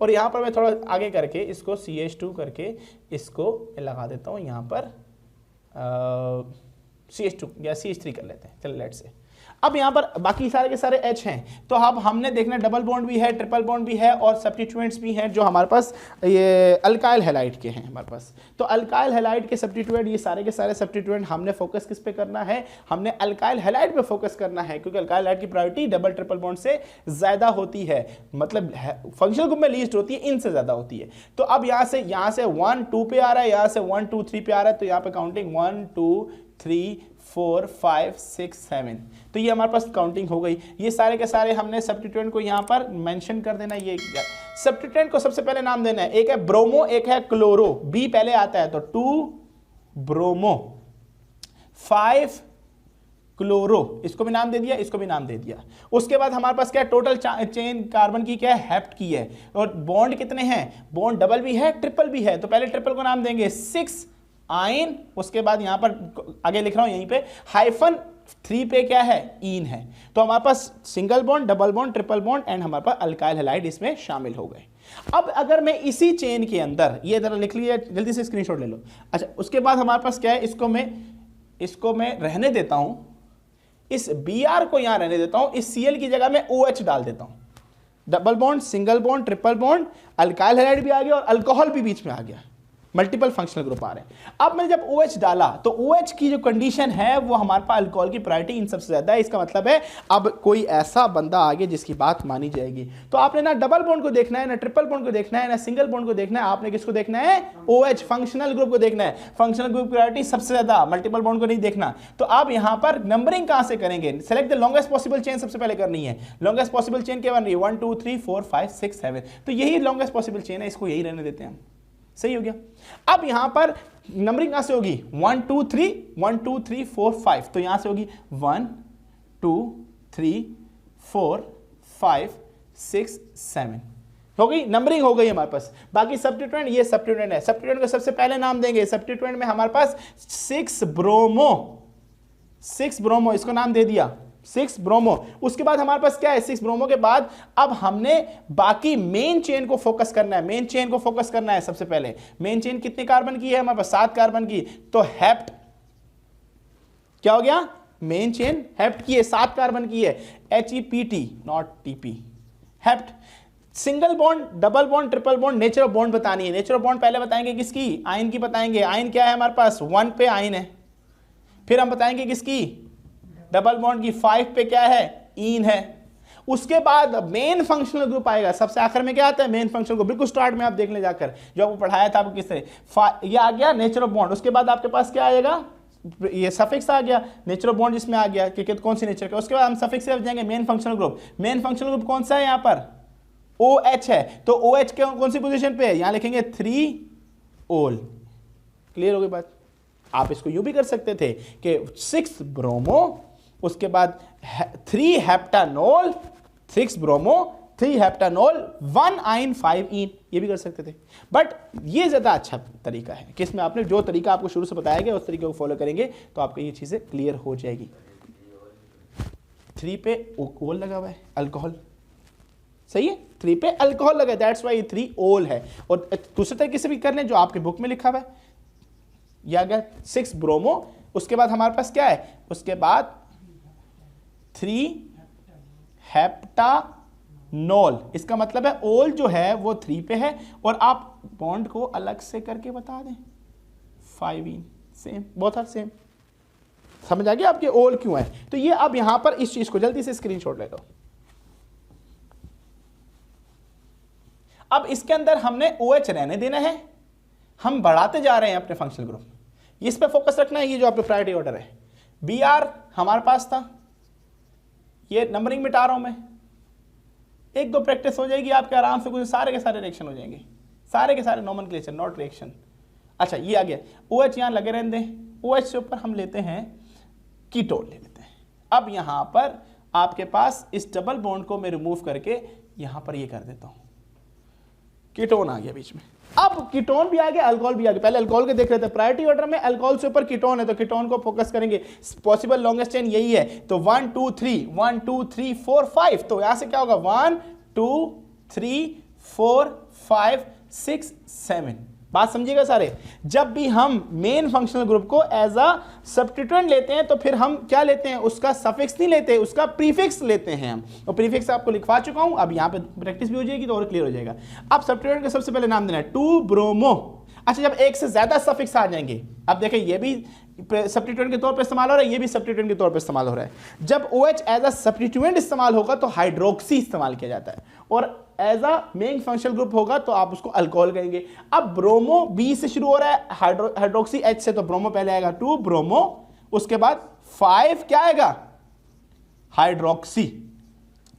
और यहां पर मैं थोड़ा आगे करके इसको CH2 करके इसको लगा देता हूं, यहां पर CH2 या CH3 कर लेते हैं, चलो लेट्स से। अब यहां पर बाकी सारे के सारे H हैं, तो अब हमने देखना डबल बॉन्ड भी है, ट्रिपल बॉन्ड भी है, और सब्स्टिट्यूएंट्स भी हैं जो हमारे पास ये अल्काइल हैलाइड के हैं हमारे पास। तो अल्काइल हैलाइड के सब्स्टिट्यूएंट, ये सारे के सारे सब्स्टिट्यूएंट हमने फोकस किस पे करना है, हमने अल्काइल हैलाइड पे फोकस करना है, क्योंकि अल्काइल हैलाइड की प्रायोरिटी डबल ट्रिपल बॉन्ड से ज्यादा होती है, मतलब फंक्शनल ग्रुप में लीस्ट होती है, इनसे ज्यादा होती है। तो अब यहां से 1 2 पे आ रहा है, यहां से 1 2 3 पे आ रहा है, तो यहां पे काउंटिंग 1 2 3 4 5 6 7, तो ये हमारे पास काउंटिंग हो गई। ये सारे के सारे हमने सब्स्टिट्यूएंट को यहाँ पर मेंशन कर देना। ये सब्स्टिट्यूएंट को सबसे पहले नाम देना है, एक है ब्रोमो, एक है क्लोरो, बी पहले आता है, तो 2 ब्रोमो 5 क्लोरो, इसको भी नाम दे दिया, इसको भी नाम दे दिया। उसके बाद हमारे पास क्या है, टोटल चेन कार्बन की क्या है, हेप्ट की है, और बॉन्ड कितने हैं, बॉन्ड डबल भी है, ट्रिपल भी है, तो पहले ट्रिपल को नाम देंगे 6 आइन, उसके बाद यहां पर आगे लिख रहा हूं यहीं पे हाइफन 3 पे क्या है, ईन है, तो हमारे पास single bond, double bond, triple bond and हमारे पास अल्काइल हैलाइड इसमें शामिल हो गए। अब अगर मैं इसी चेन के अंदर, ये जरा लिख लिया, जल्दी से स्क्रीनशॉट ले लो। अच्छा, उसके बाद हमारे पास क्या है, इसको मैं रहने देता हूं, इस Br को यहां रहने देता हूं, इस Cl की जगह मैं OH डाल देता हूं, double bond, single bond, triple bond, alkyl halide भी आ गया और अल्कोहल भी बीच में आ गया, मल्टीपल फंक्शनल ग्रुप आ रहे हैं। अब मैंने जब OH डाला तो OH की जो कंडीशन है वो हमारे पास अल्कोहल की प्रायोरिटी इन सबसे ज्यादा है। इसका मतलब है अब कोई ऐसा बंदा आगे जिसकी बात मानी जाएगी, तो आपने ना डबल बॉन्ड को देखना है, ना ट्रिपल बॉन्ड को देखना है, ना सिंगल बॉन्ड को देखना है, आपने किसको देखना है, OH फंक्शनल ग्रुप को देखना है। फंक्शनल ग्रुप की प्रायोरिटी सबसे ज्यादा, मल्टीपल बॉन्ड को नहीं देखना। तो आप यहां पर नंबरिंग कहां से करेंगे, select the longest possible chain सबसे पहले करनी है। लॉन्गेस्ट पॉसिबल चेन क्या बन रही है, 1 2 3 4 5 6 7, तो यही लॉन्गेस्ट पॉसिबल चेन है, इसको यही रहने देते हैं हम, सही हो गया। अब यहां पर नंबरिंग कहां से होगी, 1 2 3 1 2 3 4 5, तो यहां से होगी 1 2 3 4 5 6 7, हो गई नंबरिंग, हो गई हमारे पास। बाकी सब्स्टिट्यूएंट, ये सब्स्टिट्यूएंट है, सब्स्टिट्यूएंट को सबसे पहले नाम देंगे। सब्स्टिट्यूएंट में हमारे पास 6 ब्रोमो, इसको नाम दे दिया 6 ब्रोमो। उसके बाद हमारे पास क्या है, 6 ब्रोमो के बाद अब हमने बाकी मेन चेन को फोकस करना है, मेन चेन को फोकस करना है। सबसे पहले मेन चेन कितने कार्बन की है हमारे पास, 7 कार्बन की, तो हेप्ट क्या हो गया, मेन चेन हेप्ट की है, 7 कार्बन की है, HEPT not TP, hept. Single bond, double bond, triple bond, nature of bond बतानी है। नेचर ऑफ बॉन्ड पहले बताएंगे किसकी, आयन की बताएंगे। आयन क्या है हमारे पास, 1 पे आयन है, फिर हम बताएंगे किसकी, डबल बॉन्ड की, 5 पे क्या है, ईन है। उसके बाद मेन फंक्शनल ग्रुप आएगा, सबसे आखिर में क्या आता है, मेन फंक्शनल ग्रुप, बिल्कुल स्टार्ट में आप देख ले जाकर जो आपको पढ़ाया था, आपको किस तरह, ये आ गया नेचर ऑफ बॉन्ड। उसके बाद आपके पास क्या आएगा, ये सफिक्स आ गया, नेचर ऑफ बॉन्ड इसमें आ गया कि कौन सी नेचर का। उसके बाद हम सफिक्स से जाएंगे main functional group. Main functional group कौन सा है यहाँ पर, OH है, तो OH के कौन सी पोजीशन पे है, यहां लिखेंगे 3 ओल। क्लियर हो गई बात। आप इसको यूं भी कर सकते थे कि 6 ब्रोमो, उसके बाद 3 हेप्टानोल, 6 ब्रोमो 3 हेप्टानोल 1 आइन 5 ईन, ये भी कर सकते थे। बट ये ज्यादा अच्छा तरीका है कि इसमें आपने जो तरीका आपको शुरू से बताया गया उस तरीके को फॉलो करेंगे तो आपको ये चीजें क्लियर हो जाएगी। 3 पे ओल लगा हुआ है, अल्कोहल, सही है, 3 पे अल्कोहल लगा है, दैट्स व्हाई 3 ओल है। और दूसरे तरीके से भी कर लें जो आपके बुक में लिखा हुआ है, या अगर 6 ब्रोमो उसके बाद हमारे पास क्या है, उसके बाद 3 हेप्टानोल। इसका मतलब है ओल जो है वो 3 पे है और आप बॉन्ड को अलग से करके बता दें 5 सेम, बोथ आर सेम। समझ आ गया आपके ओल क्यों है। तो ये अब यहां पर इस चीज को जल्दी से स्क्रीनशॉट ले लो। अब इसके अंदर हमने OH रहने देना है, हम बढ़ाते जा रहे हैं अपने फंक्शनल ग्रुप, इस पे फोकस रखना है। ये जो आपके प्रायोरिटी ऑर्डर है, Br हमारे पास था, ये नंबरिंग मिटा रहा हूं मैं, 1-2 प्रैक्टिस हो जाएगी आपके आराम से, कुछ सारे के सारे रिएक्शन हो जाएंगे, सारे के सारे नॉमेनक्लेचर नॉट रिएक्शन। अच्छा ये आ गया, OH यहां लगे रहने दें, OH से ऊपर हम लेते हैं कीटोन ले लेते हैं। अब यहां पर आपके पास इस डबल बॉन्ड को मैं रिमूव करके यहां पर ये कर देता हूं, कीटोन आ गया बीच में। अब कीटोन भी आ गया, अल्कोहल भी आ गया। पहले अल्कोहल के देख रहे थे, प्रायोरिटी ऑर्डर में अल्कोहल से ऊपर कीटोन है तो कीटोन को फोकस करेंगे। पॉसिबल लॉन्गेस्ट चेन यही है, तो 1 2 3 1 2 3 4 5, तो यहां से क्या होगा 1 2 3 4 5 6 7। बात समझिएगा सारे, जब भी हम मेन फंक्शनल ग्रुप को एज अ सब्स्टिट्यूएंट लेते हैं तो फिर हम क्या लेते हैं, उसका सफिक्स नहीं लेते, उसका प्रीफिक्स लेते हैं हम। और प्रीफिक्स आपको लिखवा चुका हूं, अब यहां पे प्रैक्टिस भी हो जाएगी तो और क्लियर हो जाएगा। अब सब्स्टिट्यूएंट का सबसे पहले नाम देना है 2 ब्रोमो। अच्छा जब एक से ज्यादा सफिक्स आ जाएंगे, अब देखें ये भी सब्स्टिट्यूएंट के तौर पर इस्तेमाल हो रहा है, ये भी सब्स्टिट्यूएंट के तौर पर इस्तेमाल हो रहा है। जब OH एज अ सब्स्टिट्यूएंट इस्तेमाल होगा तो हाइड्रोक्सी इस्तेमाल किया जाता है, और as a main functional group होगा तो आप उसको अल्कोहल कहेंगे। अब ब्रोमो B से शुरू हो रहा है, हाइड्रोक्सी H से, तो ब्रोमो पहले आएगा 2 ब्रोमो, उसके बाद 5 क्या आएगा, हाइड्रोक्सी,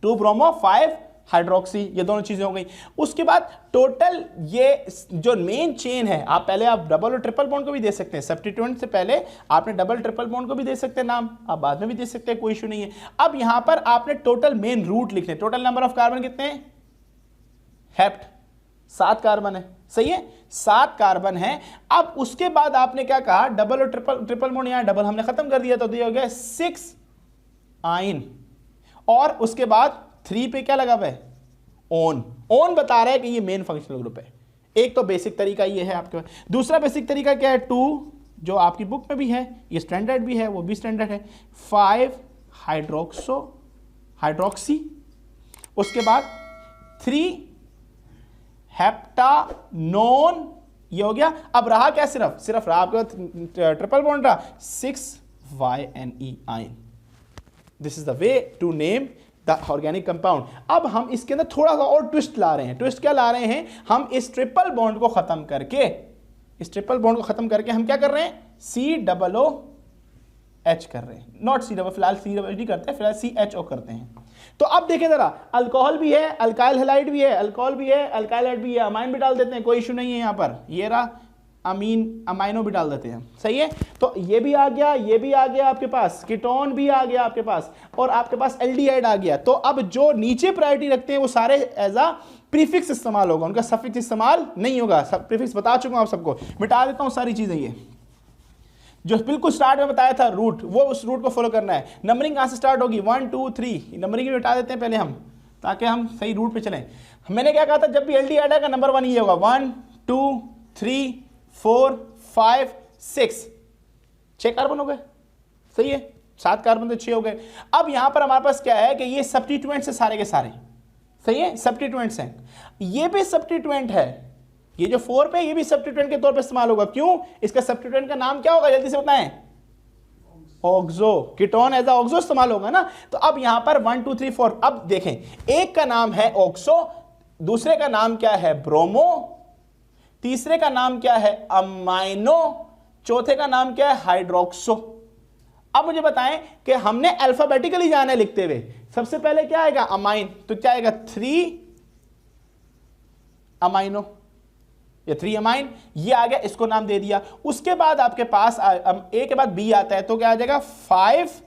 2 ब्रोमो 5 हाइड्रोक्सी, ये दोनों चीजें हो गई। उसके बाद टोटल ये जो मेन चेन है, आप पहले आप डबल और ट्रिपल बॉन्ड को भी दे सकते हैं, सब्स्टिट्यूएंट से पहले आपने डबल ट्रिपल बॉन्ड को भी दे सकते हैं नाम, आप बाद में भी दे सकते हैं, कोई इशू नहीं है। अब यहां पर आपने टोटल मेन रूट लिखने, टोटल नंबर ऑफ कार्बन कितने हैं, हेप्ट 7 कार्बन है, सही है 7 कार्बन है। अब उसके बाद आपने क्या कहा, डबल और ट्रिपल बॉन्ड, यहां डबल हमने खत्म कर दिया तो दिया हो गया 6 आइन, और उसके बाद 3 पे क्या लगा हुआ है, ओन बता रहा है कि ये मेन फंक्शनल ग्रुप है। एक तो बेसिक तरीका ये है आपके। दूसरा बेसिक तरीका क्या है, 2 जो आपकी बुक में भी है, ये स्टैंडर्ड भी है, वो भी स्टैंडर्ड है, 5 हाइड्रोक्सी, उसके बाद 3 हेप्टानोन, ये हो गया। अब रहा क्या, सिर्फ रहा आपके ट्रिपल बॉन्ड रहा, 6 YNE yne. This is the way to name the organic compound. अब हम इसके अंदर थोड़ा सा और ट्विस्ट ला रहे हैं। ट्विस्ट क्या ला रहे हैं, हम इस ट्रिपल बॉन्ड को खत्म करके, हम क्या कर रहे हैं, COOH कर रहे हैं, नॉट C डबल, फिलहाल COOH नहीं करते, फिलहाल CHO करते हैं। तो अब देखें जरा, अल्कोहल भी है, अल्काइल हैलाइड भी है, अल्कोहल भी है, अल्काइल हैलाइड भी है, अमाइन भी डाल देते हैं, कोई इशू नहीं है। यहां पर ये रहा अमाइनो भी डाल देते हैं, सही है। तो ये भी आ गया, ये भी आ गया आपके पास, कीटोन भी आ गया आपके पास, और आपके पास एल्डिहाइड आ गया। तो अब जो नीचे प्रायोरिटी रखते हैं वो सारे एज अ प्रीफिक्स इस्तेमाल होगा, उनका सफिक्स इस्तेमाल नहीं होगा। सब प्रीफिक्स बता चुका हूं आप सबको, मिटा देता हूं सारी चीजें। ये जो बिल्कुल स्टार्ट में बताया था रूट, वो उस रूट को फॉलो करना है। नंबरिंग कहां से स्टार्ट होगी, 1 2 3, नंबरिंग मिटा देते हैं पहले हम, ताकि हम सही रूट पे चलें। मैंने क्या कहा था, जब भी एल्डिहाइड आएगा नंबर 1 ये होगा, 1 2 3 4 5 6, 6 कार्बन हो गए, सही है, 7 कार्बन तो 6 हो गए। अब यहां पर हमारे पास क्या है कि ये सब्स्टिट्यूएंट्स है सारे के सारे, सही है, सब्स्टिट्यूएंट्स हैं। ये भी सब्स्टिट्यूएंट है, ये जो 4 पे, ये भी सब्स्टिट्यूएंट के तौर पे इस्तेमाल होगा। क्यों, इसका सब्स्टिट्यूएंट का नाम क्या होगा, जल्दी से बताएं, ऑक्सो। कीटोन एज ऑक्सो इस्तेमाल होगा ना। तो अब यहां पर 1 2 3 4, अब देखें, एक का नाम है ऑक्सो, दूसरे का नाम क्या है, ब्रोमो, तीसरे का नाम क्या है, अमाइनो, चौथे का नाम क्या है, हाइड्रोक्सो। अब मुझे बताएं कि हमने अल्फाबेटिकली जाना है लिखते हुए। सबसे पहले क्या आएगा, अमाइन, तो क्या आएगा 3 अमाइनो, ये 3 अमाइन, ये आ गया, इसको नाम दे दिया। उसके बाद आपके पास ए के बाद बी आता है, तो क्या आ जाएगा 5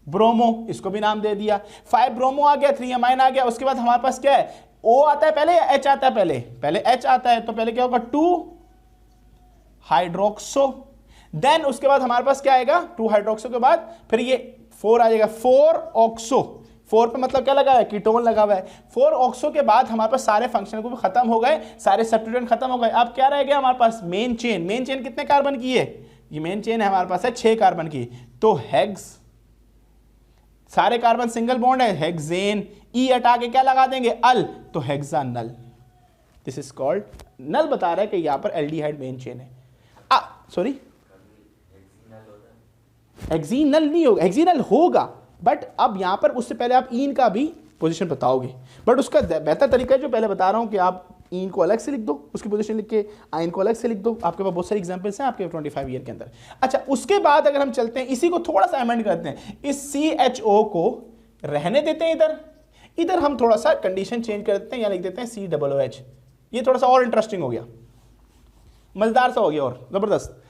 ब्रोमो, इसको भी नाम दे दिया। 5 ब्रोमो आ गया, 3 अमाइन आ गया। उसके बाद हमारे पास क्या है, ओ आता है पहले या एच आता है, पहले एच आता है, तो पहले क्या होगा 2 हाइड्रोक्सो। देन उसके बाद हमारे पास क्या आएगा, 2 हाइड्रोक्सो के बाद फिर ये 4 आ जाएगा, 4 ऑक्सो। 4 पे मतलब क्या लगा है, कीटोन लगा हुआ है। 4 ऑक्सो के बाद हमारे पास सारे फंक्शन ग्रुप खत्म हो गए, सारे सब्स्टिट्यूएंट खत्म हो गए। अब क्या रह गया हमारे पास, मेन चेन। मेन चेन कितने कार्बन की है, ये मेन चेन है हमारे पास है 6 कार्बन की, तो हेक्स, सारे कार्बन सिंगल बॉन्ड है, हेक्सेन, ई हटा के क्या लगा देंगे, अल, तो हेक्सानल। दिस इज कॉल्ड, नल बता रहा है कि यहां पर एल्डिहाइड मेन चेन है। सॉरी, हेक्सीनल नहीं होगा, हेक्सीनल होगा, बट अब यहां पर उससे पहले आप ईन का भी पोजीशन बताओगे, बट उसका बेहतर तरीका है जो पहले बता रहा हूं कि आप ईन को अलग से लिख दो, उसकी पोजीशन लिख के आइन को अलग से लिख दो। आपके पास बहुत सारी एग्जांपल्स हैं आपके 25 ईयर के अंदर। अच्छा, उसके बाद अगर हम चलते हैं, इसी को थोड़ा सा अमेंड करते हैं, इस CHO को रहने देते हैं इधर, इधर हम थोड़ा सा कंडीशन चेंज कर देते हैं, या लिख देते हैं COOH। ये थोड़ा सा और इंटरेस्टिंग हो गया, मजेदार सा हो गया और जबरदस्त।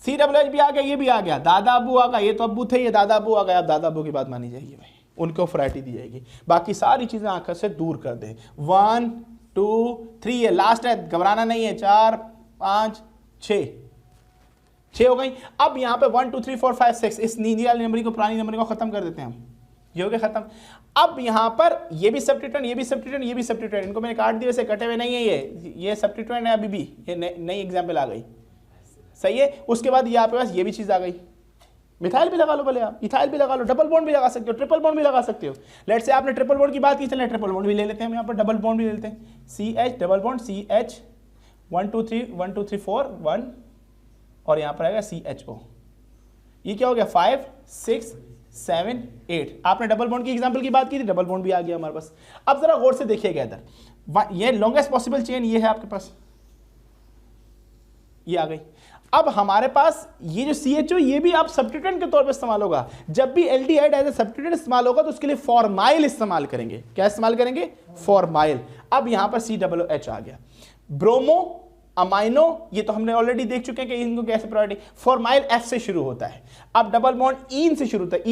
COOH भी आ गया, ये भी आ गया, दादा अबू आ गया, ये तो अबू थे, ये दादा अबू आ गया। अब दादा अबू की बात मानी जाएगी भाई, उनको वैरायटी दी जाएगी, बाकी सारी चीजें आंखों से दूर कर दे। 1 2 3 ये लास्ट है, घबराना नहीं है। 4 5 6 हो गई। अब यहाँ पे 1 2 3 4 5 6 इस नीली वाली नंबरिंग को, पुरानी नंबरिंग को खत्म कर देते हैं हम, ये हो गया खत्म। अब यहाँ पर ये भी सब्स्टिट्यूएंट, ये भी सब्स्टिट्यूएंट, ये भी सब्स्टिट्यूएंट, इनको मैंने काट दिया, वैसे कटे हुए नहीं है, ये सब्स्टिट्यूएंट है अभी भी, ये नई एग्जाम्पल आ गई, सही है। उसके बाद ये आपके पास ये भी चीज आ गई, मिथाइल भी लगा लो भले आप, इथाइल भी लगा लो, डबल बॉन्ड भी लगा सकते हो, ट्रिपल बॉन्ड भी लगा सकते हो। लेट से आपने ट्रिपल बॉन्ड की बात की, चले ट्रिपल बॉन्ड भी ले लेते हैं हम, यहाँ पर डबल बॉन्ड भी ले लेते हैं। CH डबल बॉन्ड, CH 1 2 3 4 1, और यहाँ पर आएगा CHO। ये क्या हो गया, 5 6 7 8। आपने डबल बॉन्ड की एग्जांपल की बात की थी, डबल बॉन्ड भी आ गया हमारे पास। अब जरा गौर से देखिएगा इधर, ये लॉन्गेस्ट पॉसिबल चेन ये है आपके पास, ये आ गई। अब हमारे पास ये जो CHO, ये भी आप सब्स्टिट्यूएंट के तौर पे इस्तेमाल होगा। जब भी एल्डिहाइड एज ए सब्स्टिट्यूएंट इस्तेमाल होगा तो उसके लिए फॉर्माइल इस्तेमाल करेंगे। क्या इस्तेमाल करेंगे, फॉर्माइल। अब यहां पर COOH आ गया। ब्रोमो, अमाइनो, ये तो हमने ऑलरेडी देख चुके हैं कि इनको कैसे प्रायोरिटी। फॉर्माइल F से शुरू होता है। अब डबल बॉन्ड ईन से शुरू होता है,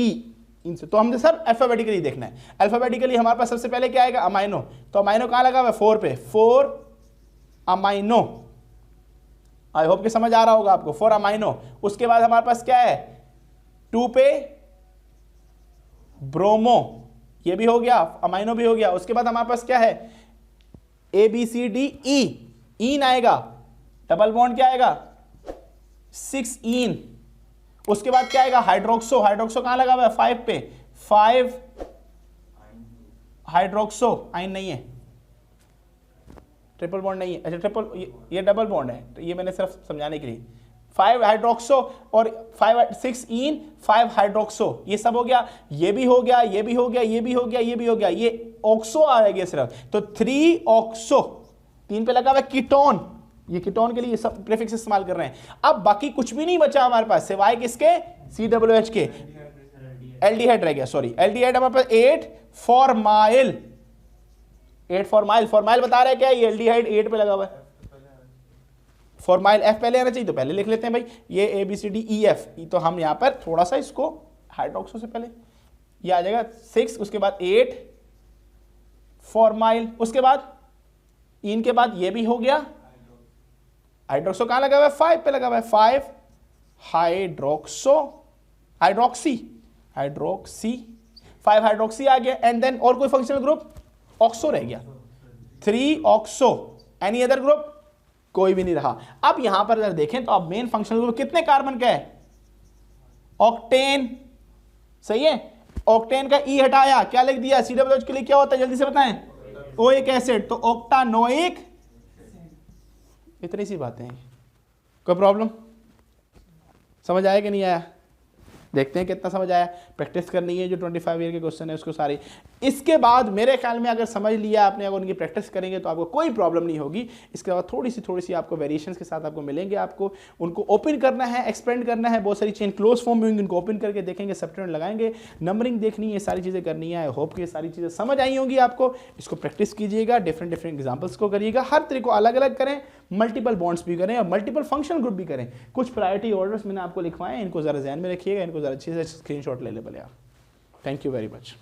इन से, तो हमने सर अल्फाबेटिकली देखना है। अल्फाबेटिकली हमारे पास सबसे पहले क्या आएगा, अमाइनो। तो अमाइनो कहां लगा हुआ है, 4 पे, 4 अमाइनो। आई होप कि समझ आ रहा होगा आपको, 4 अमाइनो। उसके बाद हमारे पास क्या है, 2 पे ब्रोमो, ये भी हो गया, अमाइनो भी हो गया। उसके बाद हमारे पास क्या है, ABCDE, ईन आएगा, डबल बॉन्ड क्या आएगा, 6 ईन। उसके बाद क्या आएगा, हाइड्रोक्सो, हाइड्रोक्सो कहां लगा हुआ है, 5 पे, 5 हाइड्रोक्सो, आइन नहीं है, ट्रिपल बॉन्ड नहीं है, अच्छा ट्रिपल, ये डबल बॉन्ड है, तो ये मैंने सिर्फ समझाने के लिए। 5 हाइड्रोक्सो और 6 ईन, 5 हाइड्रोक्सो, ये सब हो गया, ये भी हो गया, ये भी हो गया, ये भी हो गया, ये भी हो गया, ये ऑक्सो आएगा सिर्फ, तो 3 ऑक्सो, 3 पे लगा हुआ कीटोन, ये कीटोन के लिए सब प्रीफिक्स इस्तेमाल कर रहे हैं। अब बाकी कुछ भी नहीं बचा हमारे पास सिवाय किसके, COOH के, एल्डिहाइड रह गया, सॉरी एल्डिहाइड हमारे पास 8 फॉर्माइल, 8 फॉर्माइल, फॉर्माइल बता रहे हैं क्या, ये एल्डिहाइड 8 पे लगा हुआ है। फॉर्माइल F पहले आना चाहिए, तो पहले लिख लेते हैं भाई, ये ABCDEF, तो हम यहां पर थोड़ा सा इसको हाइड्रोक्सो से पहले ये आ जाएगा 6, उसके बाद 8 फॉर्माइल, उसके बाद इन के बाद ये भी हो गया, हाइड्रोक्सो कहां लगा हुआ है, 5 पे लगा हुआ है, 5 हाइड्रोक्सो, हाइड्रोक्सी, 5 हाइड्रोक्सी आ गया। एंड देन और कोई फंक्शनल ग्रुप, ऑक्सो रह गया, 3 ऑक्सो। एनी अदर ग्रुप, कोई भी नहीं रहा। अब यहां पर अगर देखें तो अब मेन फंक्शनल ग्रुप कितने कार्बन का है, ऑक्टेन, सही है। ऑक्टेन का ई हटाया, क्या लिख दिया, COOH के लिए क्या होता है जल्दी से बताएं, ओइक एसिड, तो ऑक्टानोइक, इतनी सी बातें हैं। कोई प्रॉब्लम, समझ आया कि नहीं आया, देखते हैं कितना समझ आया। प्रैक्टिस करनी है, जो 25 ईयर के क्वेश्चन है उसको सारी। इसके बाद मेरे ख्याल में अगर समझ लिया आपने, अगर उनकी प्रैक्टिस करेंगे तो आपको कोई प्रॉब्लम नहीं होगी। इसके बाद थोड़ी सी आपको वेरिएशंस के साथ आपको मिलेंगे, आपको उनको ओपन करना है, एक्सपेंड करना है, बहुत सारी चेन क्लोज फॉर्म में होंगी, उनको ओपन करके देखेंगे, सब्स्टिट्यूएंट लगाएंगे, नंबरिंग देखनी है, सारी चीज़ें करनी है। आई होप कि ये सारी चीज़ें समझ आई होंगी आपको। इसको प्रैक्टिस कीजिएगा, डिफरेंट एग्जाम्पल्स को करिएगा, हर तरीके को अलग अलग करें, मल्टीपल बॉन्ड्स भी करें और मल्टीपल फंक्शनल ग्रुप भी करें। कुछ प्रायोरिटी ऑर्डर्स मैंने आपको लिखवाए हैं, इनको जरा ध्यान में रखिएगा, इनको जरा अच्छे से स्क्रीनशॉट ले ले भले आप। Thank you very much.